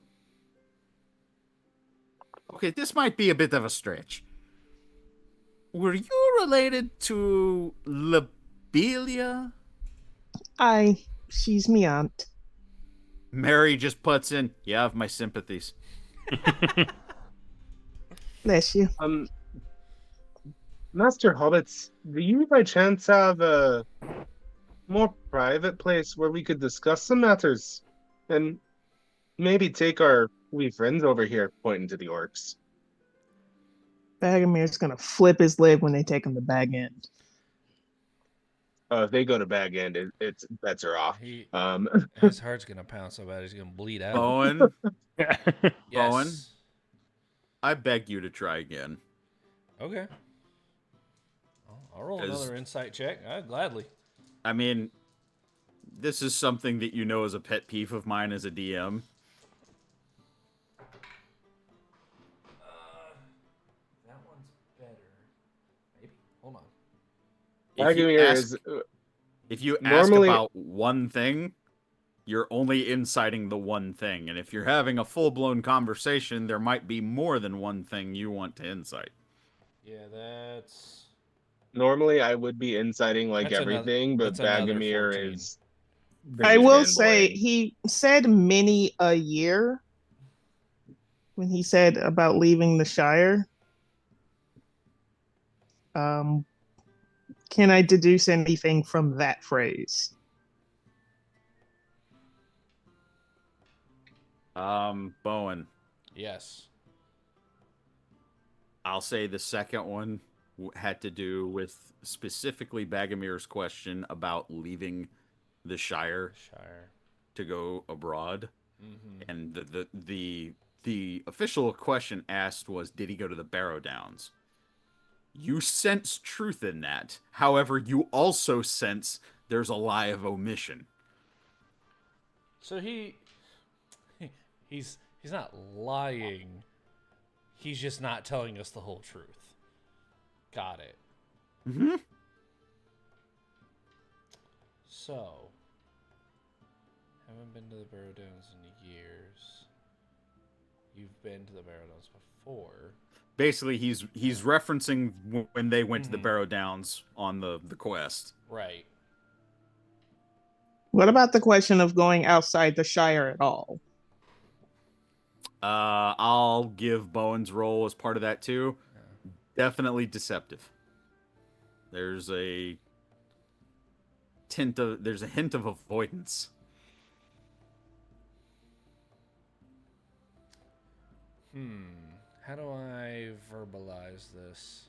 Okay, this might be a bit of a stretch. Were you related to Lobelia? Aye, she's me aunt. Mary just puts in, yeah, I have my sympathies. Bless you. Master Hobbits, do you by chance have a more private place where we could discuss some matters? And maybe take our wee friends over here, pointing to the orcs. Bagomir's gonna flip his lid when they take him to Bag End. If they go to Bag End, it's bets are off. His heart's gonna pounce so bad he's gonna bleed out. Bowen, Yes. Bowen? I beg you to try again. Okay. I'll roll As- another insight check. I'd gladly. I mean, this is something that you know is a pet peeve of mine as a DM. That one's better. Maybe. Hold on. If you ask normally- about one thing, you're only inciting the one thing. And if you're having a full-blown conversation, there might be more than one thing you want to incite. Yeah, that's Normally, I would be inciting like everything, but that's another Bagomir 14. is I very will say fanboy. he said many a year when he said about leaving the Shire. Um, can I deduce anything from that phrase? Bowen. Yes. I'll say the second one had to do with specifically Bagomir's question about leaving the Shire Shire. to go abroad, Mm-hmm. and the official question asked was, did he go to the Barrow Downs? You sense truth in that. However, you also sense there's a lie of omission. So he's not lying. He's just not telling us the whole truth. Got it. Mm-hmm. So, haven't been to the Barrow Downs in years. You've been to the Barrow Downs before. Basically, he's referencing when they went to the Mhm. Barrow Downs on the quest. Right. What about the question of going outside the Shire at all? I'll give Bowen's role as part of that too. Yeah. Definitely deceptive. There's a hint of avoidance. How do I verbalize this?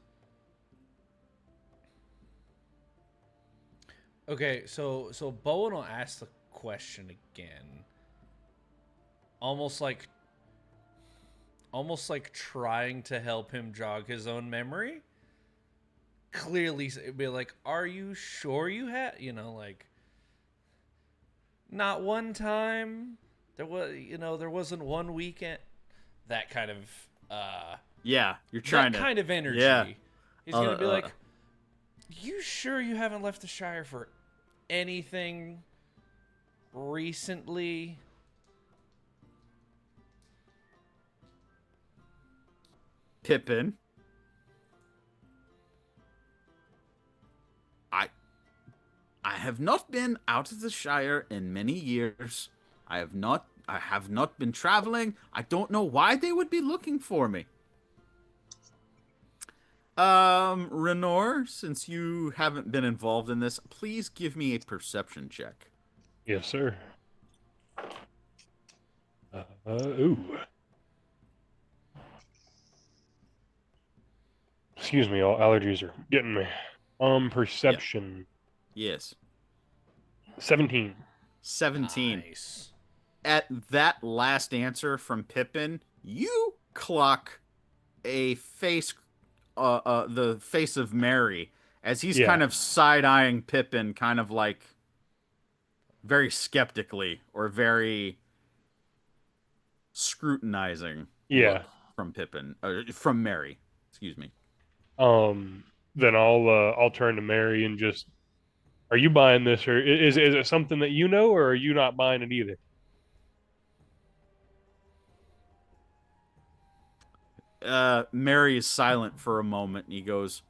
Okay, so Bowen will ask the question again. Almost like trying to help him jog his own memory. Clearly be like, "Are you sure you had, like not one time there wasn't one weekend." That kind of Yeah, you're trying that to. kind of energy. Yeah. He's gonna be like, "You sure you haven't left the Shire for anything recently?" Pippin. I have not been out of the Shire in many years. I have not been traveling. I don't know why they would be looking for me. Renor, since you haven't been involved in this, please give me a perception check. Yes, sir. Ooh. Excuse me, all allergies are getting me. Perception. Yes. 17. 17. Nice. At that last answer from Pippin, you clock a face, the face of Mary, as he's Yeah. kind of side-eyeing Pippin, kind of like very skeptically or very scrutinizing Yeah. look from Pippin, from Mary. Excuse me. Then I'll turn to Mary and just, are you buying this, or is it something that you know, or are you not buying it either? Mary is silent for a moment, and he goes,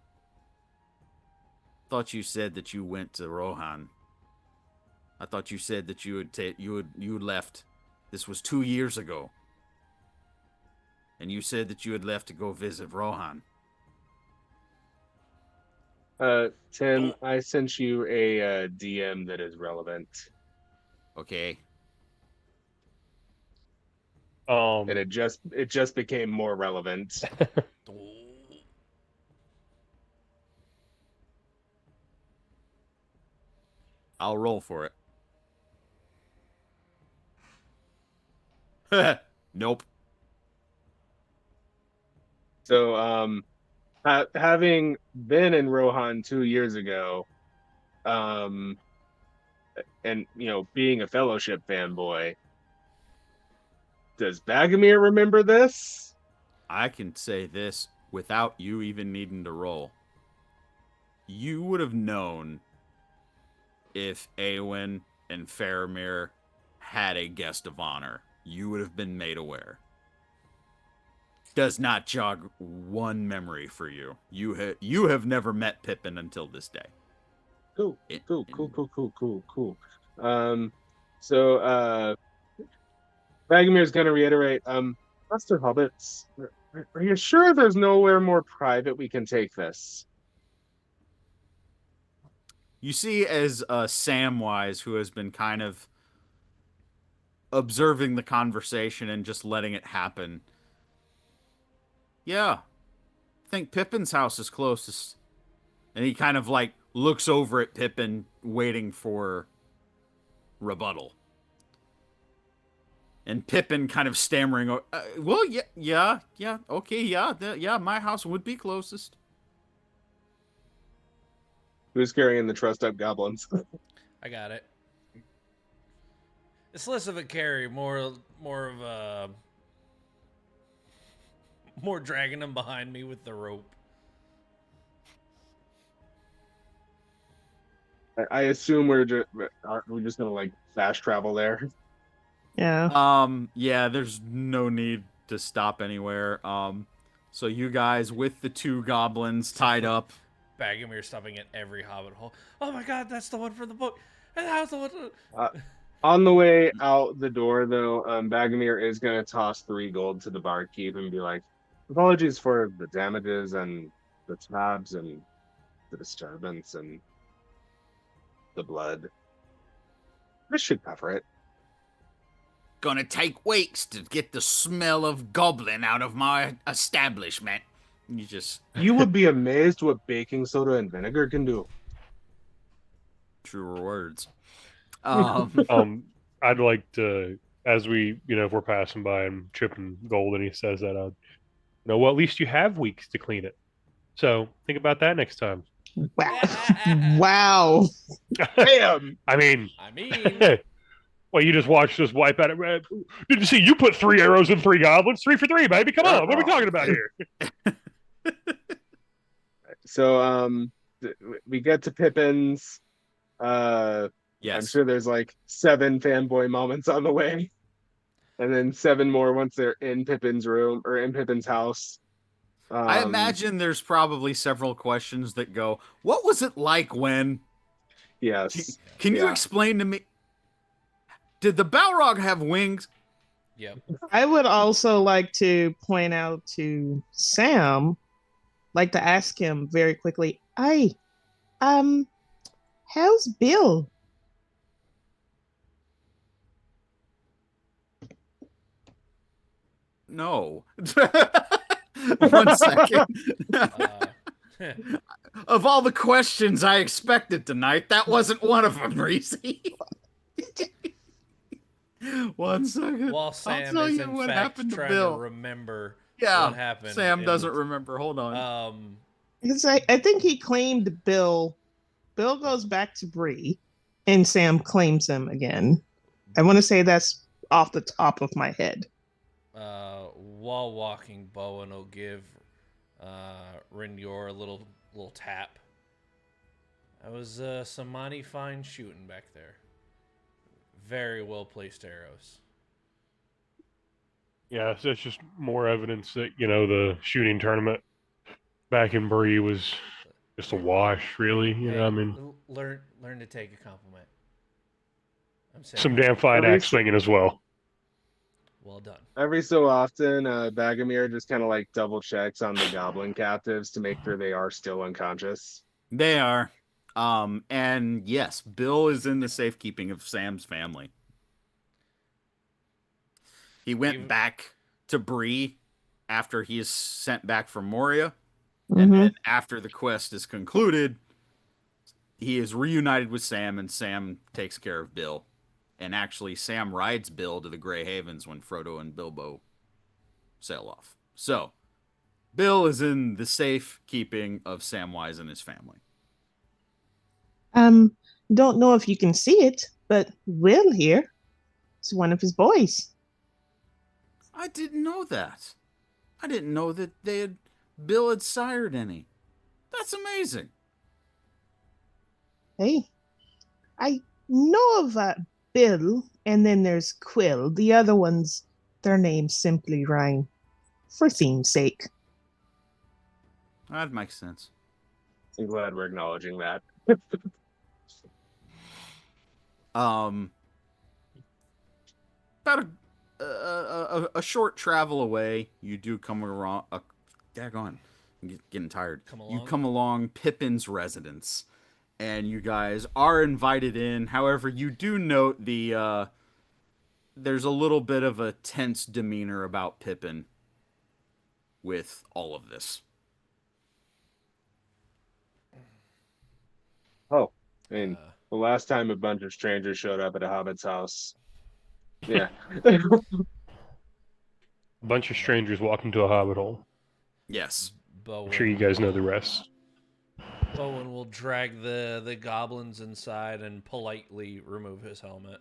"Thought you said that you went to Rohan. I thought you said that you had left. This was 2 years ago, and you said that you had left to go visit Rohan." Tim, I sent you a DM that is relevant, Okay. and it just became more relevant. I'll roll for it. Nope. So, having been in Rohan 2 years ago, um, and being a Fellowship fanboy, does Bagomir remember this? I can say this without you even needing to roll. You would have known if Awen and Faramir had a guest of honor. You would have been made aware. does not jog one memory for you. You have never met Pippin until this day. Cool, It- cool, cool, cool, cool, cool, cool. So Vagomir's gonna reiterate, Master Hobbits, are you sure there's nowhere more private we can take this? You see, as Samwise, who has been kind of observing the conversation and just letting it happen. Yeah, I think Pippin's house is closest. And he kind of like looks over at Pippin, waiting for rebuttal. And Pippin kind of stammering, well, yeah, okay, yeah, my house would be closest. Who's carrying the trussed up goblins? I got it. It's less of a carry, more of a more dragging them behind me with the rope. I assume aren't we just gonna like fast travel there? Yeah. Yeah, there's no need to stop anywhere. So you guys with the two goblins tied up. Bagomir stopping at every hobbit hole. Oh my god, that's the one from the book. And that was the one. On the way out the door, though, Bagomir is going to toss 3 gold to the barkeep and be like, apologies for the damages and the tabs and the disturbance and the blood. This should cover it. Gonna take weeks to get the smell of goblin out of my establishment. You just... You would be amazed what baking soda and vinegar can do. Truer words. I'd like to, as we, if we're passing by and chipping gold and he says that, well, at least you have weeks to clean it. So think about that next time. Wow. Wow. Bam! I mean, well, you just watched us wipe out it. Did you see you put 3 arrows in 3 goblins? 3 for 3, baby. Come on. What are we talking about here? So, we get to Pippin's. Yes. I'm sure there's like 7 fanboy moments on the way. And then 7 more once they're in Pippin's room or in Pippin's house. I imagine there's probably several questions that go, what was it like when? Yes. Can you explain to me? Did the Balrog have wings? Yep. I would also like to point out to Sam, like to ask him very quickly, how's Bill? No. One second. Of all the questions I expected tonight, that wasn't one of them, Reese. One second. While Sam I'll tell is you in what fact happened to trying Bill. to remember Yeah, what happened. Sam doesn't remember. Hold on. Because I think he claimed Bill. Bill goes back to Bree, and Sam claims him again. I want to say that's off the top of my head. While walking, Bowen will give Renyor a little tap. That was some mighty fine shooting back there. Very well placed arrows. Yeah, so it's just more evidence that, the shooting tournament back in Bree was just a wash, really. Learn to take a compliment. I'm saying some damn fine axe swinging as well. Well done. Every so often, Bagomir just kind of like double checks on the goblin captives to make sure they are still unconscious. They are. And yes, Bill is in the safekeeping of Sam's family. He went back to Bree after he is sent back from Moria. And then after the quest is concluded, he is reunited with Sam, and Sam takes care of Bill. And actually, Sam rides Bill to the Grey Havens when Frodo and Bilbo sail off. So, Bill is in the safe keeping of Samwise and his family. Don't know if you can see it, but Will here is one of his boys. I didn't know that. I didn't know that Bill had sired any. That's amazing. Hey, I know of Bill, and then there's Quill. The other ones, their names simply rhyme. for theme's sake. That makes sense. I'm glad we're acknowledging that. About a short travel away, you do come around. Daggone, I'm getting tired. You come along Pippin's residence, and you guys are invited in. However, you do note there's a little bit of a tense demeanor about Pippin with all of this. Oh, I mean, the last time a bunch of strangers showed up at a hobbit's house. Yeah. A bunch of strangers walk into a hobbit hole. Yes. I'm sure you guys know the rest. Bowen will drag the goblins inside and politely remove his helmet.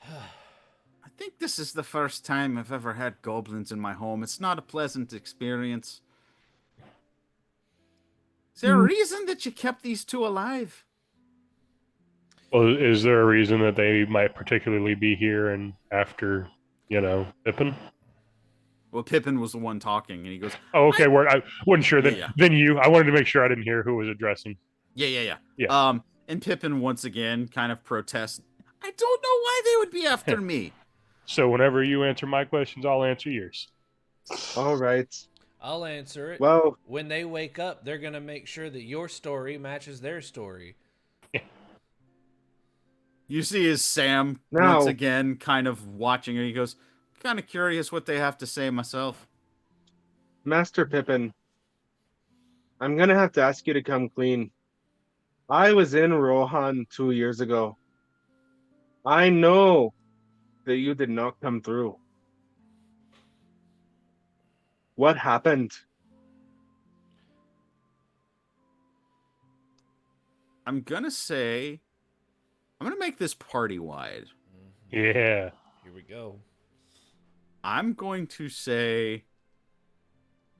I think this is the first time I've ever had goblins in my home. It's not a pleasant experience. Is there a reason that you kept these two alive? Well, is there a reason that they might particularly be here and after, Pippin? Well, Pippin was the one talking, and he goes, Oh, okay. I wasn't sure. Yeah. Then you. I wanted to make sure I didn't hear who was addressing. Yeah. Yeah. And Pippin once again kind of protests. I don't know why they would be after me. So whenever you answer my questions, I'll answer yours. All right. I'll answer it. Well, when they wake up, they're going to make sure that your story matches their story. You see his Sam Now, once again kind of watching, and he goes, kind of curious what they have to say myself. Master Pippin, I'm going to have to ask you to come clean. I was in Rohan 2 years ago. I know that you did not come through. What happened? I'm going to make this party-wide. Yeah. Here we go. I'm going to say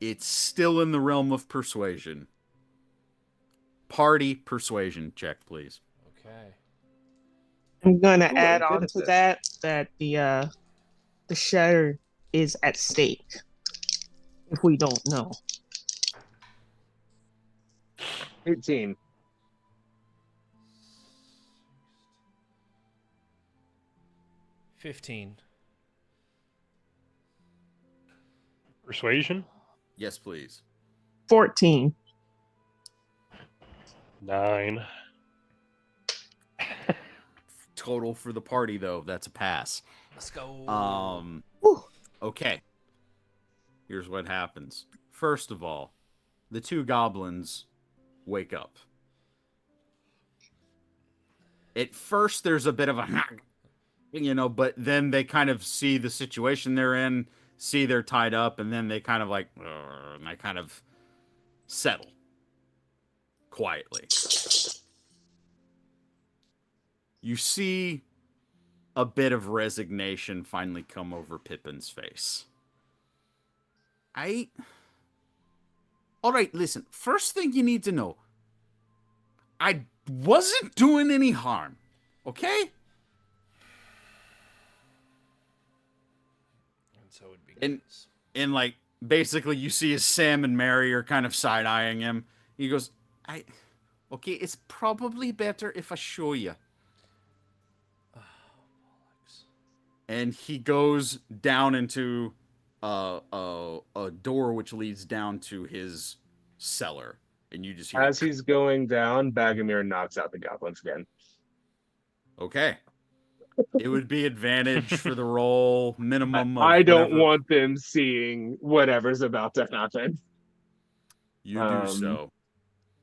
it's still in the realm of persuasion. Party persuasion check, please. Okay. I'm gonna Ooh, add I'm good on at to this. that the Shire is at stake. If we don't know. 18. $15. Persuasion? Yes, please. 14. 9. Total for the party, though, that's a pass. Let's go. Okay. Here's what happens. First of all, the two goblins wake up. At first, there's a bit of a, but then they kind of see the situation they're in, see they're tied up, and then they kind of and they kind of settle quietly. You see a bit of resignation finally come over Pippin's face. All right, listen. First thing you need to know, I wasn't doing any harm, okay? And so it begins. And like, basically you see as Sam and Mary are kind of side-eyeing him. He goes, okay, it's probably better if I show you. And he goes down into a door which leads down to his cellar. And you just hear... As he's going down, Bagomir knocks out the goblins again. Okay. It would be advantage for the roll, minimum of I don't whatever. want them seeing whatever's about to happen. You do so.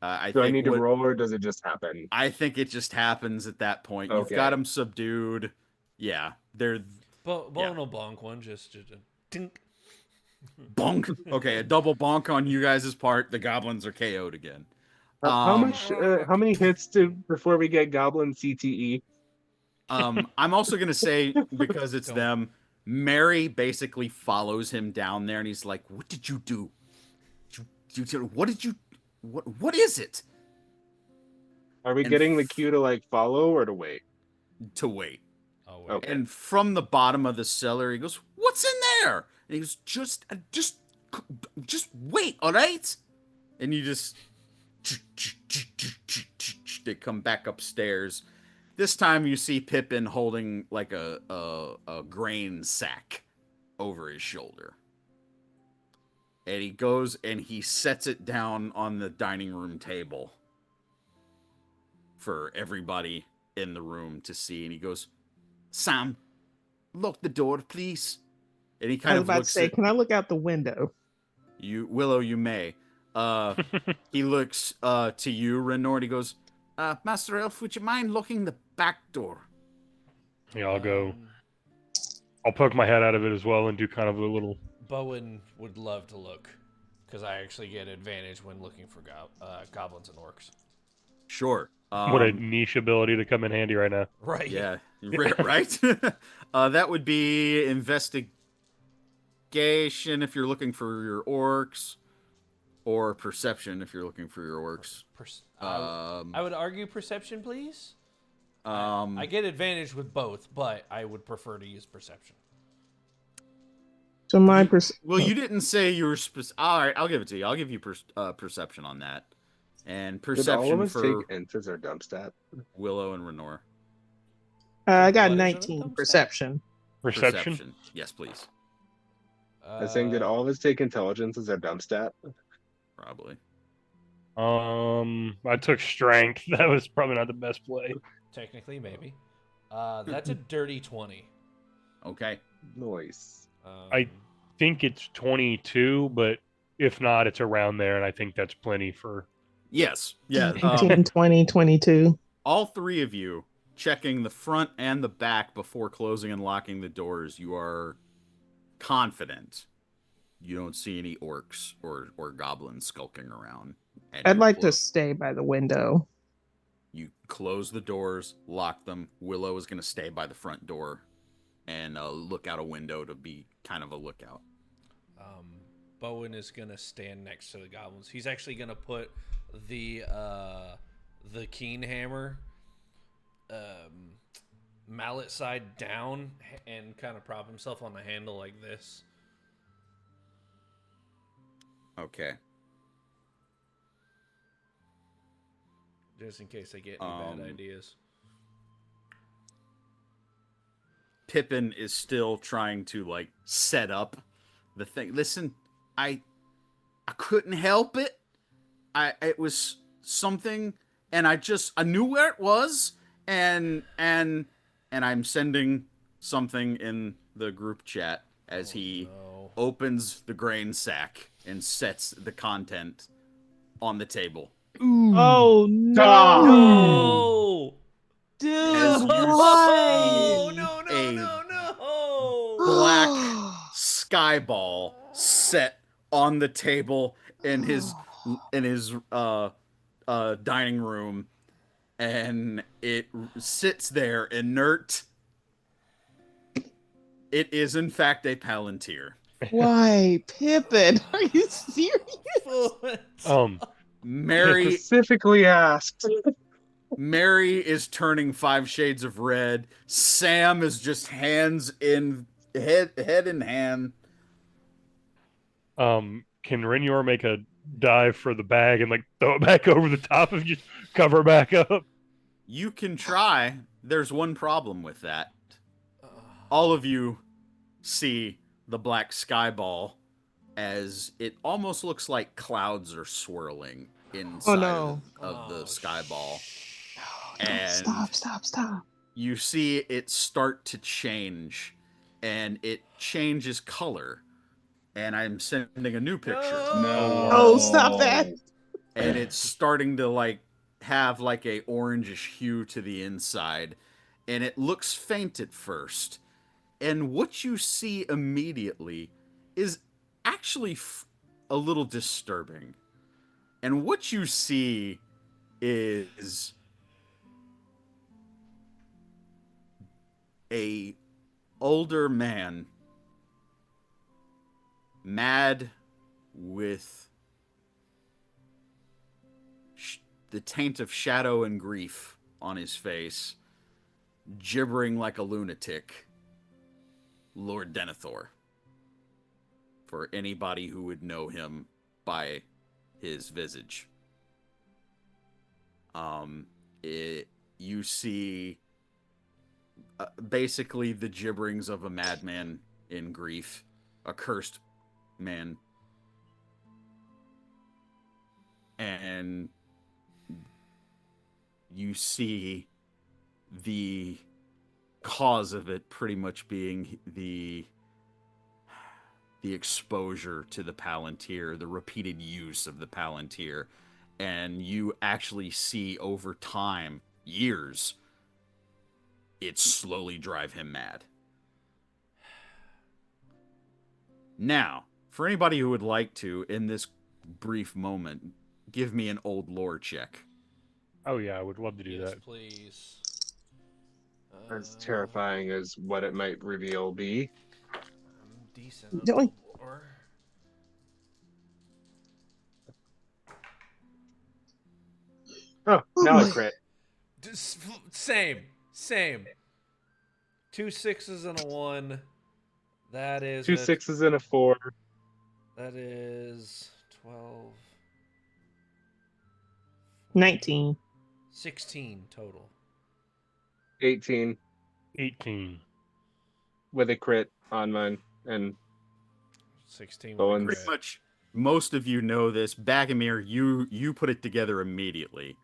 Do I need to roll, or does it just happen? I think it just happens at that point. You've got them subdued. Yeah, they're... Bone will bonk one, just a tink. Bonk. Okay, a double bonk on you guys' part. The goblins are KO'd again. How many hits before we get goblin CTE? I'm also gonna say, because it's them, Mary basically follows him down there, and he's like, "What did you do? What did you? What is it?" Are we getting the cue to like follow or to wait? To wait. Oh, wait. Okay. And from the bottom of the cellar, he goes, "What's in there?" And he goes, just wait, all right? And you just, they come back upstairs. This time you see Pippin holding like a grain sack over his shoulder. And he goes and he sets it down on the dining room table for everybody in the room to see. And he goes, Sam, lock the door, please. And he I kind was of about to looks say, at can I look out the window? you, Willow. You may. He looks to you, Renord. He goes, Master Elf, would you mind locking the back door? Yeah, I'll go. I'll poke my head out of it as well and do kind of a little. Bowen would love to look, because I actually get advantage when looking for goblins and orcs. Sure. What a niche ability to come in handy right now. Right. Yeah. Right. That would be investigation if you're looking for your orcs, or perception if you're looking for your orcs. I would argue perception, please. I I get advantage with both, but I would prefer to use perception. So my Well, you didn't say you were all right, I'll give it to you. I'll give you perception on that. And Did all of perception us for take ents as our dump stat? Willow and Renor. I got What is it, 19 thumbs perception. Perception? Yes, please. I was saying, did all of us take intelligence as our dump stat? Probably. I took strength. That was probably not the best play. Technically, maybe. That's a dirty 20. Okay. Nice. I think it's 22, but if not, it's around there, and I think that's plenty for. Yes. Yeah. 19, 20, 22. All three of you checking the front and the back before closing and locking the doors. You are confident you don't see any orcs or goblins skulking around. I'd like to stay by the window. You close the doors, lock them. Willow is going to stay by the front door and look out a window to be kind of a lookout. Bowen is going to stand next to the goblins. He's actually going to put the keen hammer mallet side down and kind of prop himself on the handle like this. Okay. Just in case I get any bad ideas. Pippin is still trying to like set up the thing. Listen, I couldn't help it. It was something, and I knew where it was, and I'm sending something in the group chat as he opens the grain sack and sets the content on the table. Oh no! No! Dude, As you Oh, see no, a no! black sky ball set on the table in his dining room, and it sits there inert. It is in fact a Palantir. Why, Pippin? Are you serious? Mary Specifically asked. Mary is turning 5 shades of red. Sam is just head in hand. Can Renyor make a dive for the bag and like throw it back over the top and just cover it back up? You can try. There's one problem with that. All of you see the black sky ball as it almost looks like clouds are swirling inside of the sky ball. And Stop. you see it start to change, and it changes color. And I'm sending a new picture. No. Oh, stop that. And it's starting to like have like a orangish hue to the inside, and it looks faint at first. And what you see immediately is actually a little disturbing. And what you see is a older man, mad with the taint of shadow and grief on his face, gibbering like a lunatic, Lord Denethor. for anybody who would know him by his visage. You see basically the gibberings of a madman in grief, a cursed man. And you see the cause of it pretty much being the exposure to the Palantir, the repeated use of the Palantir. And you actually see over time, years, it slowly drive him mad. Now, for anybody who would like to, in this brief moment, give me an old lore check. Oh yeah, I would love to do Yes, that. please. As terrifying as what it might reveal be. I'm decent at Don't- lore. Oh, Oh now I boy. crit. Same. 2 6s and a 1. That is 2 6s and a 4. That is 12. 19. 16 total. 18 18. with a crit on mine. And 16 Bowen's. with a Pretty crit. much, most of you know this. Bagomir, you put it together immediately.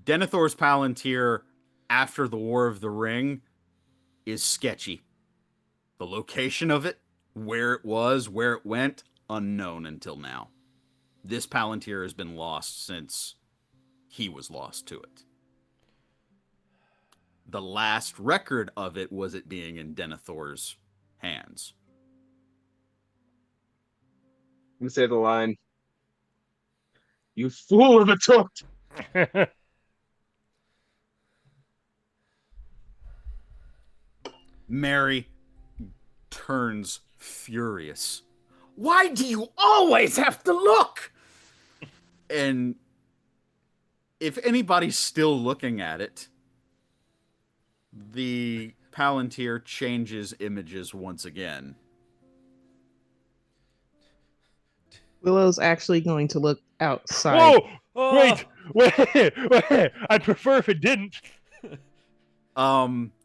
Denethor's Palantir, after the War of the Ring, is sketchy. The location of it, where it was, where it went, unknown until now. This Palantir has been lost since he was lost to it. The last record of it was it being in Denethor's hands. Let me say the line. You fool of a toad! Mary turns furious. Why do you always have to look? And if anybody's still looking at it, the Palantir changes images once again. Willow's actually going to look outside. Whoa! Oh! Wait! I'd prefer if it didn't.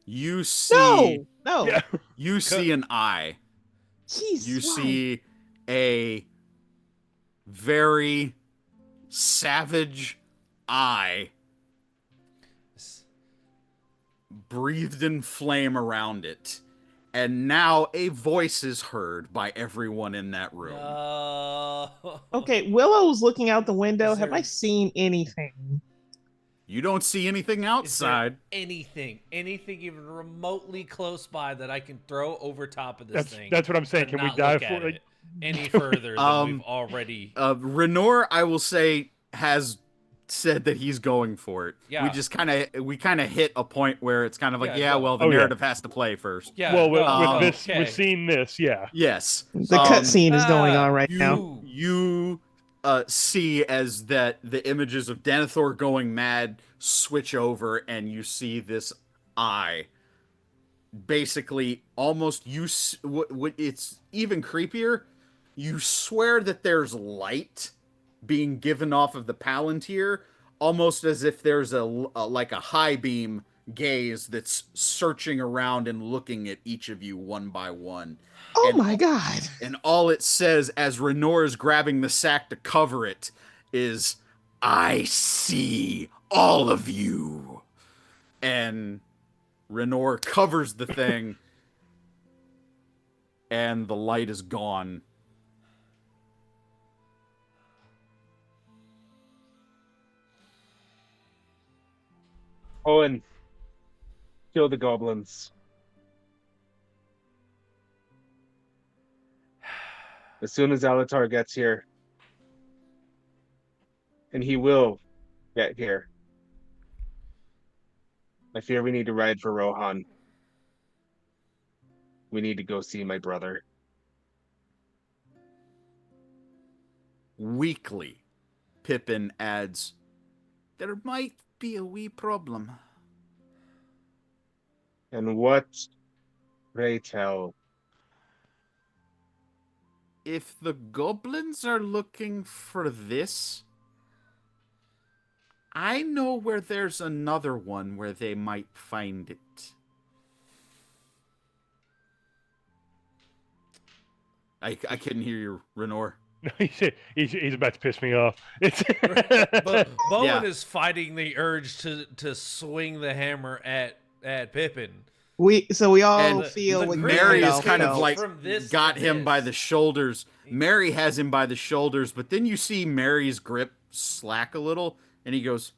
You see, No. Yeah. you see an eye. Jeez. You why? see a very savage eye breathed in flame around it. And now a voice is heard by everyone in that room. No. Okay, Willow's looking out the window. Is Have there- I seen anything? You don't see anything Is there outside. anything even remotely close by that I can throw over top of this thing? That's what I'm saying. to Can we not dive look for at it? it any further than we've already? Renor, I will say, has said that he's going for it. Yeah. We kind of hit a point where it's kind of like, Yeah, yeah, go. well, the Oh, yeah. narrative has to play first. Yeah. Well, no, with okay. with seeing this, yeah. Yes. The cutscene is going on right now. You see as that the images of Denethor going mad switch over, and you see this eye. Basically, almost it's even creepier. You swear that there's light being given off of the Palantir, almost as if there's a like a high beam gaze that's searching around and looking at each of you one by one. Oh And my god. And all it says as Renor is grabbing the sack to cover it is, I see all of you. And Renor covers the thing, and the light is gone. Owen, kill the goblins. As soon as LOTR gets here, and he will get here, I fear we need to ride for Rohan. We need to go see my brother. Weakly, Pippin adds, there might be a wee problem. And what, pray tell? if the goblins are looking for this, I know where there's another one where they might find it. I couldn't hear you, Renor. He's about to piss me off. It's But Bowen Yeah. is fighting the urge to swing the hammer at Pippin. We all And feel the what Mary is Gandalf kind of felt. like from this got to him by this. the shoulders. Mary has him by the shoulders, but then you see Mary's grip slack a little, and he goes,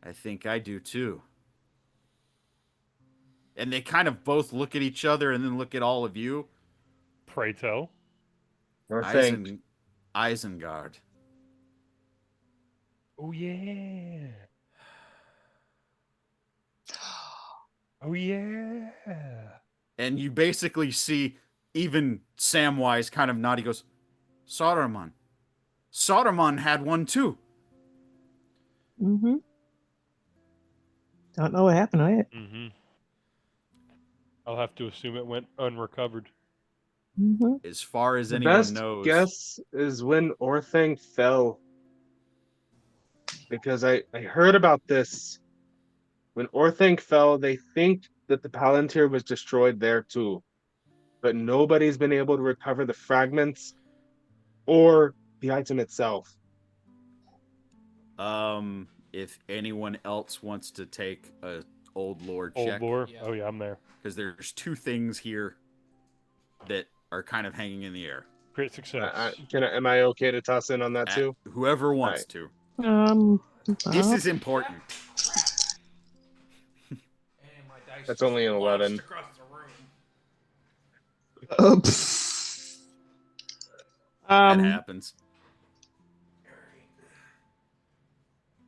I think I do too. And they kind of both look at each other and then look at all of you. Pray tell. Or think. Isengard. Oh yeah. Oh yeah. And you basically see even Samwise kind of nod. He goes, Saruman. Saruman had one too. Mm-hmm. Don't know what happened to it. Mm-hmm. I'll have to assume it went unrecovered. Mm-hmm. As far as The anyone best knows. guess is when Orthanc fell. Because I heard about this. When Orthanc fell, they think that the Palantir was destroyed there too. But nobody's been able to recover the fragments or the item itself. If anyone else wants to take a old lore Old check, lore. Yeah. Oh yeah, I'm there. because there's two things here that are kind of hanging in the air. Crit success. Am I okay to toss in on that too? Whoever wants to. Up. This is important. And my dice That's only an just 11. launched across the room. Oops. That happens.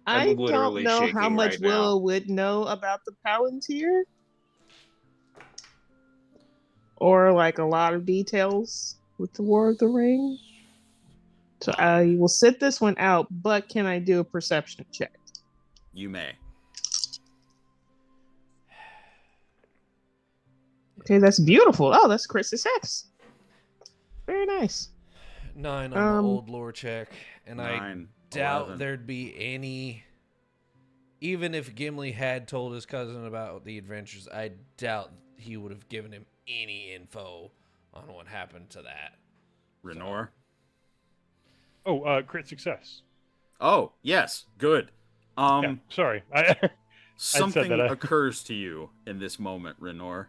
I'm I don't literally know how shaking much right now. Willow would know about the Palantir. Or like a lot of details with the War of the Ring. So I will sit this one out, but can I do a perception check? You may. Okay, that's beautiful. Oh, that's crit success. Very nice. 9 on the old lore check, and 9, I doubt 11. there'd be any. Even if Gimli had told his cousin about the adventures, I doubt he would have given him any info on what happened to that. Renor? Oh, crit success. Oh, yes. Good. Yeah, sorry. Something that, occurs to you in this moment, Renor.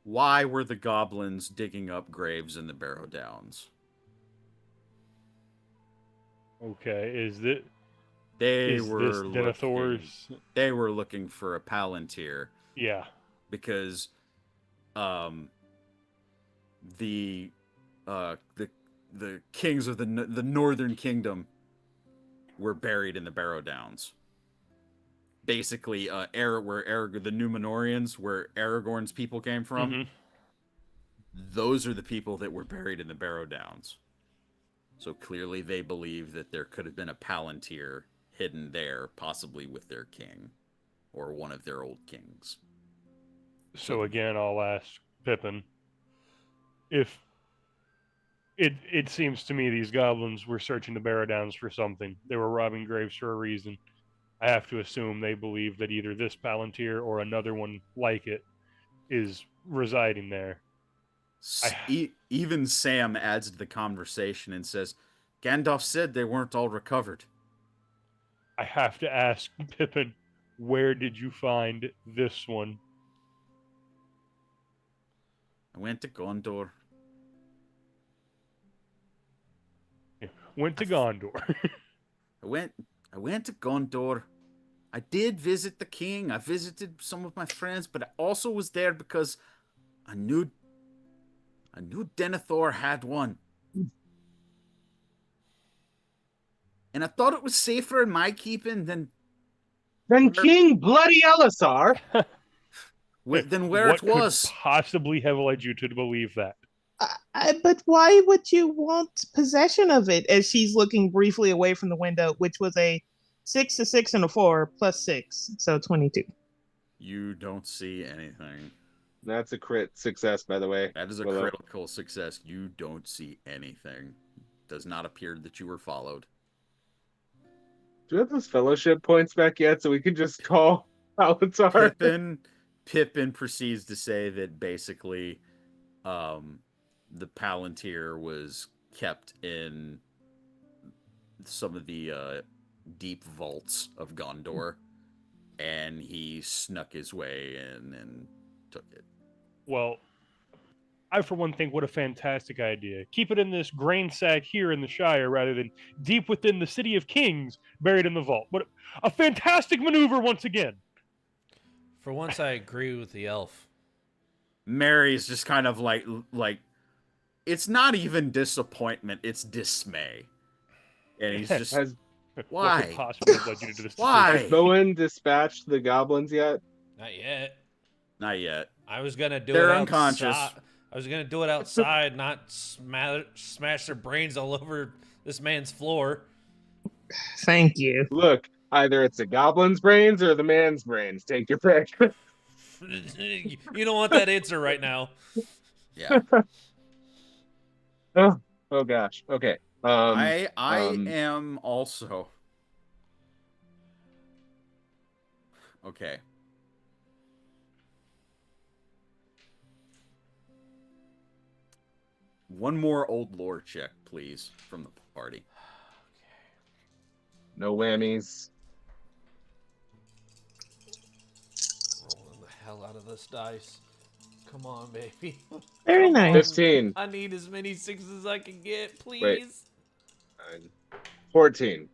Why were the goblins digging up graves in the Barrow Downs? Okay, is it? They Is were this looking, Denethor's? they were looking for a Palantir Yeah. because the kings of the Northern Kingdom were buried in the Barrow Downs. Basically, where the Númenóreans, where Aragorn's people came from, Mhm. those are the people that were buried in the Barrow Downs. So clearly they believe that there could have been a Palantir hidden there, possibly with their king, or one of their old kings. So again, I'll ask Pippin if it seems to me these goblins were searching the Barrow Downs for something. They were robbing graves for a reason. I have to assume they believe that either this Palantir or another one like it is residing there. Even Sam adds to the conversation and says, Gandalf said they weren't all recovered. I have to ask Pippin, where did you find this one? I went to Gondor. Went to Gondor. I went to Gondor. I did visit the king. I visited some of my friends, but I also was there because I knew Denethor had one. And I thought it was safer in my keeping than King Bloody Elisar. than where what it was. could possibly have led you to believe that? But why would you want possession of it? As she's looking briefly away from the window, which was a 6, a 6, and a 4 plus 6, so 22. You don't see anything. That's a crit success, by the way. That is a Willow. critical success. You don't see anything. Does not appear that you were followed. Do you have those fellowship points back yet so we can just call LOTR? Pippin proceeds to say that basically the Palantir was kept in some of the deep vaults of Gondor, and he snuck his way in and took it. Well, I for one think what a fantastic idea. Keep it in this grain sack here in the Shire rather than deep within the City of Kings buried in the vault. What a fantastic maneuver once again. For once, I agree with the elf. Mary's just kind of like it's not even disappointment, it's dismay. And he's just Has why? What could possibly have led you to do this Why? decision? Bowen dispatched the goblins yet? Not yet. Not yet. I was gonna do They're it unconscious. outside. I was gonna do it outside, not smash their brains all over this man's floor. Thank you. Look, either it's a goblin's brains or the man's brains. Take your pick. You don't want that answer right now. Yeah. Oh gosh. Okay. I am also okay. One more old lore check, please, from the party. No whammies. Rolling the hell out of this dice. Come on, baby. Very Come on. nice. 15. I need as many sixes as I can get, please. Wait. 14.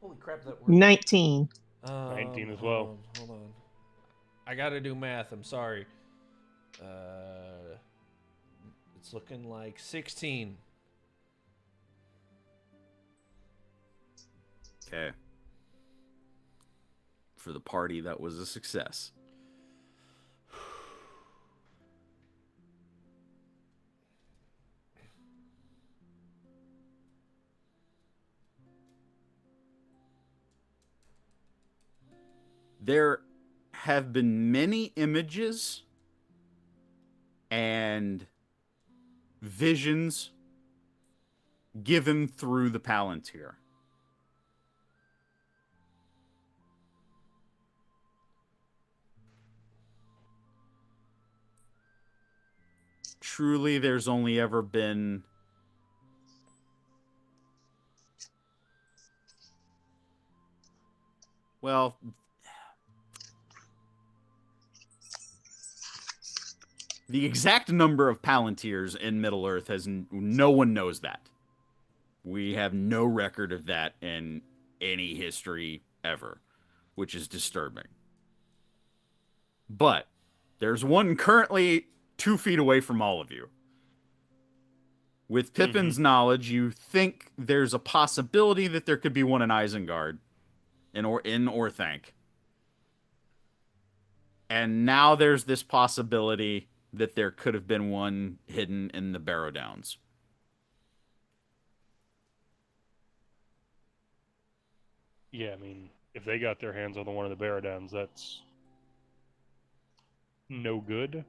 Holy crap, that worked. 19. 19 as well. Hold on. I gotta do math. I'm sorry. It's looking like 16. Okay. For the party, that was a success. There have been many images and visions given through the Palantir. Truly, there's only ever been well, the exact number of Palantirs in Middle-earth no one knows that. We have no record of that in any history ever, which is disturbing. But there's one currently 2 feet away from all of you. With Pippin's knowledge, you think there's a possibility that there could be one in Isengard, in Orthanc. And now there's this possibility that there could have been one hidden in the Barrow Downs. Yeah, I mean, if they got their hands on the one of the Barrow Downs, that's no good.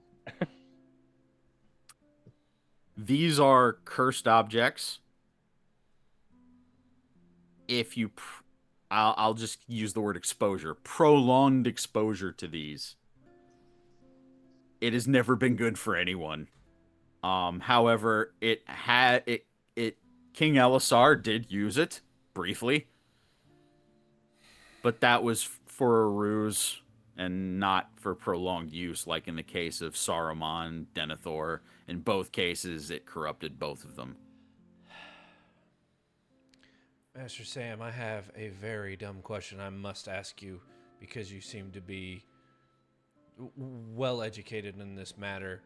These are cursed objects. If you... I'll just use the word exposure. Prolonged exposure to these. It has never been good for anyone. However, King Elisar did use it briefly, but that was for a ruse and not for prolonged use, like in the case of Saruman, Denethor. In both cases, it corrupted both of them. Master Sam, I have a very dumb question I must ask you because you seem to be well educated in this matter.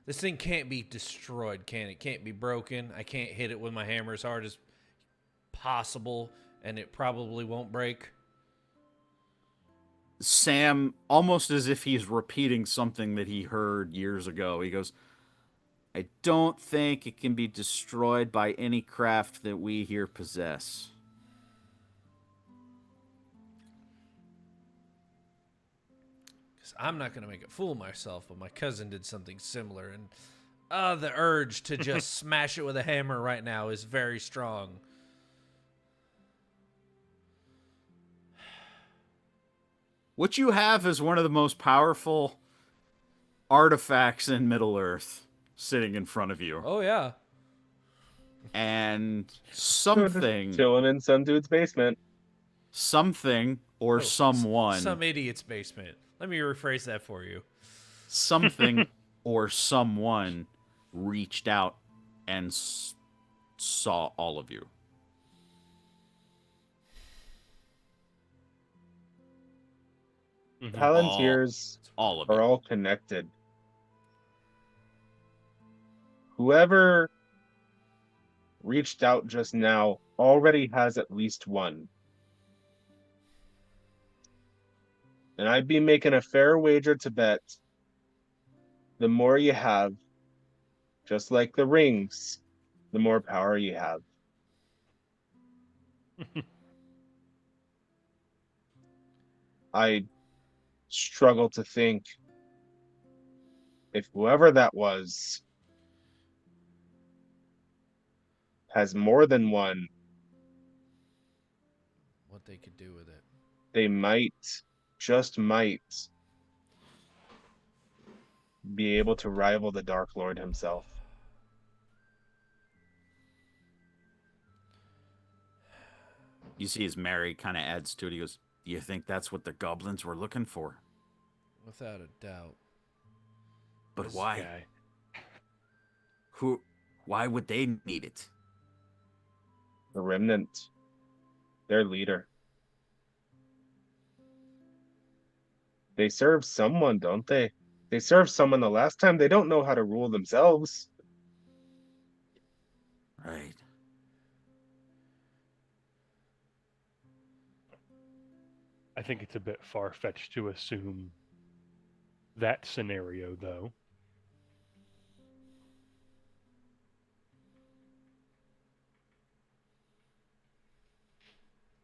This thing can't be destroyed, can it? Can't be broken. I can't hit it with my hammer as hard as possible, and it probably won't break. Sam, almost as if he's repeating something that he heard years ago, he goes, I don't think it can be destroyed by any craft that we here possess. Because I'm not going to make a fool of myself, but my cousin did something similar, and the urge to just smash it with a hammer right now is very strong. What you have is one of the most powerful artifacts in Middle-earth sitting in front of you. Oh, yeah. And something Chilling in some dude's basement. or someone Some idiot's basement. Let me rephrase that for you. something or someone reached out and saw all of you. Mhm. Palantirs All of are you. all connected. Whoever reached out just now already has at least one. And I'd be making a fair wager to bet the more you have, just like the rings, the more power you have. I struggle to think if whoever that was has more than one, What they could do with it. they might, just might, be able to rival the Dark Lord himself. You see as Mary kind of adds to it, he goes, "Do you think that's what the goblins were looking for? Without a doubt. But This why? guy. Why would they need it?" The Remnant, their leader. They serve someone, don't they? They served someone the last time. They don't know how to rule themselves. Right. I think it's a bit far-fetched to assume that scenario, though.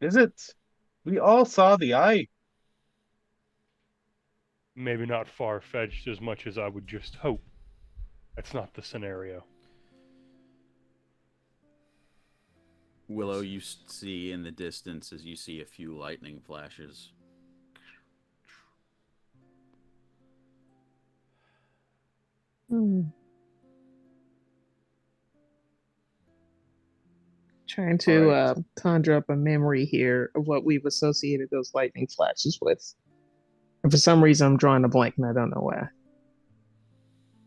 Is it? We all saw the eye. Maybe not far-fetched as much as I would just hope. That's not the scenario. Willow, you see in the distance as you see a few lightning flashes. Trying to Right. conjure up a memory here of what we've associated those lightning flashes with. And for some reason, I'm drawing a blank, and I don't know why.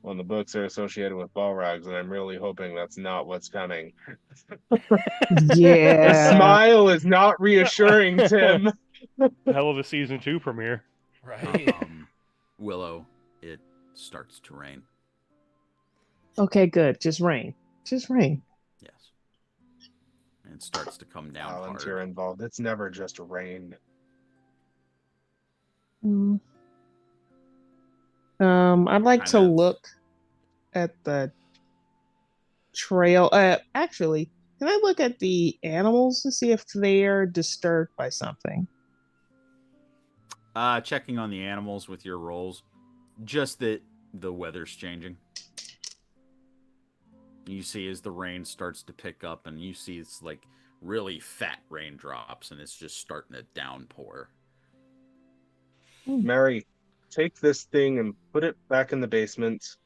Well, the books are associated with Balrogs, and I'm really hoping that's not what's coming. The Yeah. smile is not reassuring, Tim. Hell of a season 2 premiere. Right. Willow, it starts to rain. Okay, good. Just rain. Just rain. Yes. And it starts to come down Palantir hard. involved. It's never just rain. Mm. I'd like to Kind of. look at the trail. Actually, can I look at the animals to see if they're disturbed by something? Checking on the animals with your rolls. Just that the weather's changing. You see as the rain starts to pick up, and you see it's like really fat raindrops, and it's just starting to downpour. Mary, take this thing and put it back in the basement.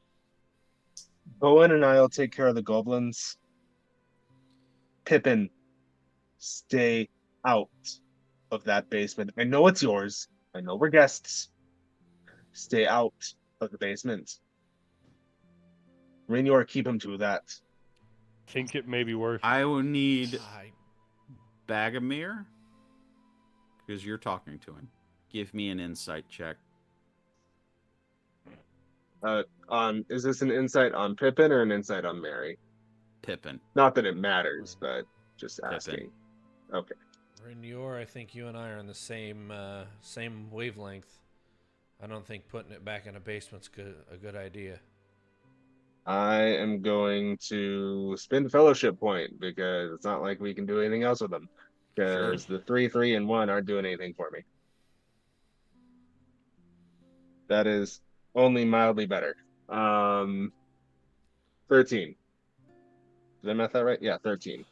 Bowen and I'll take care of the goblins. Pippin, stay out of that basement. I know it's yours. I know we're guests. Stay out of the basement. Rainier, keep him to that. Think it may be worth. I will need I, Bagomir, because you're talking to him. Give me an insight check. Is this an insight on Pippin or an insight on Mary? Pippin. Not that it matters, but just Pippin. asking. Okay. Renior, I think you and I are on the same wavelength. I don't think putting it back in a basement's a good idea. I am going to spend fellowship point because it's not like we can do anything else with them. Because the 3, 3, and 1 aren't doing anything for me. That is only mildly better. 13. Did I math that right? Yeah, 13.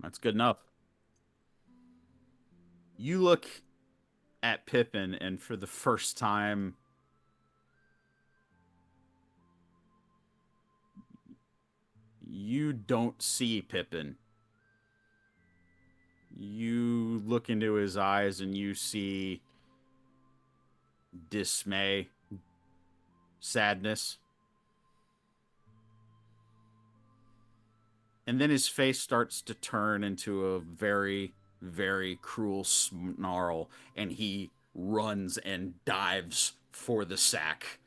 That's good enough. You look at Pippin, and for the first time, you don't see Pippin. You look into his eyes and you see dismay, sadness. And then his face starts to turn into a very, very cruel snarl, and he runs and dives for the sack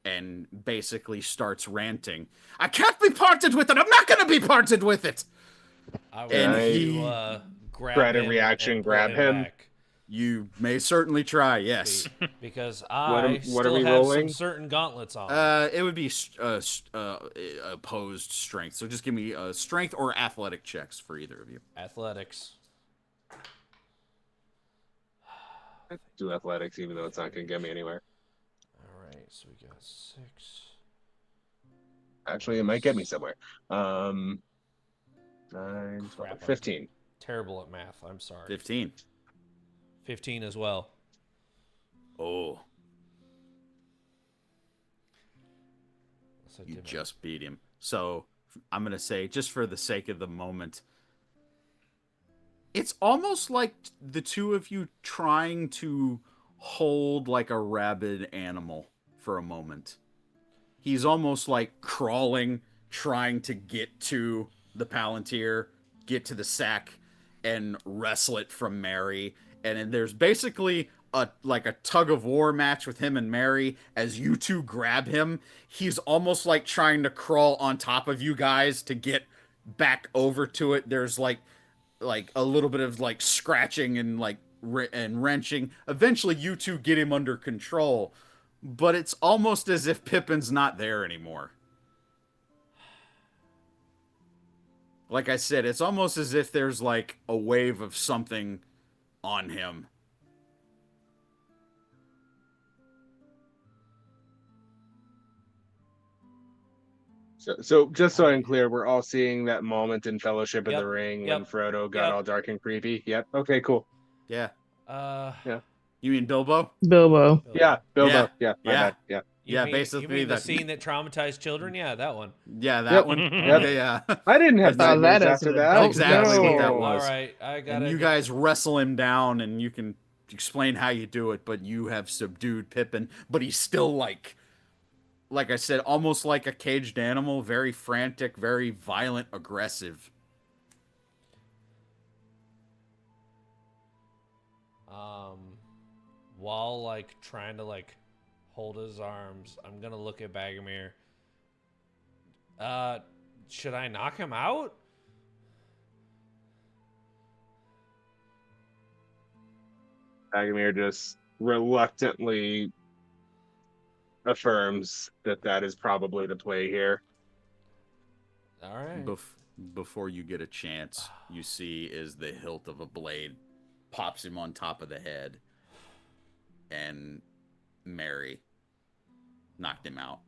and basically starts ranting. I can't be parted with it! I'm not gonna be parted with it! I would And like he- to grab Try to him reaction and grab pull him him. back. You may certainly try, yes. Because What I are still we have rolling? some certain gauntlets on. It would be opposed strength. So just give me strength or athletic checks for either of you. Athletics. Do athletics, even though it's not going to get me anywhere. All right, so we got 6. Actually, it might get me somewhere. 9, 12, Crap, I'm 15. terrible at math. I'm sorry. 15. 15 as well. Oh, So you give it- just beat him. So I'm going to say, just for the sake of the moment, it's almost like the two of you trying to hold like a rabid animal for a moment. He's almost like crawling, trying to get to the Palantir, get to the sack, and wrestle it from Mary. And then there's basically a tug of war match with him and Mary as you two grab him. He's almost like trying to crawl on top of you guys to get back over to it. There's like a little bit of like scratching and like and wrenching. Eventually, you two get him under control, but it's almost as if Pippin's not there anymore. Like I said, it's almost as if there's like a wave of something on him. So just so I'm clear, we're all seeing that moment in Fellowship of Yep, the Ring yep, when Frodo got yep. all dark and creepy. Yep. Okay, cool. Yeah. Yeah. You mean Bilbo? Bilbo. Yeah, Bilbo. Yeah. Yeah, my Yeah. bad. Yeah. You Yeah, mean, basically you mean the that- scene that traumatized children? Yeah, that one. Yeah, that Yep. one. Yep. Yeah. I didn't have I saw nightmares that as after an that. adult. Exactly what that No. was. All right, I got And you guys wrestle him down, and you can explain how you do it, but you have subdued Pippin, but he's still like I said, almost like a caged animal, very frantic, very violent, aggressive. While like trying to like hold his arms, I'm gonna look at Bagomir. Should I knock him out? Agamir just reluctantly affirms that that is probably the play here. All right. Before you get a chance, you see is the hilt of a blade pops him on top of the head, and Mary knocked him out.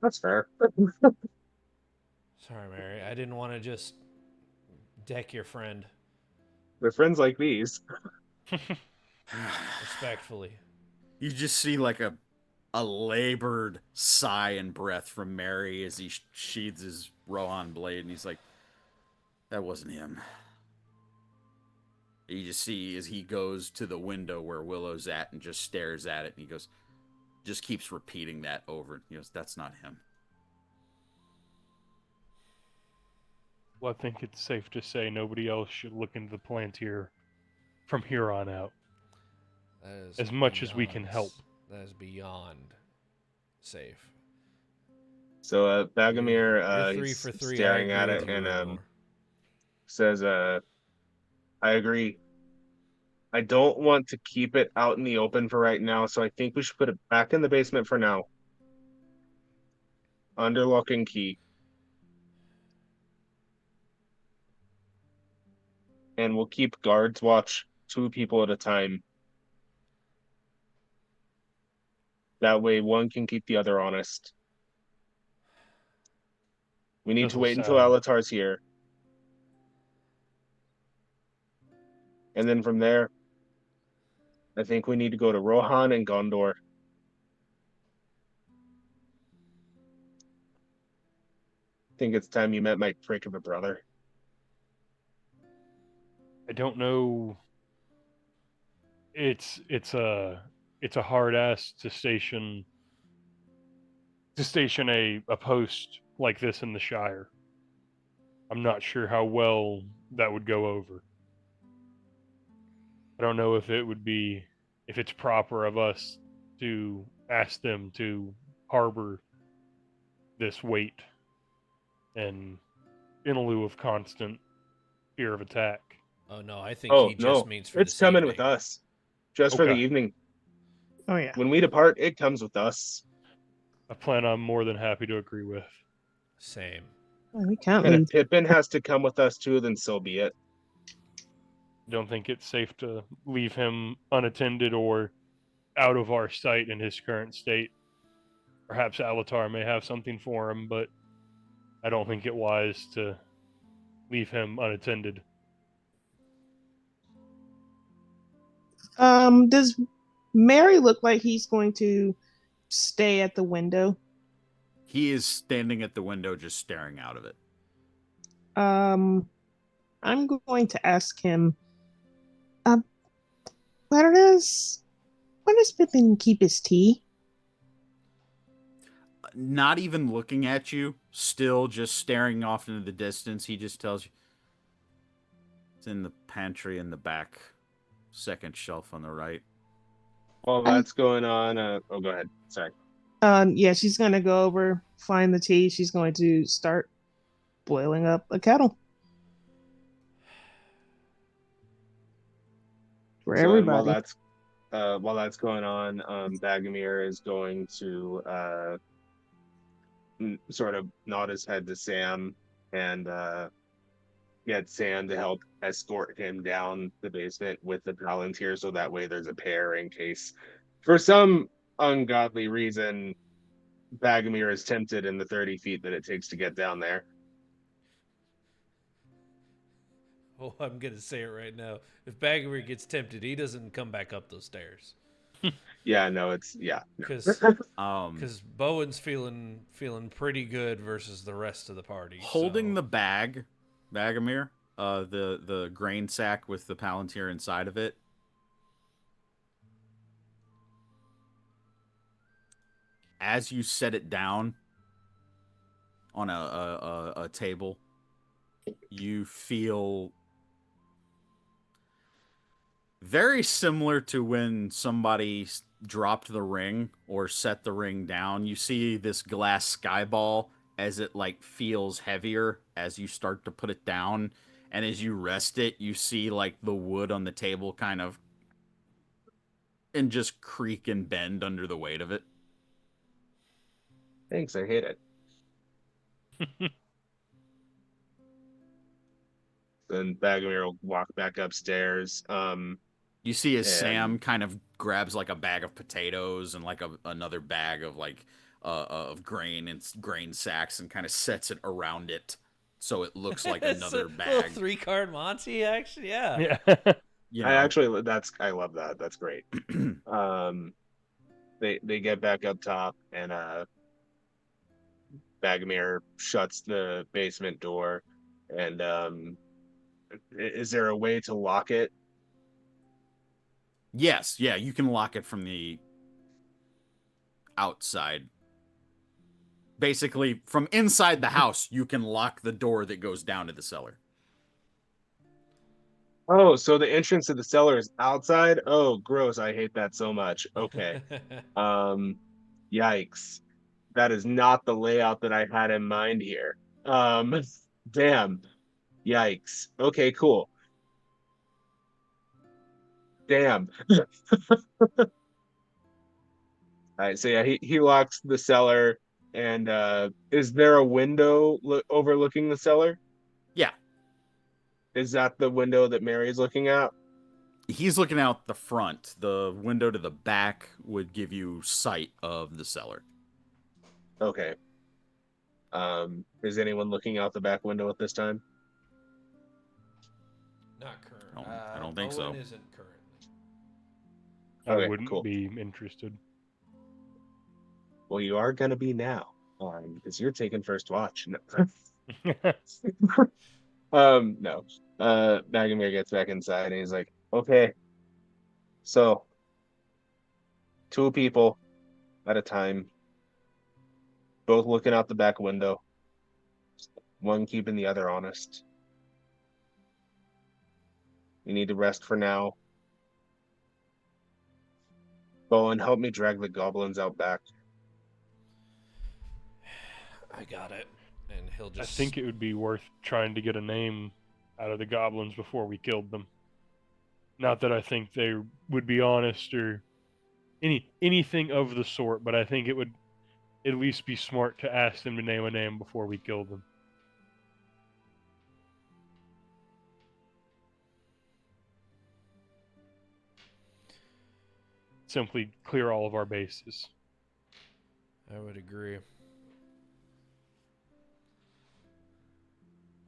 That's fair. Sorry, Mary. I didn't want to just deck your friend They're friends like these. respectfully. You just see like a labored sigh and breath from Mary as he sheathes his Rohan blade, and he's like, that wasn't him. You just see as he goes to the window where Willow's at and just stares at it, and he goes, just keeps repeating that over. He goes, that's not him. Well, I think it's safe to say nobody else should look into the Palantir from here on out. That is As much as we can beyond- help. That is beyond safe. So Bagomir You're 3 he's for 3. staring I at agree it with you, and Raynor. says, I agree. I don't want to keep it out in the open for right now, so I think we should put it back in the basement for now. Under lock and key. And we'll keep guards watch 2 people at a time. That way one can keep the other honest. We need to Doesn't wait until sound. LOTR's here. And then from there, I think we need to go to Rohan and Gondor. I think it's time you met my prick of a brother. I don't know. It's a hard ass to station a post like this in the Shire. I'm not sure how well that would go over. I don't know if it's proper of us to ask them to harbor this weight and in lieu of constant fear of attack. Oh no, I think Oh, he no. just means for It's this coming evening. with us. Just for the Okay. evening. Oh yeah. When we depart, it comes with us. A plan I'm more than happy to agree with. Same. We can't And leave. if Pippin has to come with us too, then so be it. Don't think it's safe to leave him unattended or out of our sight in his current state. Perhaps Alatar may have something for him, but I don't think it wise to leave him unattended. Does Mary look like he's going to stay at the window? He is standing at the window, just staring out of it. I'm going to ask him. Um, where does Pippin keep his tea? Not even looking at you, still just staring off into the distance. He just tells you it's in the pantry in the back, second shelf on the right. While that's going on, go ahead. Sorry. Yeah, she's gonna go over, find the tea. She's going to start boiling up a kettle for So and everybody. while that's going on, Bagomir is going to sort of nod his head to Sam and get Sam to help escort him down the basement with the Palantir, so that way there's a pair in case, for some ungodly reason, Bagomir is tempted in the 30 feet that it takes to get down there. Oh, I'm gonna say it right now. If Baggery gets tempted, he doesn't come back up those stairs. Yeah, no, it's yeah. Because Bowen's feeling pretty good versus the rest of the party. Holding the bag, Bagomir, the grain sack with the Palantir inside of it. As you set it down on a table, you feel very similar to when somebody dropped the ring or set the ring down. You see this glass sky ball as it like feels heavier as you start to put it down, and as you rest it, you see like the wood on the table kind of and just creak and bend under the weight of it. Thanks, I hate it. Then Bagomir will walk back upstairs. You see as Sam kind of grabs like a bag of potatoes and like another bag of like of grain and grain sacks and kind of sets it around it so it looks like another bag. 3-card Monty, actually, yeah. You know. I love that. That's great. They get back up top and Bagomir shuts the basement door. And is there a way to lock it? Yes, yeah, you can lock it from the outside. Basically, from inside the house, you can lock the door that goes down to the cellar. Oh, so the entrance to the cellar is outside? Oh, gross. I hate that so much. Okay. Yikes. That is not the layout that I had in mind here. Damn. Yikes. Okay, cool. Damn. All right, so yeah, he locks the cellar, and is there a window overlooking the cellar? Yeah. Is that the window that Mary's looking at? He's looking out the front. The window to the back would give you sight of the cellar. Okay. Is anyone looking out the back window at this time? Not current. I don't think so. Owen isn't currently. I Okay, wouldn't cool. be interested. Well, you are gonna be now, because you're taking first watch. No. No. Nagamir gets back inside and he's like, okay, so 2 people at a time, both looking out the back window, one keeping the other honest. You need to rest for now. Bowen, help me drag the goblins out back. I got it. And he'll I just. think it would be worth trying to get a name out of the goblins before we killed them. Not that I think they would be honest or anything of the sort, but I think it would at least be smart to ask them to name a name before we kill them. Simply clear all of our bases. I would agree.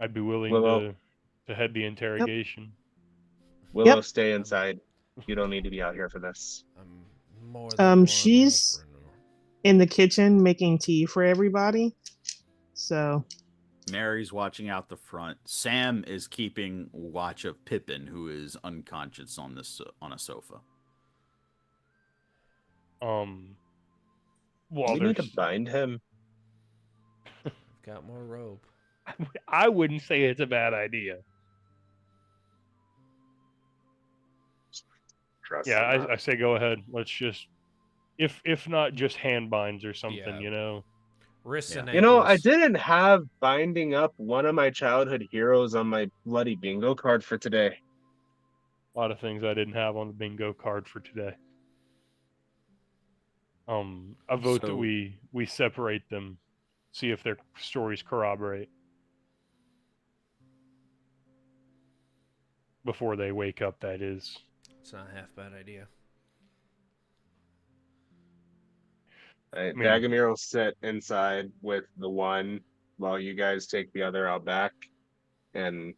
I'd be willing Willow. to head the interrogation. Willow, Yep. stay inside. You don't need to be out here for this. I'm more than one she's- helper. In the kitchen making tea for everybody. So Mary's watching out the front. Sam is keeping watch of Pippin, who is unconscious on a sofa. Well, We need to there's bind him. I've got more rope. I wouldn't say it's a bad idea. Trust Yeah, him. I say go ahead. Let's just, if not just hand binds or something, Yeah. you know. Wrists and You know, I ankles. didn't have binding up one of my childhood heroes on my bloody bingo card for today. A lot of things I didn't have on the bingo card for today. I vote that So- we separate them, see if their stories corroborate before they wake up. That is. It's not a half bad idea. Right, mean- Dagamir will sit inside with the one while you guys take the other out back and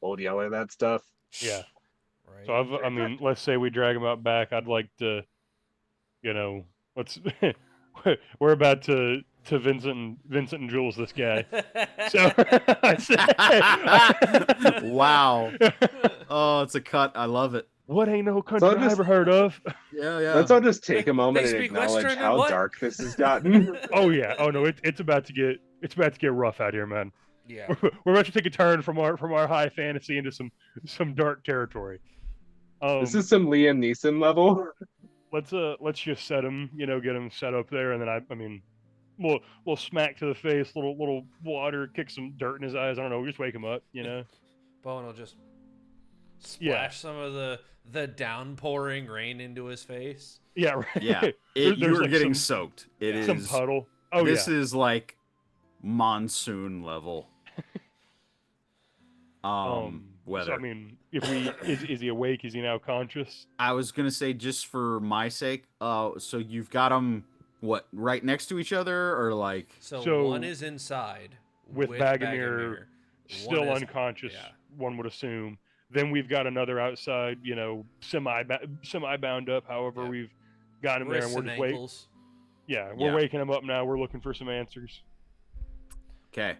hold yell at that stuff. Yeah. Right. So I mean, let's say we drag them out back. I'd like to, you know, let's. We're about to Vincent and Jules this guy. So. Wow. Oh, it's a cut. I love it. What ain't no country So I ever heard of? Yeah, yeah. Let's all just take a moment They and speak acknowledge Western and how what? dark this has gotten. Oh yeah. Oh no. It's about to get rough out here, man. Yeah. We're about to take a turn from our high fantasy into some dark territory. This is some Liam Neeson level. Let's just set him. You know, get him set up there, and then I mean, little smack to the face, little water, kick some dirt in his eyes. I don't know. Just wake him up. You know. Bowen will just splash Yeah. some of the downpouring rain into his face. Yeah. Right. Yeah. There's You're like getting some- soaked. It is. Some puddle. Oh This yeah. is like monsoon level. Weather. So, I mean, if we is he awake? Is he now conscious? I was gonna say, just for my sake, so you've got them right next to each other, or like? So one is inside with Bagomir still One is- unconscious. yeah. One would assume. Then we've got another outside, you know, semi bound up. However, Yeah. we've got him there, and Wrists we're and just waiting. ankles. Yeah, we're Yeah. waking him up now. We're looking for some answers. Okay.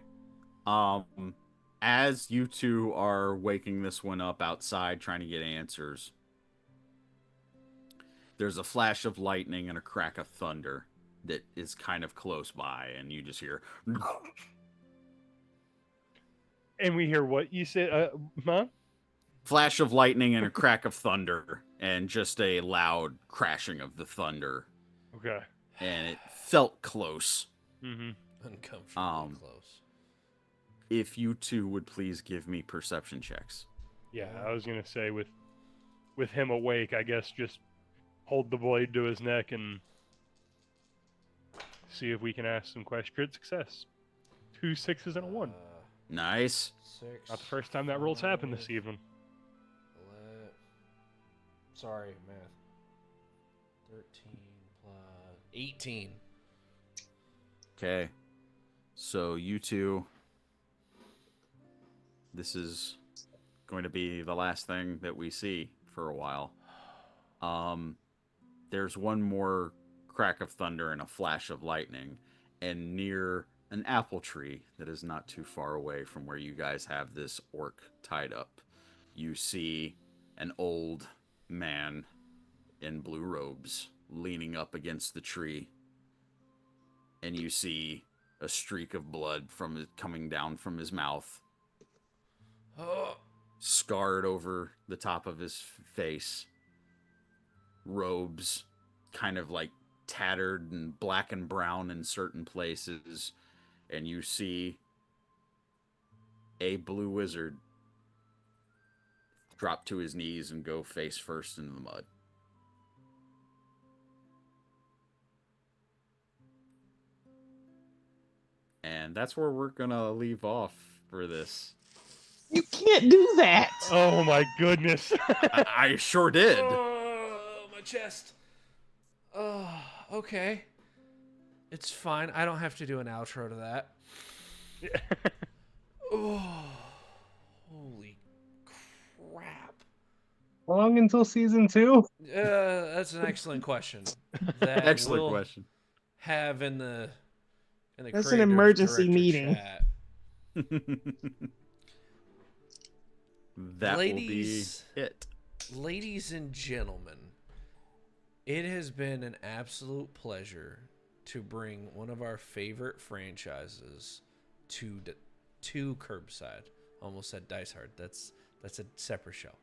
As you two are waking this one up outside, trying to get answers, there's a flash of lightning and a crack of thunder that is kind of close by, and you just hear. And we hear what you said, huh? Flash of lightning and a crack of thunder, and just a loud crashing of the thunder, Okay. and it felt close. Mm-hmm. Uncomfortably close. If you two would please give me perception checks. Yeah, I was gonna say with him awake, I guess just hold the blade to his neck and see if we can ask some questions. Crit success. 2 6s and a 1. Nice. 6. Not the first time that roll's happened this evening. Sorry, math. 13 plus 18. Okay. So you two, this is going to be the last thing that we see for a while. There's one more crack of thunder and a flash of lightning, and near an apple tree that is not too far away from where you guys have this orc tied up, you see an old man in blue robes leaning up against the tree, and you see a streak of blood coming down from his mouth, scarred over the top of his face, robes kind of like tattered and black and brown in certain places, and you see a blue wizard drop to his knees and go face first into the mud. And that's where we're gonna leave off for this. You can't do that. Oh my goodness. I sure did. Oh, my chest. Oh, okay. It's fine. I don't have to do an outro to that. Oh, holy crap. How long until season 2? That's an excellent question. That Excellent we'll question. have in the That's an creative emergency director meeting. chat. That Ladies- will be it. Ladies and gentlemen, it has been an absolute pleasure to bring one of our favorite franchises to Kirbside. Almost said Dice Hard. That's a separate show.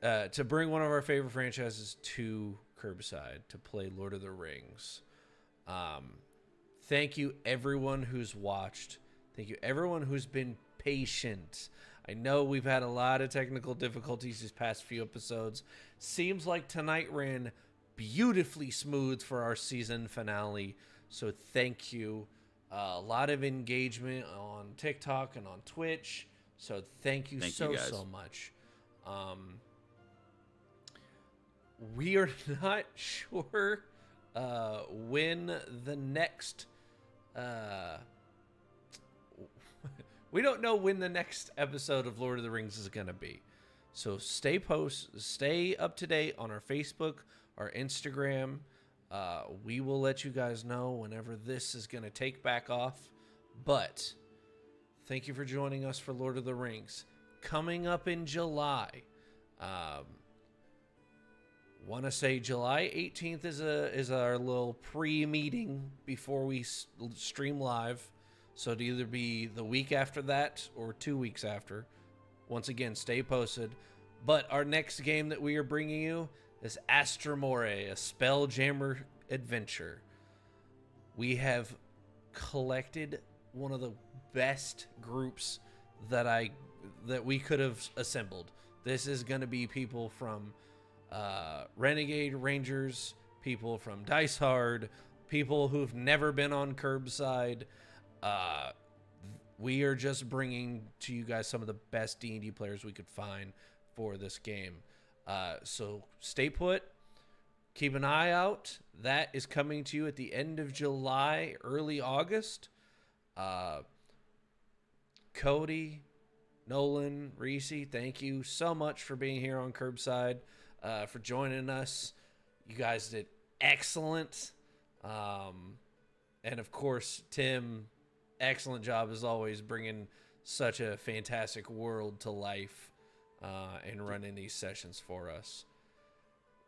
To bring one of our favorite franchises to Kirbside to play Lord of the Rings. Thank you everyone who's watched. Thank you everyone who's been patient. I know we've had a lot of technical difficulties these past few episodes. Seems like tonight ran beautifully smooth for our season finale. So thank you. A lot of engagement on TikTok and on Twitch. So thank you Thank so you guys. much. We are not sure when the next we don't know when the next episode of Lord of the Rings is going to be. So stay up to date on our Facebook, our Instagram. We will let you guys know whenever this is going to take back off. But thank you for joining us for Lord of the Rings. Coming up in July. Want to say July 18th is our little pre-meeting before we stream live. So it'd either be the week after that or 2 weeks after. Once again, stay posted. But our next game that we are bringing you is Astramore, a Spelljammer adventure. We have collected one of the best groups that we could have assembled. This is going to be people from Renegade Rangers, people from Dice Hard, people who've never been on Kirbside. We are just bringing to you guys some of the best D&D players we could find for this game. So stay put. Keep an eye out. That is coming to you at the end of July, early August. Cody, Nolan, Reese, thank you so much for being here on Kirbside, for joining us. You guys did excellent. And of course, Tim, excellent job as always, bringing such a fantastic world to life and running these sessions for us.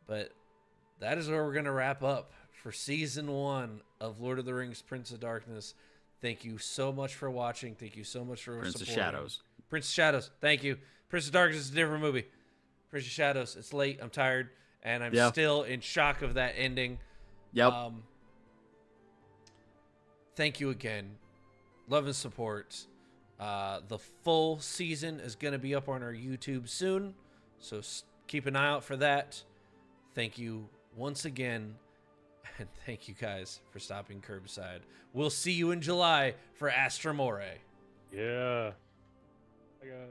But that is where we're going to wrap up for Season 1 of Lord of the Rings Prince of Darkness. Thank you so much for watching. Thank you so much for Prince supporting. of Shadows. Prince of Shadows. Thank you. Prince of Darkness is a different movie. Prince of Shadows. It's late. I'm tired. And I'm still in shock of that ending. Yep. Thank you again. Love and support. The full season is going to be up on our YouTube soon. So keep an eye out for that. Thank you once again. And thank you guys for stopping Kirbside. We'll see you in July for Astramore. Yeah. Bye, guys.